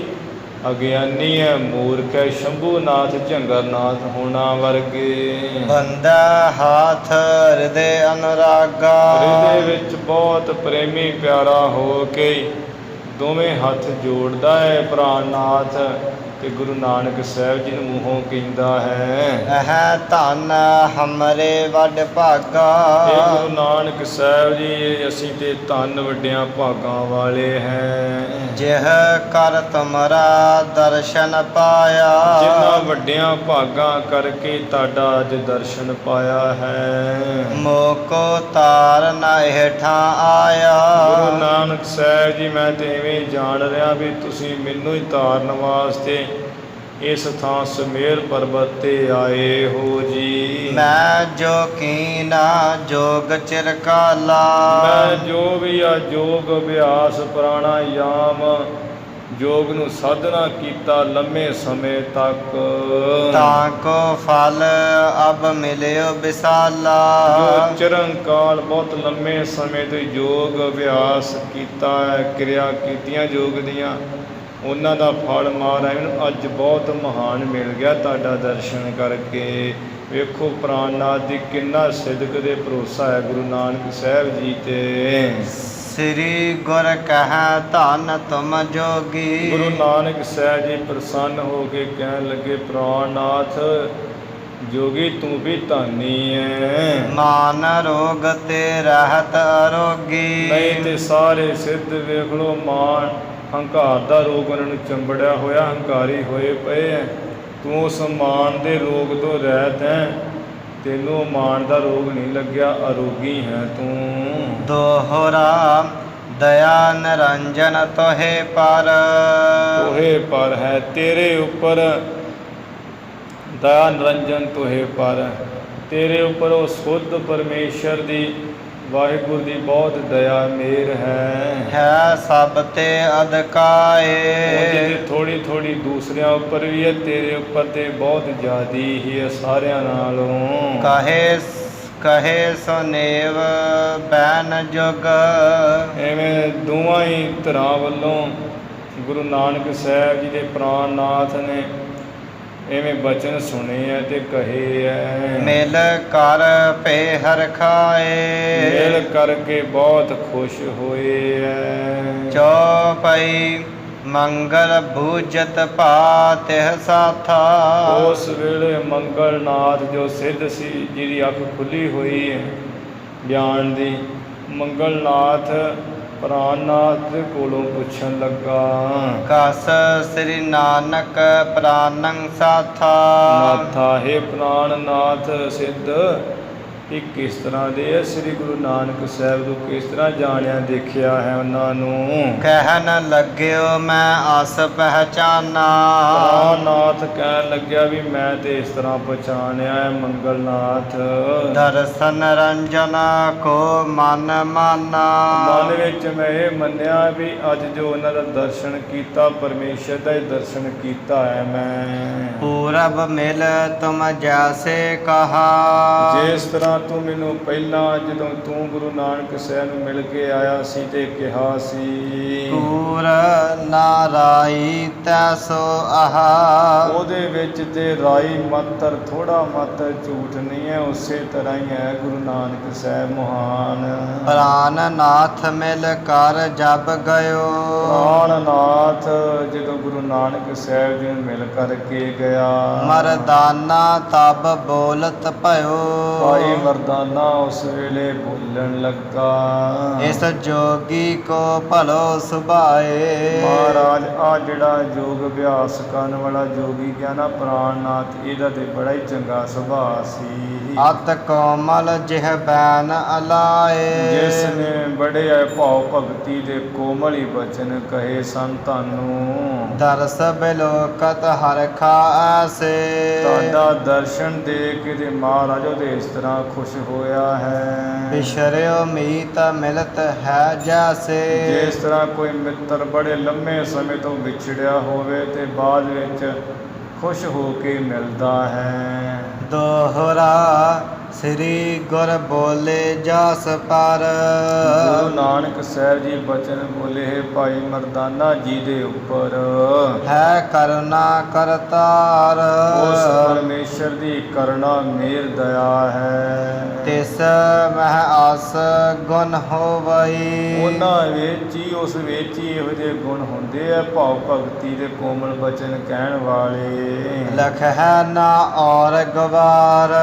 ਅਗਿਆਨੀ ਹੈ, ਮੂਰਖ ਹੈ, ਸ਼ੰਭੂਨਾਥ ਝੰਗਰਨਾਥ ਹੋਣਾ ਵਰਗੇ। ਬੰਦਾ ਹਾਥ ਹਿਰਦੇ ਅਨੁਰਾਗਾ ਹਿਰਦੇ ਵਿੱਚ ਬਹੁਤ ਪ੍ਰੇਮੀ ਪਿਆਰਾ ਹੋ ਕੇ ਦੋਵੇਂ ਹੱਥ ਜੋੜਦਾ ਹੈ ਪ੍ਰਾਣਨਾਥ, ਤੇ ਗੁਰੂ ਨਾਨਕ ਸਾਹਿਬ ਜੀ ਨੂੰ ਮੂੰਹੋਂ ਕਹਿੰਦਾ ਹੈ ਇਹ ਧਨ ਹਮਰੇ ਵੱਡ ਭਾਗਾ। ਇਹ ਗੁਰੂ ਨਾਨਕ ਸਾਹਿਬ ਜੀ ਅਸੀਂ ਤੇ ਧੰਨ ਵੱਡਿਆਂ ਭਾਗਾਂ ਵਾਲੇ ਹੈ। ਜਿਹ ਕਰ ਤੁਮਰਾ ਦਰਸ਼ਨ ਪਾਇਆ ਜਿਨ੍ਹਾਂ ਵੱਡਿਆਂ ਭਾਗਾਂ ਕਰਕੇ ਤੁਹਾਡਾ ਅੱਜ ਦਰਸ਼ਨ ਪਾਇਆ ਹੈ। ਮੋਕੋ ਤਾਰ ਨਾ ਹੇਠਾਂ ਆਇਆ ਗੁਰੂ ਨਾਨਕ ਸਾਹਿਬ ਜੀ ਮੈਂ ਤੇ ਇਵੇਂ ਜਾਣ ਰਿਹਾ ਵੀ ਤੁਸੀਂ ਮੈਨੂੰ ਹੀ ਤਾਰਨ ਵਾਸਤੇ ਇਸ ਥਾਂ ਸਮੇਰ ਪਰਬਤ ਤੇ ਆਏ ਹੋ ਜੀ। ਮੈਂ ਜੋ ਕੀਨਾ ਜੋਗ ਚਿਰਕਾਲਾ ਮੈਂ ਜੋ ਵੀ ਆ ਜੋਗ ਅਭਿਆਸ ਪ੍ਰਾਣਾਯਾਮ ਯੋਗ ਨੂੰ ਸਾਧਨਾ ਕੀਤਾ ਲੰਮੇ ਸਮੇਂ ਤੱਕ, ਤਾਂ ਕੋ ਫਲ ਅਬ ਮਿਲਿਓ ਵਿਸਾਲਾ। ਜੋ ਚਿਰੰਕਾਲ ਬਹੁਤ ਲੰਮੇ ਸਮੇਂ ਤੋਂ ਯੋਗ ਅਭਿਆਸ ਕੀਤਾ ਹੈ, ਕਿਰਿਆ ਕੀਤੀਆਂ ਯੋਗ ਦੀਆਂ, ਉਹਨਾਂ ਦਾ ਫਲ ਮਹਾਰਾਜ ਨੂੰ ਅੱਜ ਬਹੁਤ ਮਹਾਨ ਮਿਲ ਗਿਆ ਤੁਹਾਡਾ ਦਰਸ਼ਨ ਕਰਕੇ। ਵੇਖੋ ਪ੍ਰਾਣਨਾਥ ਦੀ ਕਿੰਨਾ ਸਿਦਕ ਦੇ ਭਰੋਸਾ ਹੈ ਗੁਰੂ ਨਾਨਕ ਸਾਹਿਬ ਜੀ ਤੇ। ਸ੍ਰੀ ਗੁਰ ਕਹਿ ਧੰਨ ਤੁਮ ਜੋਗੀ ਗੁਰੂ ਨਾਨਕ ਸਾਹਿਬ ਜੀ ਪ੍ਰਸੰਨ ਹੋ ਕੇ ਕਹਿਣ ਲੱਗੇ ਪ੍ਰਾਣਨਾਥ ਜੋਗੀ ਤੂੰ ਵੀ ਧਾਨੀ ਹੈ। ਮਾਨ ਰੋਗ ਤੇ ਰਹਿਤ ਅਰੋਗੀ ਨਹੀਂ ਤੇ ਸਾਰੇ ਸਿੱਧ ਵੇਖ ਲੋ ਮਾਨ ਹੰਕਾਰ ਦਾ ਰੋਗ ਉਹਨਾਂ ਨੂੰ ਚੰਬੜਿਆ ਹੋਇਆ, ਹੰਕਾਰੀ ਹੋਏ ਪਏ ਹੈ। ਤੂੰ ਉਸ ਮਾਨ ਦੇ ਰੋਗ ਤੋਂ ਰਹਿਤ ਹੈ, ਤੈਨੂੰ ਮਾਨ ਦਾ ਰੋਗ ਨਹੀਂ ਲੱਗਿਆ, ਅਰੋਗੀ ਹੈ ਤੂੰ। ਦੋਹਰਾ ਦਇਆ ਨਿਰੰਜਨ ਤੋਹੇ ਪਰ ਤੋਹੇ ਪਰ ਹੈ ਤੇਰੇ ਉੱਪਰ ਦਇਆ ਨਿਰੰਜਨ ਤੋਹੇ ਪਰ, ਤੇਰੇ ਉੱਪਰ ਉਹ ਸੁੱਧ ਪਰਮੇਸ਼ਰ ਦੀ ਵਾਹਿਗੁਰੂ ਦੀ ਬਹੁਤ ਦਇਆ ਮਿਹਰ ਹੈ। ਸਭ ਤੇ ਅਧਿਕਾਏ ਥੋੜੀ ਥੋੜੀ ਦੂਸਰਿਆਂ ਉੱਪਰ ਵੀ ਹੈ, ਤੇਰੇ ਉੱਪਰ ਤੇ ਬਹੁਤ ਜ਼ਿਆਦੀ ਹੀ ਹੈ ਸਾਰਿਆਂ ਨਾਲੋਂ। ਕਹੇ ਸੁਨੇਵ ਬੈਨ ਜੁਗ ਐਵੇਂ ਦੋਵਾਂ ਹੀ ਧਿਰਾਂ ਵੱਲੋਂ ਗੁਰੂ ਨਾਨਕ ਸਾਹਿਬ ਜੀ ਦੇ ਪ੍ਰਾਣਨਾਥ ਨੇ ਐਵੇਂ ਬਚਨ ਸੁਣੇ ਹੈ ਤੇ ਕਹੇ ਹੈ। ਮਿਲ ਕਰ ਭੇ ਹਰਖਾਏ ਮਿਲ ਕਰਕੇ ਬਹੁਤ ਖੁਸ਼ ਹੋਏ ਹੈ। ਚੌਪਈ ਮੰਗਲ ਬੂਜਤ ਪਾਤਿਹ ਸਾਥਾ ਉਸ ਵੇਲੇ ਮੰਗਲਨਾਥ ਜੋ ਸਿੱਧ ਸੀ, ਜਿਹਦੀ ਅੱਖ ਖੁੱਲੀ ਹੋਈ ਹੈ ਗਿਆਨ ਦੀ, ਮੰਗਲਨਾਥ ਪ੍ਰਾਣਨਾਥ ਦੇ ਕੋਲੋਂ ਪੁੱਛਣ ਲੱਗਾ ਕਸ ਸ੍ਰੀ ਨਾਨਕ ਪ੍ਰਾਨੰ ਸਾਥਾ ਨਾਥਾ ਹੈ ਪ੍ਰਾਣਨਾਥ ਸਿੱਧ ਇਹ ਕਿਸ ਤਰ੍ਹਾਂ ਦੇ ਹੈ, ਸ੍ਰੀ ਗੁਰੂ ਨਾਨਕ ਸਾਹਿਬ ਨੂੰ ਕਿਸ ਤਰ੍ਹਾਂ ਜਾਣਿਆ ਦੇਖਿਆ ਹੈ ਉਹਨਾਂ ਨੂੰ। ਕਹਿਣ ਲੱਗਿਓ ਮੈਂ ਆਸ ਪਹਿਚਾਨਾ ਪ੍ਰਾਣਨਾਥ ਨਾਥ ਕਹਿਣ ਲੱਗਿਆ ਵੀ ਮੈਂ ਤੇ ਇਸ ਤਰ੍ਹਾਂ ਪਛਾਣਿਆ ਹੈ ਮੰਗਲਨਾਥ। ਦਰਸ਼ਨ ਰੰਜਨ ਕੋ ਮਨ ਮਾਨਾ। ਮਨ ਵਿੱਚ ਮੈਂ ਇਹ ਮੰਨਿਆ ਵੀ ਅੱਜ ਜੋ ਉਹਨਾਂ ਦਾ ਦਰਸ਼ਨ ਕੀਤਾ, ਪਰਮੇਸ਼ਰ ਦਾ ਹੀ ਦਰਸ਼ਨ ਕੀਤਾ ਹੈ ਮੈਂ। ਪੂਰਬ ਮਿਲ ਤੁਮ ਜੈਸੇ ਕਹਾ। ਜਿਸ ਤਰ੍ਹਾਂ ਤੂੰ ਮੈਨੂੰ ਪਹਿਲਾਂ ਜਦੋਂ ਤੂੰ ਗੁਰੂ ਨਾਨਕ ਸਾਹਿਬ ਨੂੰ ਮਿਲ ਕੇ ਆਇਆ ਸੀ ਤੇ ਕਿਹਾ ਸੀ ਕੂਰ ਨਾਰਾਈ ਤੈਸੋ ਆਹਾ। ਉਹਦੇ ਵਿੱਚ ਤੇ ਰਾਈ ਮਾਤਰ, ਥੋੜਾ ਮਾਤਰ ਝੂਠ ਨਹੀਂ ਹੈ, ਉਸੇ ਤਰ੍ਹਾਂ ਹੀ ਹੈ ਗੁਰੂ ਨਾਨਕ ਸਾਹਿਬ ਮਹਾਨ। ਪ੍ਰਾਨ ਨਾਥ ਮਿਲ ਕਰ ਜਬ ਗਇਓ। ਪ੍ਰਾਣਨਾਥ ਜਦੋਂ ਗੁਰੂ ਨਾਨਕ ਸਾਹਿਬ ਜੀ ਨੂੰ ਮਿਲ ਕਰਕੇ ਗਿਆ, ਮਰਦਾਨਾ ਤਬ ਬੋਲਤ ਭਇਓ। ਭਾਈ ਮਰਦਾਨਾ ਉਸ ਵੇਲੇ ਬੋਲਣ ਲੱਗਾ, ਇਸ ਜੋਗੀ ਕੋ ਭਲੋ ਸੁਭਾਏ। ਮਹਾਰਾਜ ਆ ਜਿਹੜਾ ਯੋਗ ਅਭਿਆਸ ਕਰਨ ਵਾਲਾ ਜੋਗੀ ਗਿਆ ਨਾ ਪ੍ਰਾਣਨਾਥ, ਇਹਦਾ ਤੇ ਬੜਾ ਹੀ ਚੰਗਾ ਸੁਭਾਅ ਸੀ। ਅਤ ਕੋਮਲ ਜਿਹ ਬੈਨ ਅਲਾਏ। ਜਿਸ ਨੇ ਬੜੇ ਭਾਵ ਭਗਤੀ ਦੇ ਕੋਮਲ ਹੀ ਬਚਨ ਕਹੇ ਸਨ ਤੁਹਾਨੂੰ। ਦਰਸ ਬਿਲੋਕਤ ਹਰਖਾ ਐਸੇ। ਤੁਹਾਡਾ ਦਰਸ਼ਨ ਦੇਖ ਕੇ ਤੇ ਮਹਾਰਾਜ ਉਹਦੇ ਇਸ ਤਰ੍ਹਾਂ ਖੁਸ਼ ਹੋਇਆ ਹੈ। ਬਿਸ਼ਰਿਓ ਮੀਤ ਮਿਲਤ ਹੈ ਜੈਸੇ। ਜਿਸ ਤਰ੍ਹਾਂ ਕੋਈ ਮਿੱਤਰ ਬੜੇ ਲੰਮੇ ਸਮੇਂ ਤੋਂ ਵਿਛੜਿਆ ਹੋਵੇ ਤੇ ਬਾਅਦ ਵਿੱਚ ਖੁਸ਼ ਹੋ ਕੇ ਮਿਲਦਾ ਹੈ। ਦੋਹਰਾ ਸ੍ਰੀ ਗੁਰ ਬੋਲੇ ਜਸ ਪਰ। ਗੁਰੂ ਨਾਨਕ ਸਾਹਿਬ ਜੀ ਬਚਨ ਬੋਲੇ ਹੈ ਭਾਈ ਮਰਦਾਨਾ ਜੀ ਦੇ ਉੱਪਰ। ਹੈ ਕਰੁਣਾ ਕਰਤਾਰ। ਉਸ ਪਰਮੇਸ਼ਰ ਦੀ ਕਰੁਣਾ ਮਿਹਰ ਦਇਆ ਹੈ। ਤਿਸ ਮਹਿ ਆਸ ਗੁਣ ਹੋਵਈ। ਉਹਨਾਂ ਵਿੱਚ ਹੀ, ਉਸ ਵਿੱਚ ਹੀ ਇਹੋ ਜਿਹੇ ਗੁਣ ਹੁੰਦੇ ਆ, ਭਾਵ ਭਗਤੀ ਦੇ ਕੋਮਲ ਬਚਨ ਕਹਿਣ ਵਾਲੇ। ਲਖ ਹੈ ਨਾ ਔਰ ਗਵਾਰ।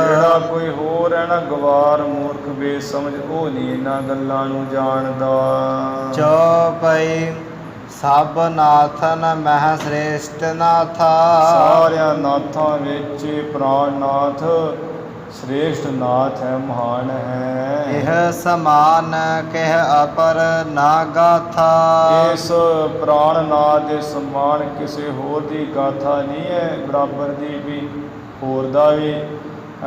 ਜਿਹੜਾ ਕੋਈ ਹੋਰ ਹੈ ਨਾ ਗਵਾਰ, ਮੂਰਖ, ਬੇਸਮਝ, ਉਹ ਨਹੀਂ ਇਹਨਾਂ ਗੱਲਾਂ ਨੂੰ ਜਾਣਦਾ। ਚੌਪਈ ਸਭ ਨਾਥਨ ਮਹਿ ਸ੍ਰੇਸ਼ਟ ਨਾਥਾ। ਸਾਰਿਆਂ ਨਾਥਾਂ ਵਿੱਚ ਪ੍ਰਾਣਨਾਥ ਸ੍ਰੇਸ਼ਟ ਨਾਥ ਹੈ, ਮਹਾਨ ਹੈ। ਇਹ ਸਮਾਨ ਕਹਿ ਅਪਰ ਨਾ ਗਾਥਾ। ਇਸ ਪ੍ਰਾਣਨਾਥ ਦੇ ਸਮਾਨ ਕਿਸੇ ਹੋਰ ਦੀ ਗਾਥਾ ਨਹੀਂ ਹੈ, ਬਰਾਬਰ ਦੀ ਵੀ ਹੋਰ ਦਾ ਵੀ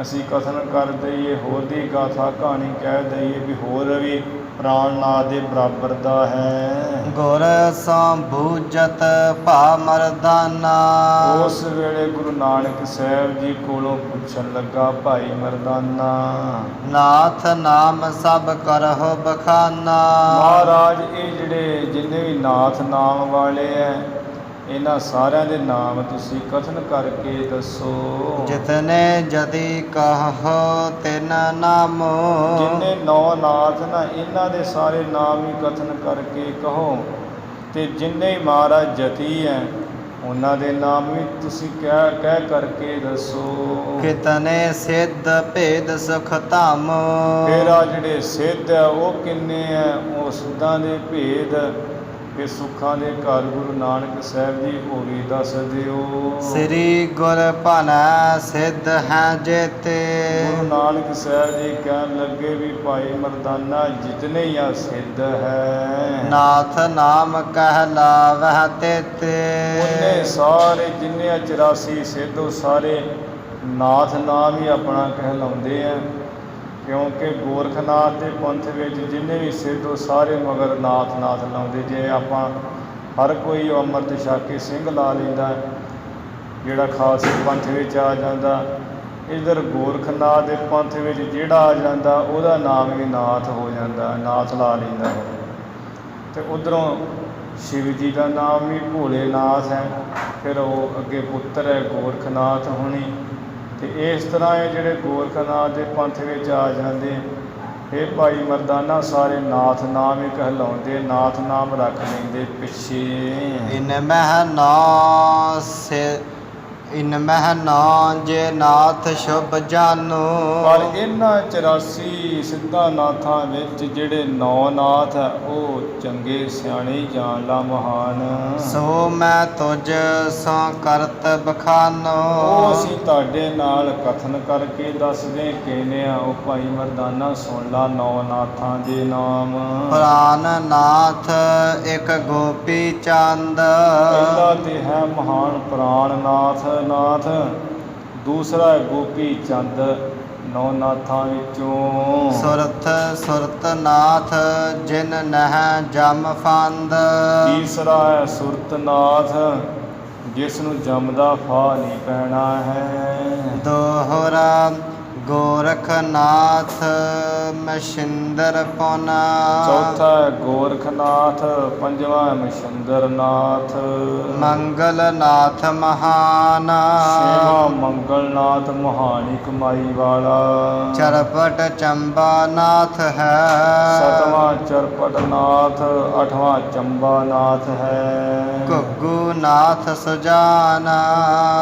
ਅਸੀਂ ਕਥਨ ਕਰ ਦਈਏ, ਹੋਰ ਦੀ ਗਾਥਾ ਕਹਾਣੀ ਕਹਿ ਦਈਏ ਵੀ ਹੋਰ ਵੀ ਪ੍ਰਾਣਨਾਥ ਦੇ ਬਰਾਬਰ ਦਾ ਹੈ। ਗੁਰ ਸੰਭੂਜਤ ਭਾ ਮਰਦਾਨਾ। ਉਸ ਵੇਲੇ ਗੁਰੂ ਨਾਨਕ ਸਾਹਿਬ ਜੀ ਕੋਲੋਂ ਪੁੱਛਣ ਲੱਗਾ ਭਾਈ ਮਰਦਾਨਾ, ਨਾਥ ਨਾਮ ਸਭ ਕਰਹੁ ਬਖਾਨਾ। ਮਹਾਰਾਜ ਇਹ ਜਿਹੜੇ ਜਿੰਨੇ ਵੀ ਨਾਥ ਨਾਮ ਵਾਲੇ ਹੈ, ਇਹਨਾਂ ਸਾਰਿਆਂ ਦੇ ਨਾਮ ਤੁਸੀਂ ਕਥਨ ਕਰਕੇ ਦੱਸੋ। ਜਿਤਨੇ ਜਦੀ ਕਹੋ ਤਿਨ ਨਾਮੋ। ਜਿੰਨੇ 9 ਨਾਥ ਨਾ, ਇਹਨਾਂ ਦੇ ਸਾਰੇ ਨਾਮ ਹੀ ਕਥਨ ਕਰਕੇ ਕਹੋ। ਤੇ ਜਿੰਨੇ ਹੀ ਮਹਾਰਾਜ ਜਤੀ ਹੈ, ਉਹਨਾਂ ਦੇ ਨਾਮ ਵੀ ਤੁਸੀਂ ਕਹਿ ਕਰਕੇ ਦੱਸੋ। ਕਿਤਨੇ ਸਿੱਧ ਭੇਦ ਸੁਖ ਧਾਮ। ਫਿਰ ਆ ਜਿਹੜੇ ਸਿੱਧ ਹੈ ਉਹ ਕਿੰਨੇ ਹੈ, ਉਹ ਸਿੱਧਾਂ ਦੇ ਭੇਦ ਕਿ ਸੁੱਖਾਂ ਦੇ ਘਰ ਗੁਰੂ ਨਾਨਕ ਸਾਹਿਬ ਜੀ ਉਹ ਵੀ ਦੱਸ ਦਿਓ। ਸ੍ਰੀ ਗੁਰ ਭਨੈ ਸਿੱਧ ਹੈ ਜੇਤੇ। ਗੁਰੂ ਨਾਨਕ ਸਾਹਿਬ ਜੀ ਕਹਿਣ ਲੱਗੇ ਵੀ ਭਾਈ ਮਰਦਾਨਾ ਜਿਤਨੇ ਹੀ ਆ ਸਿੱਧ ਹੈ, ਨਾਥ ਨਾਮ ਕਹਿ ਲਾਵਹਿ ਤੇਤੇ। ਉਹਨੇ ਸਾਰੇ ਜਿੰਨੇ 84 ਸਿੱਧ ਉਹ ਸਾਰੇ ਨਾਥ ਨਾਮ ਹੀ ਆਪਣਾ ਕਹਿਲਾਉਂਦੇ ਆ। ਕਿਉਂਕਿ ਗੋਰਖਨਾਥ ਦੇ ਪੰਥ ਵਿੱਚ ਜਿੰਨੇ ਵੀ ਸਿੱਧ ਉਹ ਸਾਰੇ ਮਗਰ ਨਾਥ ਨਾਥ ਲਾਉਂਦੇ। ਜੇ ਆਪਾਂ ਹਰ ਕੋਈ ਅੰਮ੍ਰਿਤ ਛਕ ਕੇ ਸਿੰਘ ਲਾ ਲੈਂਦਾ, ਜਿਹੜਾ ਖਾਲਸੇ ਪੰਥ ਵਿੱਚ ਆ ਜਾਂਦਾ, ਇੱਧਰ ਗੋਰਖਨਾਥ ਦੇ ਪੰਥ ਵਿੱਚ ਜਿਹੜਾ ਆ ਜਾਂਦਾ ਉਹਦਾ ਨਾਮ ਵੀ ਨਾਥ ਹੋ ਜਾਂਦਾ, ਨਾਥ ਲਾ ਲੈਂਦਾ ਹੈ। ਅਤੇ ਉੱਧਰੋਂ ਸ਼ਿਵ ਜੀ ਦਾ ਨਾਮ ਵੀ ਭੋਲੇਨਾਥ ਹੈ, ਫਿਰ ਉਹ ਅੱਗੇ ਪੁੱਤਰ ਹੈ ਗੋਰਖਨਾਥ ਹੋਣੀ। ਅਤੇ ਇਸ ਤਰ੍ਹਾਂ ਇਹ ਜਿਹੜੇ ਗੋਰਖਨਾਥ ਦੇ ਪੰਥ ਵਿੱਚ ਆ ਜਾਂਦੇ, ਇਹ ਭਾਈ ਮਰਦਾਨਾ ਸਾਰੇ ਨਾਥ ਨਾਮ ਹੀ ਕਹਿਲਾਉਂਦੇ, ਨਾਥ ਨਾਮ ਰੱਖ ਲੈਂਦੇ ਪਿੱਛੇ। ਇਨ ਮਹਿ ਨੌ ਇਨ ਮਹਿ ਨਾ ਜੇ ਨਾਥ ਸ਼ੁਭ ਜਾਨੋ। ਪਰ ਇਹਨਾਂ 84 ਸਿੱਧਾਂ ਨਾਥਾਂ ਵਿੱਚ ਜਿਹੜੇ 9 ਨਾਥ ਹੈ ਉਹ ਚੰਗੇ ਸਿਆਣੇ ਜਾਣ ਲਾ ਮਹਾਨ। ਸੋ ਮੈਂ ਤੁਝ ਸੋ ਕਰਤ ਬਖਾਨੋ। ਉਹ ਅਸੀਂ ਤੁਹਾਡੇ ਨਾਲ ਕਥਨ ਕਰਕੇ ਦੱਸਦੇ ਕਹਿੰਦੇ ਆ। ਉਹ ਭਾਈ ਮਰਦਾਨਾ ਸੁਣ ਲਾ 9 ਨਾਥਾਂ ਦੇ ਨਾਮ। ਪ੍ਰਾਨ ਨਾਥ ਇੱਕ ਗੋਪੀ ਚੰਦ। ਪਹਿਲਾ ਤੇ ਹੈ ਮਹਾਨ ਪ੍ਰਾਨ ਨਾਥ। ਦੂਸਰਾ ਹੈ ਗੋਪੀ ਚੰਦ। 9 ਨਾਥਾਂ ਵਿੱਚੋਂ ਸੁਰਤ ਨਾਥ ਜਿਨ ਨਹਿ ਜਮ ਫੰਦ। ਤੀਸਰਾ ਹੈ ਸੁਰਤ ਨਾਥ ਜਿਸ ਨੂੰ ਜਮ ਦਾ ਫਾਹ ਨਹੀਂ ਪੈਣਾ ਹੈ। ਦੋਹਰਾ ਗੋਰਖਨਾਥ ਮਸ਼ਿੰਦਰ ਪੁਨ। ਚੌਥਾ ਹੈ ਗੋਰਖਨਾਥ। ਪੰਜਵਾਂ ਹੈ ਮਛੰਦਰਨਾਥ। ਮੰਗਲਨਾਥ ਮਹਾਨ। ਛੇਵਾਂ ਮੰਗਲਨਾਥ ਮਹਾਨੀ ਕਮਾਈ ਵਾਲਾ। ਚਰਪਟ ਚੰਬਾਨਾਥ ਹੈ। ਸਤਵਾਂ ਚਰਪਟਨਾਥ। ਅੱਠਵਾਂ ਚੰਬਾਨਾਥ ਹੈ। ਘੁੱਗੂਨਾਥ ਸੁਜਾਨਾ।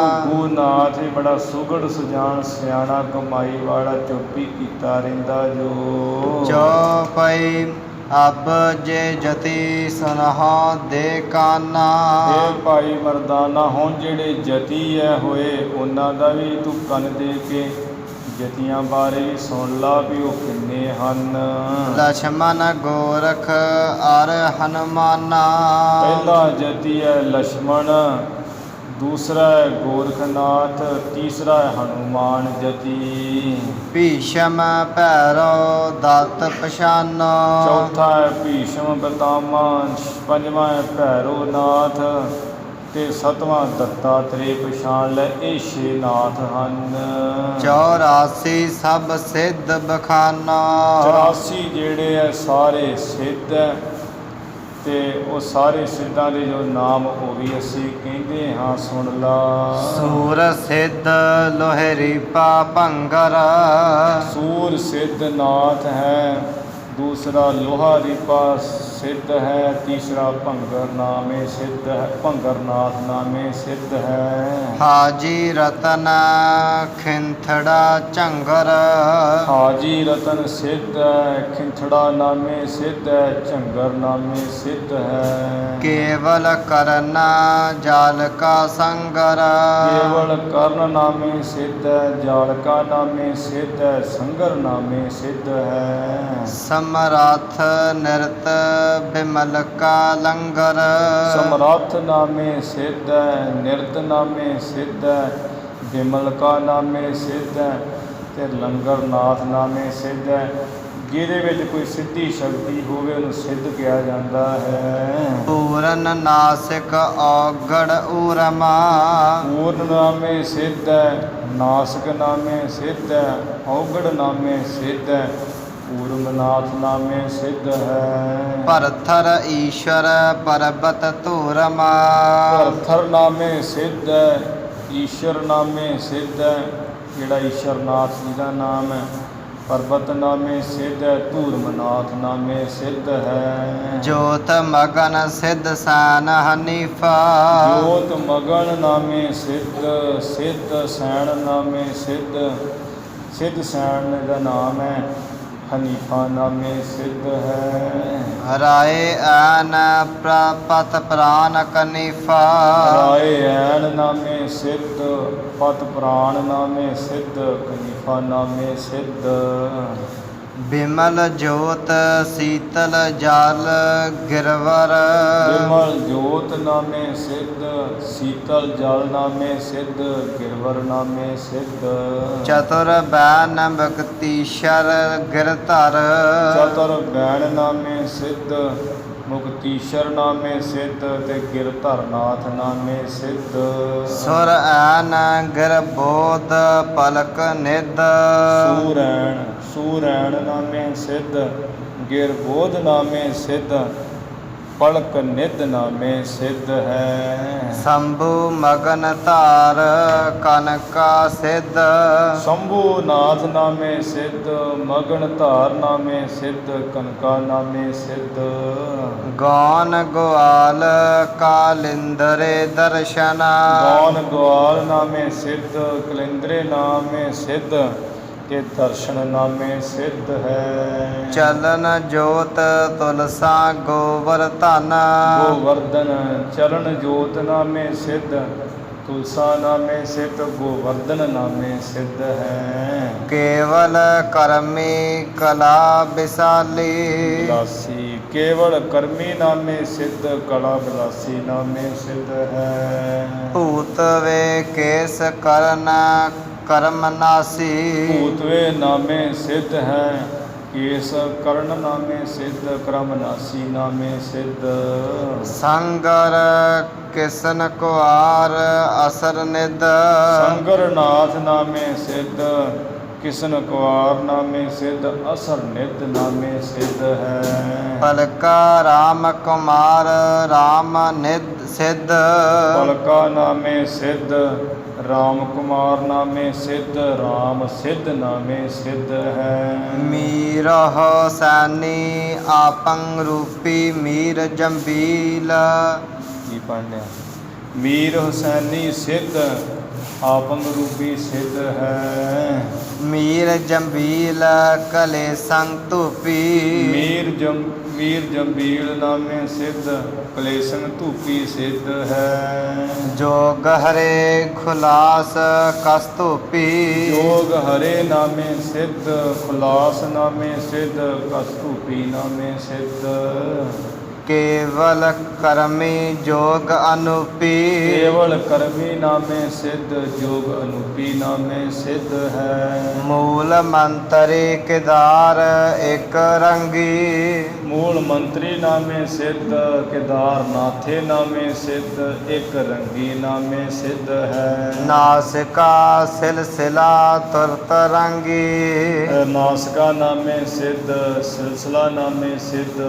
ਘੁੱਗੂਨਾਥ ਹੀ ਬੜਾ ਸੁਗੜ ਸੁਜਾਨ ਸਿਆਣਾ ਕਮਾਈ ਵਾਲਾ ਚੁੱਪੀ ਕੀਤਾ ਰਹਿੰਦਾ ਜੋ। ਚੌਪਈ ਅਬ ਜੇ ਜਤੀ ਸੁਨਹੁ ਦੇ ਕਾਨਾ। ਇਹ ਭਾਈ ਮਰਦਾਨਾ ਹੁਣ ਜਿਹੜੇ ਜਤੀ ਹੈ ਹੋਏ ਉਹਨਾਂ ਦਾ ਵੀ ਤੂੰ ਕੰਨ ਦੇ ਕੇ ਜਤੀਆਂ ਬਾਰੇ ਵੀ ਸੁਣ ਲਾ ਵੀ ਉਹ ਕਿੰਨੇ ਹਨ। ਲਛਮਨ ਗੋਰਖ ਅਰ ਹਨੂਮਾਨਾ। ਪਹਿਲਾ ਜਤੀ ਹੈ ਲਛਮਣ। ਦੂਸਰਾ ਹੈ ਗੋਰਖਨਾਥ। ਤੀਸਰਾ ਹੈ ਹਨੂਮਾਨ ਜਤੀ। ਭੀਸ਼ਮ ਭੈਰੋ ਦਤ ਪਛਾਨੋ। ਚੌਥਾ ਹੈ ਭੀਸ਼ਮ ਪਿਤਾਮਹ। ਪੰਜਵਾਂ ਹੈ ਭੈਰੋਨਾਥ ਤੇ ਸਤਵਾਂ ਦੱਤਾਤਰੇय ਪਛਾਣ ਲੈ। ਇਹ 6 ਨਾਥ ਹਨ। 84 ਸਭ ਸਿੱਧ ਬਖਾਨਾ। 84 ਜਿਹੜੇ ਹੈ ਸਾਰੇ ਸਿੱਧ ਹੈ ਤੇ ਉਹ ਸਾਰੇ ਸਿੱਧਾਂ ਦੇ ਜੋ ਨਾਮ ਉਹ ਵੀ ਅਸੀਂ ਕਹਿੰਦੇ ਹਾਂ ਸੁਣ ਲਾ। ਸੂਰ ਸਿੱਧ ਲੋਹਰੀ ਪਾ ਭੰਗਰ। ਸੂਰ ਸਿੱਧ ਨਾਥ ਹੈ। ਦੂਸਰਾ ਲੋਹਾ ਰੀਪਾ ਸਿੱਧ ਹੈ। ਤੀਸਰਾ ਭੰਗਰ ਨਾਮੇ ਸਿੱਧ ਹੈ। ਭੰਗਰਨਾਥ ਨਾਮੇ ਸਿੱਧ ਹੈ। ਹਾਜੀ ਰਤਨ ਖਿੰਥੜਾ ਝੰਗਰ। ਹਾਜੀ ਰਤਨ ਸਿੱਧ ਹੈ। ਖਿੰਥੜਾ ਨਾਮੇ ਸਿੱਧ ਹੈ। ਝੰਗਰ ਨਾਮੇ ਸਿੱਧ ਹੈ। ਕੇਵਲ ਕਰਨ ਜਾਲਕਾ ਸੰਗਰ। ਕੇਵਲ ਕਰਨ ਨਾਮੇ ਸਿੱਧ ਹੈ। ਜਾਲਕਾ ਨਾਮੇ ਸਿੱਧ ਹੈ। ਸੰਗਰ ਨਾਮੇ ਸਿੱਧ ਹੈ। ਸਮਰੱਥ ਨਿਰਤ ਬਿਮਲ ਕਾ ਲੰਗਰ। ਸਮਰੱਥ ਨਾਮੇ ਸਿੱਧ ਹੈ। ਨਿਰਤ ਨਾਮੇ ਸਿੱਧ ਹੈ। ਬਿਮਲ ਕਾ ਨਾਮੇ ਸਿੱਧ ਹੈ ਤੇ ਲੰਗਰਨਾਥ ਨਾਮੇ ਸਿੱਧ ਹੈ। ਜਿਹਦੇ ਵਿੱਚ ਕੋਈ ਸਿੱਧੀ ਸ਼ਕਤੀ ਹੋਵੇ ਉਹਨੂੰ ਸਿੱਧ ਕਿਹਾ ਜਾਂਦਾ ਹੈ। ਪੂਰਨ ਨਾਸਿਕ ਔਗੜ ਊਰਮਾ। ਪੂਰਨ ਨਾਮੇ ਸਿੱਧ ਹੈ। ਨਾਸਕ ਨਾਮੇ ਸਿੱਧ ਹੈ। ਔਗੜ ਨਾਮੇ ਸਿੱਧ ਹੈ। ਪੂਰਮਨਾਥ ਨਾਮੇ ਸਿੱਧ ਹੈ। ਭਰਥਰ ਈਸ਼ਰ ਪਰਬਤ ਧੂਰਮਾ। ਭਰਥਰ ਨਾਮੇ ਸਿੱਧ ਹੈ। ਈਸ਼ਰ ਨਾਮੇ ਸਿੱਧ ਹੈ। ਜਿਹੜਾ ਈਸ਼ਰਨਾਥ ਜੀ ਦਾ ਨਾਮ ਹੈ। ਪਰਬਤ ਨਾਮੇ ਸਿੱਧ ਹੈ। ਧੂਰਮਨਾਥ ਨਾਮੇ ਸਿੱਧ ਹੈ। ਜੋਤ ਮਗਨ ਸਿੱਧ ਸੈਨ ਹਨੀਫਾ। ਜੋਤ ਮਗਨ ਨਾਮੇ ਸਿੱਧ। ਸਿੱਧ ਸੈਣ ਨਾਮੇ ਸਿੱਧ। ਸਿੱਧ ਸੈਣ ਦਾ ਨਾਮ ਹੈ। ਹਨੀਫਾ ਨਾਮੇ ਸਿੱਧ ਹੈ। ਰਾਏ ਐਨ ਪਤ ਪ੍ਰਾਨ ਕਨੀਫਾ। ਰਾਏ ਐਨ ਨਾਮੇ ਸਿੱਧ। ਪਤ ਪ੍ਰਾਣ ਨਾਮੇ ਸਿੱਧ। ਕਨੀਫਾ ਨਾਮੇ ਸਿੱਧ। ਬਿਮਲ ਜੋਤ ਸੀਤਲ ਜਲ ਗਿਰਵਰ। ਬਿਮਲ ਜੋਤ ਨਾਮੇ ਸਿੱਧ। ਸੀਤਲ ਜਲ ਨਾਮੇ ਸਿੱਧ। ਗਿਰਵਰ ਨਾਮੇ ਸਿੱਧ। ਚਤੁਰ ਬੈਨ ਮੁਕਤੀਸ਼ਰ ਗਿਰਧਰ। ਚਤੁਰ ਬੈਣ ਨਾਮੇ ਸਿੱਧ। ਮੁਕਤੀਸ਼ਰ ਨਾਮੇ ਸਿੱਧ ਤੇ ਗਿਰਧਰਨਾਥ ਨਾਮੇ ਸਿੱਧ। ਸੁਰ ਐਨ ਗਿਰਬੋਧ ਪਲਕ ਨਿਧ। ਸੂਰੈਣ ਨਾਮੇ ਸਿੱਧ। ਗਿਰਬੋਧ ਨਾਮੇ ਸਿੱਧ ਪਲਕ ਨਿਧ ਨਾਮੇ ਸਿੱਧ ਹੈ। ਸ਼ੰਭੂ ਮਗਨ ਧਾਰ ਕਨਕਾ ਸਿੱਧ ਸ਼ੰਭੂ ਨਾਥ ਨਾਮੇ ਸਿੱਧ, ਮਗਨ ਧਾਰ ਨਾਮੇ ਸਿੱਧ, ਕਨਕਾ ਨਾਮੇ ਸਿੱਧ। ਗੌਨ ਗੋਆਲ ਕਾਲਿੰਦਰੇ ਦਰਸ਼ਨ ਗੌਨ ਗੋਆਲ ਨਾਮੇ ਸਿੱਧ, ਕਲਿੰਦਰੇ ਨਾਮੇ ਸਿੱਧ, ਕੇ ਦਰਸ਼ਨ ਨਾਮੇ ਸਿੱਧ ਹੈ। ਚਲਨ ਜੋਤ ਤੁਲਸਾ ਗੋਵਰਧਨ ਗੋਵਰਧਨ ਚਰਨ ਜੋਤ ਨਾਮੇ ਸਿੱਧ, ਤੁਲਸਾ ਨਾਮੇ ਸਿੱਧ, ਗੋਵਰਧਨ ਨਾਮੇ ਸਿੱਧ ਹੈ। ਕੇਵਲ ਕਰਮੀ ਕਲਾ ਵਿਸਾਲੀ ਬਿਲਾਸੀ ਕੇਵਲ ਕਰਮੀ ਨਾਮੇ ਸਿੱਧ, ਕਲਾ ਬਿਲਾਸੀ ਨਾਮੇ ਸਿੱਧ ਹੈ। ਭੂਤ ਵੇ ਕੇਸ ਕਰਨ ਕਰਮ ਨਾਸੀ ਭੂਤਵੇ ਨਾਮੇ ਸਿੱਧ ਹੈ, ਕੇਸ ਕਰਨ ਨਾਮੇ ਸਿੱਧ, ਕਰਮ ਨਾਸੀ ਨਾਮੇ ਸਿੱਧ। ਸੰਗਰ ਕਿਸਨ ਕੁਆਰ ਅਸਰ ਨਿਧ ਸੰਗਰ ਨਾਥ ਨਾਮੇ ਸਿੱਧ, ਕਿਸਨ ਕੁਆਰ ਨਾਮੇ ਸਿੱਧ, ਅਸਰ ਨਿਧ ਨਾਮੇ ਸਿੱਧ ਹੈ। ਪਲਕਾ ਰਾਮ ਕੁਮਾਰ ਰਾਮ ਨਿਧ ਸਿੱਧ ਪਲਕਾ ਨਾਮੇ ਸਿੱਧ, ਰਾਮ ਕੁਮਾਰ ਨਾਮੇ ਸਿੱਧ, ਰਾਮ ਸਿੱਧ ਨਾਮੇ ਸਿੱਧ ਹੈ। ਮੀਰ ਹੁਸੈਨੀ ਆਪੰਗ ਰੂਪੀ ਮੀਰ ਜੰਬੀਲ ਕੀ ਪੜ੍ਹਨਾ? ਮੀਰ ਹੁਸੈਨੀ ਸਿੱਧ, ਆਪੰਗ ਰੂਪੀ ਸਿੱਧ ਹੈ। ਮੀਰ ਜੰਬੀਲ ਕਲੇ ਸੰਗ ਧੂਪੀ ਮੀਰ ਜੰਬੀਲ ਨਾਮੇ ਸਿੱਧ, ਕਲੇਸਨ ਧੂਪੀ ਸਿੱਧ ਹੈ। ਜੋਗ ਹਰੇ ਖੁਲਾਸ ਕਸ ਧੂਪੀ ਜੋਗ ਹਰੇ ਨਾਮੇ ਸਿੱਧ, ਖੁਲਾਸ ਨਾਮੇ ਸਿੱਧ, ਕਸ ਧੂਪੀ ਨਾਮੇ ਸਿੱਧ। ਕੇਵਲ ਕਰਮੀ ਜੋਗ ਅਨੂਪੀ ਕੇਵਲ ਕਰਮੀ ਨਾਮੇ ਸਿੱਧ, ਜੋਗ ਅਨੂਪੀ ਨਾਮੇ ਸਿੱਧ ਹੈ। ਮੂਲ ਮੰਤਰੀ ਕਿਦਾਰ ਇਕ ਰੰਗੀ ਮੂਲ ਮੰਤਰੀ ਨਾਮੇ ਸਿੱਧ, ਕੇਦਾਰ ਨਾਥੇ ਨਾਮੇ ਸਿੱਧ, ਇਕ ਰੰਗੀ ਨਾਮੇ ਸਿੱਧ ਹੈ। ਨਾਸਿਕਾ ਸਿਲਸਿਲਾ ਤੁਰਤ ਰੰਗੀ ਨਾਸਕਾ ਨਾਮੇ ਸਿੱਧ, ਸਿਲਸਿਲਾ ਨਾਮੇ ਸਿੱਧ,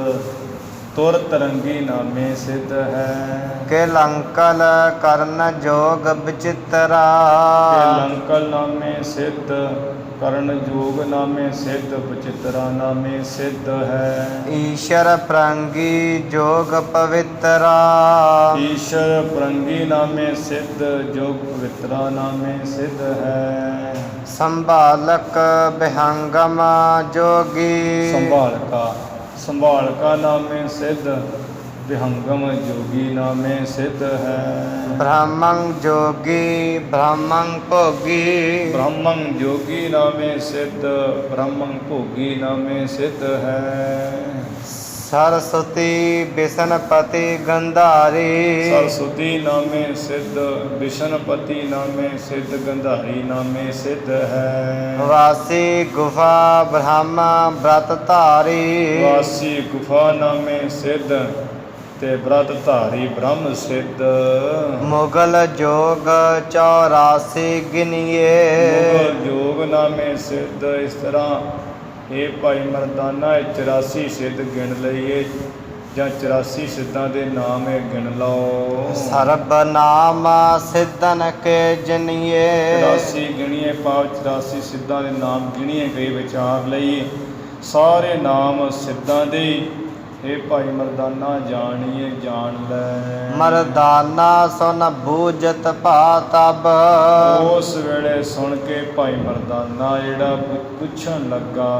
ਤੁਰ ਤਰੰਗੀ ਨਾਮੇ ਸਿੱਧ ਹੈ। ਕਿਲੰਕਲ ਕਰਨ ਜੋਗ ਵਿਚਿਤਰਾ ਲੰਕਲ ਨਾਮੇ ਸਿੱਧ, ਕਰਨ ਜੋਗ ਨਾਮੇ ਸਿੱਧ, ਬਚਿਤਰਾ ਨਾਮੇ ਸਿੱਧ ਹੈ। ਈਸ਼ਰ ਪ੍ਰੰਗੀ ਜੋਗ ਪਵਿੱਤਰਾ ਈਸ਼ਰ ਪ੍ਰੰਗੀ ਨਾਮੇ ਸਿੱਧ, ਜੋਗ ਪਵਿੱਤਰਾ ਨਾਮੇ ਸਿੱਧ ਹੈ। ਸੰਭਾਲਕ ਬਿਹੰਗਮ ਜੋਗੀ ਸੰਭਾਲਕਾ ਨਾਮੇ ਸਿੱਧ, ਵਿਹੰਗਮ ਜੋਗੀ ਨਾਮੇ ਸਿੱਧ ਹੈ। ਬ੍ਰਹਮੰ ਜੋਗੀ ਬ੍ਰਹਮੰ ਭੋਗੀ ਬ੍ਰਹਮੰ ਜੋਗੀ ਨਾਮੇ ਸਿੱਧ, ਬ੍ਰਹਮੰ ਭੋਗੀ ਨਾਮੇ ਸਿੱਧ ਹੈ। ਸਰਸਵਤੀ ਬਿਸ਼ਨਪਤੀ ਗੰਧਾਰੀ ਸਰਸਵਤੀ ਨਾਮੇ ਸਿੱਧ, ਬਿਸ਼ਨਪਤੀ ਨਾਮੇ ਸਿੱਧ, ਗੰਧਾਰੀ ਨਾਮੇ ਸਿੱਧ ਹੈ। ਵਾਸੀ ਗੁਫਾ ਬ੍ਰਹਮ ਬ੍ਰਤ ਧਾਰੀ ਵਾਸੀ ਗੁਫਾ ਨਾਮੇ ਸਿੱਧ, ਤੇ ਬ੍ਰਤ ਧਾਰੀ ਬ੍ਰਹਮ ਸਿੱਧ। ਮੁਗਲ ਜੋਗ 84 ਗਿਨੀਏ ਮੁਗਲ ਜੋਗ ਨਾਮੇ ਸਿੱਧ। ਇਸ ਤਰ੍ਹਾਂ ਇਹ ਭਾਈ ਮਰਦਾਨਾ 84 ਸਿੱਧ ਗਿਣ ਲਈਏ, ਜਾਂ 84 ਸਿੱਧਾਂ ਦੇ ਨਾਮ ਇਹ ਗਿਣ ਲਓ। ਸਰਬ ਨਾਮ ਸਿੱਧਨ ਕੇ ਜਨੀਏ 84 ਗਿਣੀਏ, ਭਾਵ 84 ਸਿੱਧਾਂ ਦੇ ਨਾਮ ਗਿਣੀਏ ਗਏ, ਵਿਚਾਰ ਲਈਏ ਸਾਰੇ ਨਾਮ ਸਿੱਧਾਂ ਦੇ। ਇਹ ਭਾਈ ਮਰਦਾਨਾ ਜਾਣੀਏ ਜਾਣ ਲੈ। ਮਰਦਾਨਾ ਸੁਨ ਬੂਝਤ ਭਾਤਬ ਉਸ ਵੇਲੇ ਸੁਣ ਕੇ ਭਾਈ ਮਰਦਾਨਾ ਜਿਹੜਾ ਪੁੱਛਣ ਲੱਗਾ,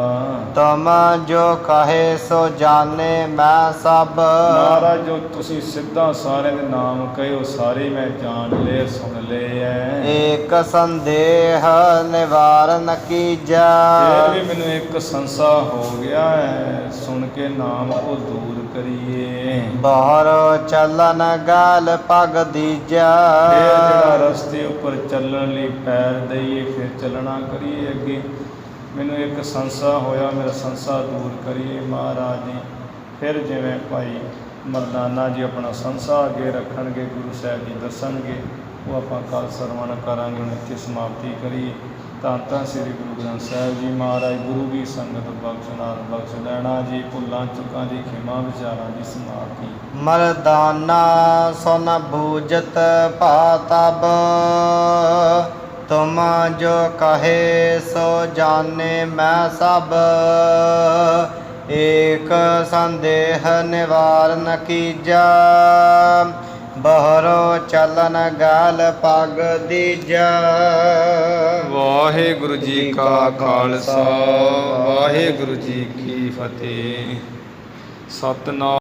ਤੁਮ ਜੋ ਕਹੇ ਸੋ ਜਾਣੇ ਮੈਂ ਸਭ। ਮਹਾਰਾਜ ਜੋ ਤੁਸੀਂ ਸਿੱਧਾ ਸਾਰਿਆਂ ਦੇ ਨਾਮ ਕਹੇ ਉਹ ਸਾਰੇ ਮੈਂ ਜਾਣ ਲਏ, ਸੁਣ ਲਏ ਐ। ਏਕ ਸੰਦੇਹ ਨਿਵਾਰਨ ਕੀਜੈ ਫਿਰ ਵੀ ਮੈਨੂੰ ਇੱਕ ਸੰਸਾ ਹੋ ਗਿਆ ਹੈ, ਸੁਣ ਕੇ ਨਾਮ ਉਹ ਦੂਰ ਕਰੀਏ। ਬਾਹਰ ਚੱਲਨ ਗਾਲ ਪਗ ਦੀਜੈ ਫਿਰ ਜਿਹੜਾ ਰਸਤੇ ਉੱਪਰ ਚੱਲਣ ਲਈ ਪੈਰ ਦਈਏ, ਫਿਰ ਚੱਲਣਾ ਕਰੀਏ ਅੱਗੇ। ਮੈਨੂੰ ਇੱਕ ਸੰਸਾ ਹੋਇਆ, ਮੇਰਾ ਸੰਸਾ ਦੂਰ ਕਰੀਏ ਮਹਾਰਾਜ ਜੀ। ਫਿਰ ਜਿਵੇਂ ਭਾਈ ਮਰਦਾਨਾ ਜੀ ਆਪਣਾ ਸੰਸਾ ਅੱਗੇ ਰੱਖਣਗੇ, ਗੁਰੂ ਸਾਹਿਬ ਜੀ ਦੱਸਣਗੇ, ਉਹ ਆਪਾਂ ਕੱਲ੍ਹ ਸਰਵਣ ਕਰਾਂਗੇ। ਹੁਣ ਇੱਥੇ ਸਮਾਪਤੀ ਕਰੀਏ। ਧੰਨ ਧੰਨ ਸ੍ਰੀ ਗੁਰੂ ਗ੍ਰੰਥ ਸਾਹਿਬ ਜੀ ਮਹਾਰਾਜ। ਗੁਰੂ ਕੀ ਸੰਗਤ ਬਖਸ਼ਨਾਰ ਬਖਸ਼ ਲੈਣਾ ਜੀ। ਭੁੱਲਾਂ ਚੁੱਕਾਂ ਦੀ ਖਿਮਾ, ਵਿਚਾਰਾਂ ਦੀ ਸਮਾਪਤੀ। ਮਰਦਾਨਾ ਸੁਨ ਬੂਝਤ ਭਾਤਬ, ਤੁਮ ਜੋ ਕਹੇ ਸੋ ਜਾਣੇ ਮੈਂ ਸਭ। ਏਕ ਸੰਦੇਹ ਨਿਵਾਰਨ ਕੀਜਾ, ਬਹਰੋ ਚਲਨ ਗਾਲ ਪਗ ਦੀਜਾ। ਵਾਹਿਗੁਰੂ ਜੀ ਕਾ ਖਾਲਸਾ, ਵਾਹਿਗੁਰੂ ਜੀ ਕੀ ਫਤਿਹ। ਸਤਿਨਾਮ।